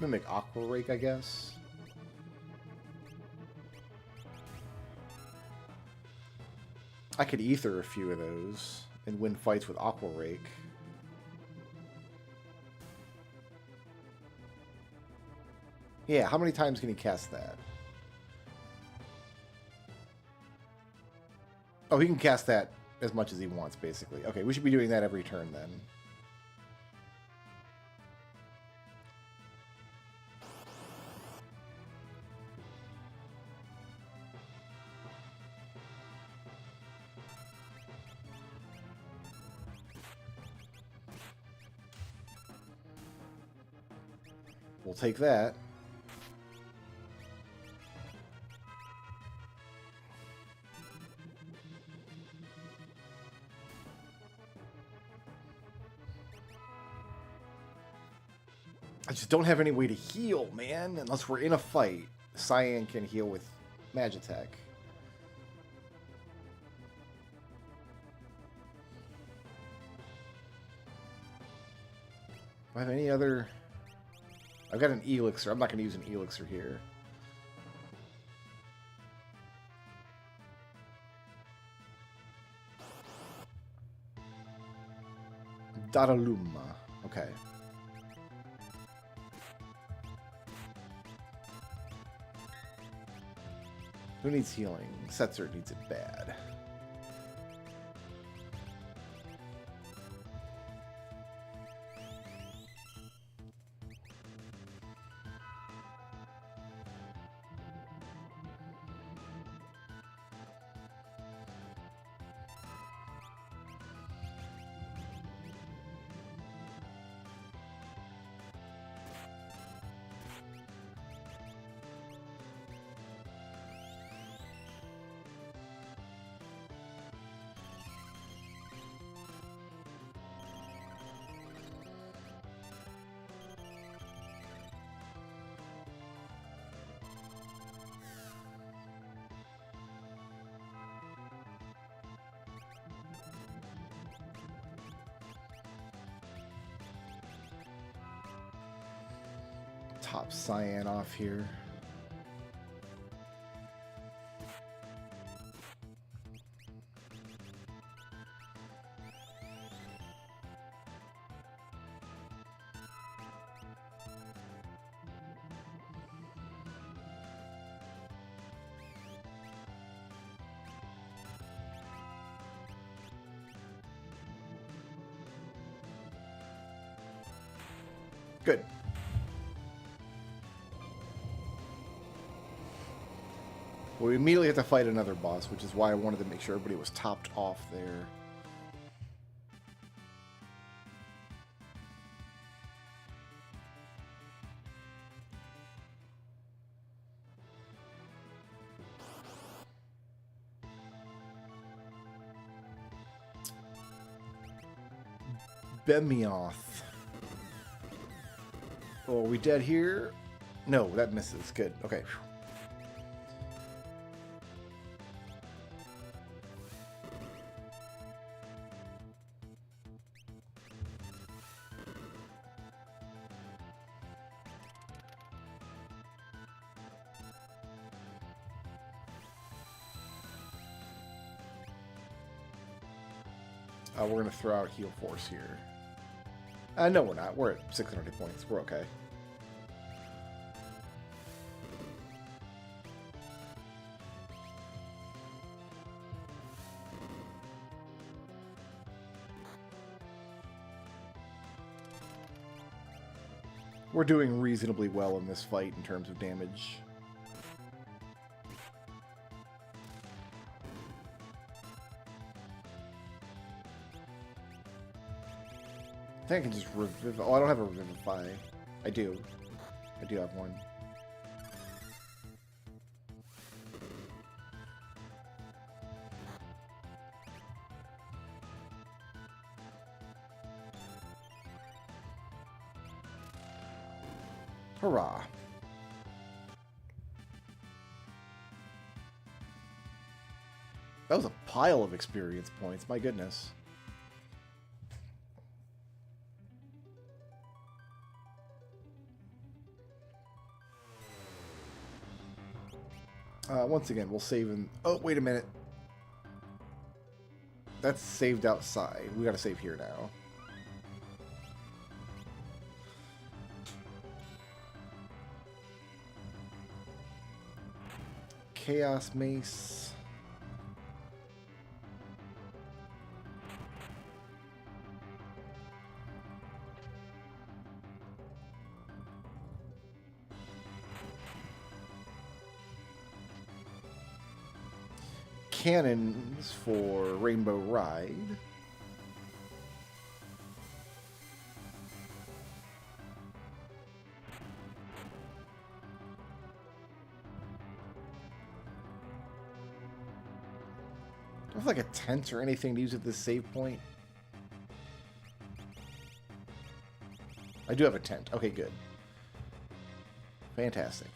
gonna make Aqua Rake, I guess. I could ether a few of those and win fights with Aqua Rake. Yeah, how many times can he cast that? Oh, he can cast that as much as he wants, basically. Okay, we should be doing that every turn, then. We'll take that. I just don't have any way to heal, man. Unless we're in a fight. Cyan can heal with Magitech. Do I have any other... I've got an Elixir. I'm not going to use an Elixir here. Daraluma. Okay. Who needs healing? Setzer needs it bad. Top Cyan off here. Good. Well, we immediately have to fight another boss, which is why I wanted to make sure everybody was topped off there. Bemioth. Oh, are we dead here? No, that misses. Good. Okay. We're going to throw out Heal Force here. No, we're not. We're at 600 points. We're okay. We're doing reasonably well in this fight in terms of damage. I think I can just revivify. Oh, I don't have a revivify. I do. I do have one. Hurrah. That was a pile of experience points. My goodness. Once again, we'll save in... Oh, wait a minute. That's saved outside. We gotta save here now. Chaos Mace. Cannons for Rainbow Ride. Do I have like a tent or anything to use at this save point? I do have a tent. Okay, good. Fantastic.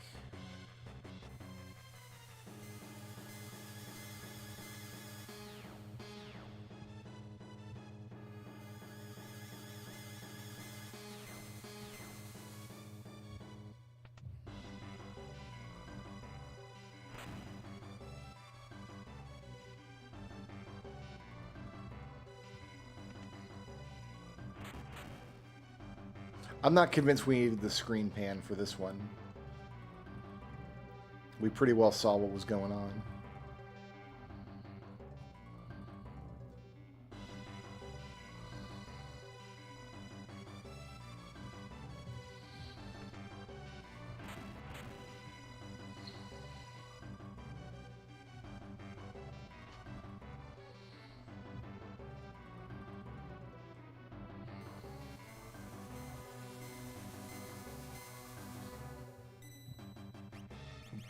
I'm not convinced we needed the screen pan for this one. We pretty well saw what was going on.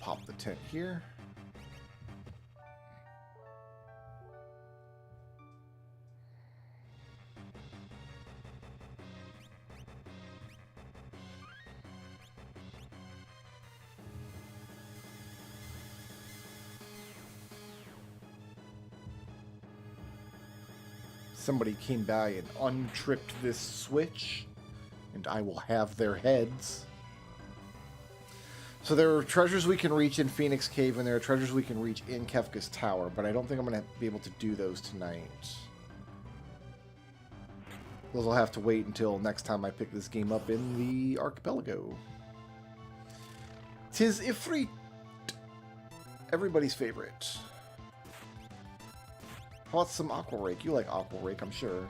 Pop the tent here. Somebody came by and untripped this switch, and I will have their heads. So there are treasures we can reach in Phoenix Cave, and there are treasures we can reach in Kefka's Tower, but I don't think I'm going to be able to do those tonight. Those will have to wait until next time I pick this game up in the Archipelago. 'Tis Ifrit, everybody's favorite. How about some Aqua Rake? You like Aqua Rake, I'm sure.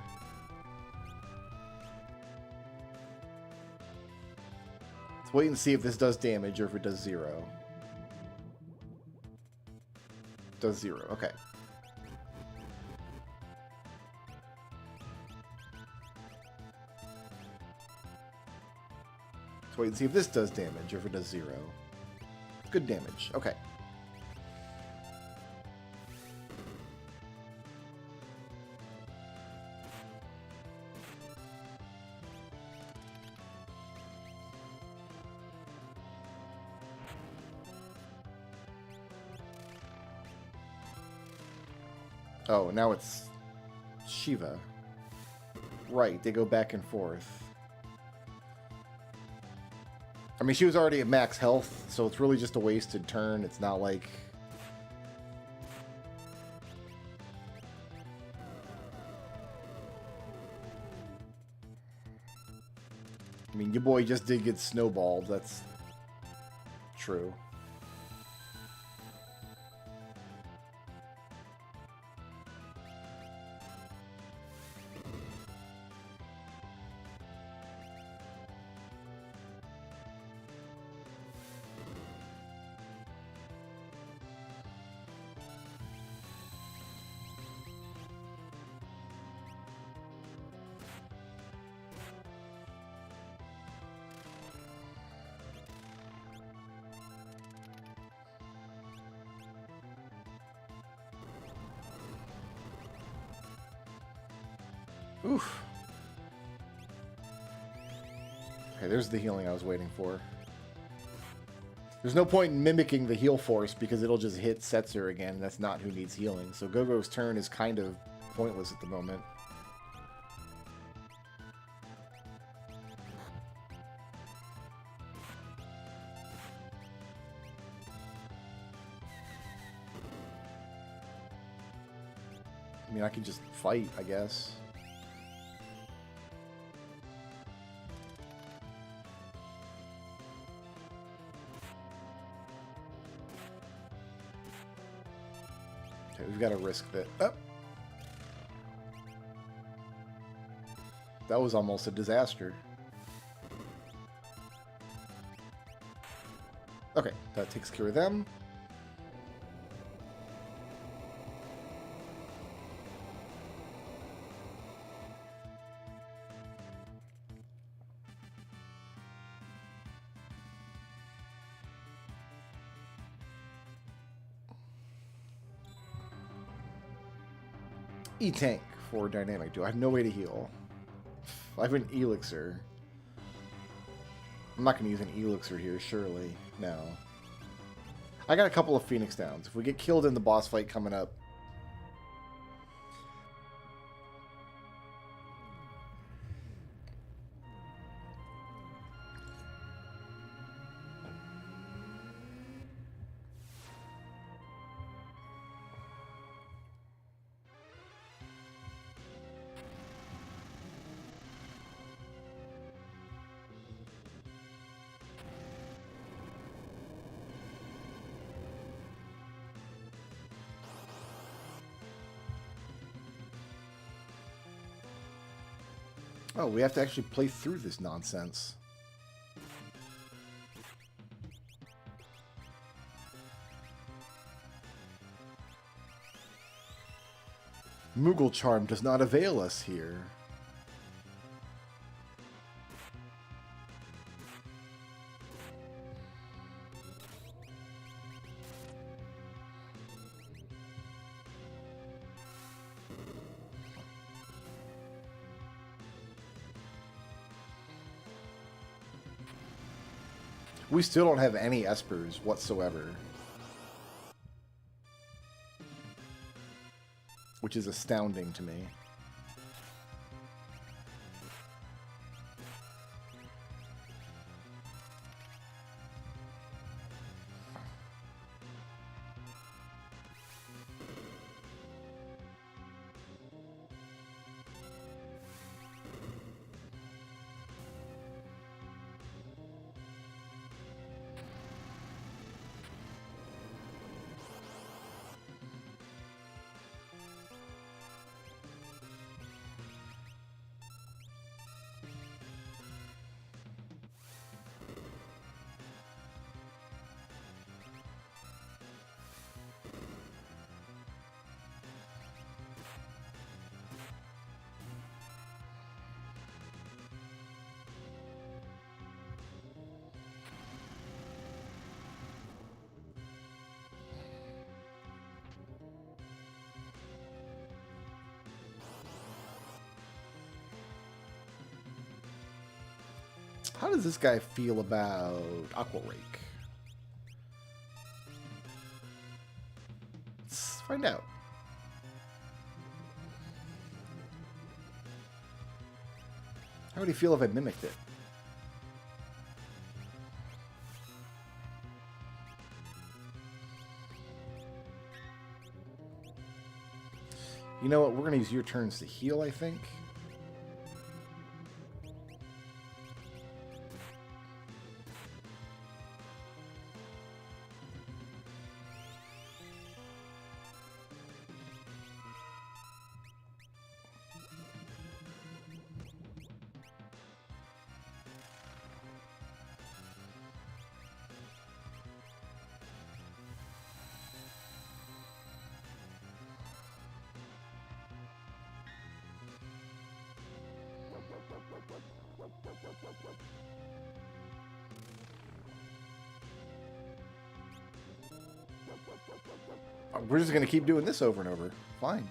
Let's wait and see if this does damage or if it does 0. Does 0, okay. Let's wait and see if this does damage or if it does 0. Good damage, okay. Oh, now it's Shiva. Right, they go back and forth. I mean, she was already at max health, so it's really just a wasted turn. It's not like... I mean, your boy just did get snowballed. That's true. Oof. Okay, there's the healing I was waiting for. There's no point in mimicking the heal force because it'll just hit Setzer again, and that's not who needs healing. So Gogo's turn is kind of pointless at the moment. I mean, I can just fight, I guess. Okay, we've got to risk that. Oh. That was almost a disaster. Okay, that takes care of them. E-tank for dynamic. Do I have no way to heal? I have an elixir. I'm not going to use an elixir here, surely. No. I got a couple of Phoenix Downs. If we get killed in the boss fight coming up... Oh, we have to actually play through this nonsense. Moogle Charm does not avail us here. We still don't have any espers whatsoever. Which is astounding to me. How does this guy feel about Aqua Rake? Let's find out. How would he feel if I mimicked it? You know what? We're going to use your turns to heal, I think. We're just going to keep doing this over and over. Fine.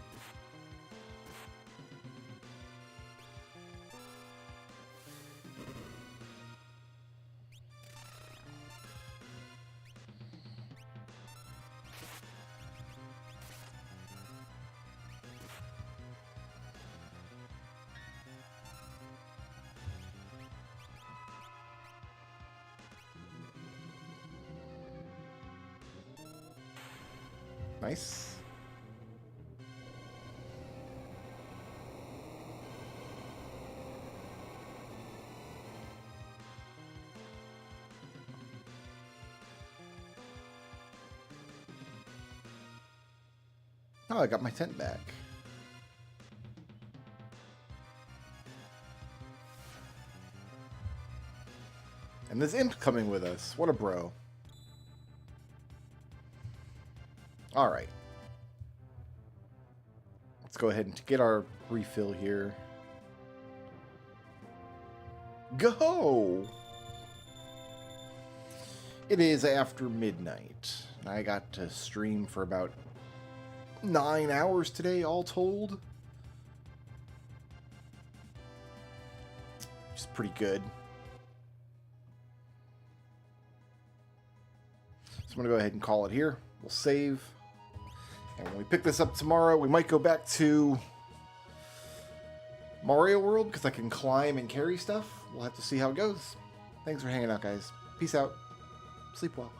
Nice. Oh, I got my tent back. And this imp coming with us. What a bro. Alright. Let's go ahead and get our refill here. Go! It is after midnight. I got to stream for about 9 hours today, all told. Which is pretty good. So I'm going to go ahead and call it here. We'll save. And when we pick this up tomorrow, we might go back to Mario World because I can climb and carry stuff. We'll have to see how it goes. Thanks for hanging out, guys. Peace out. Sleep well.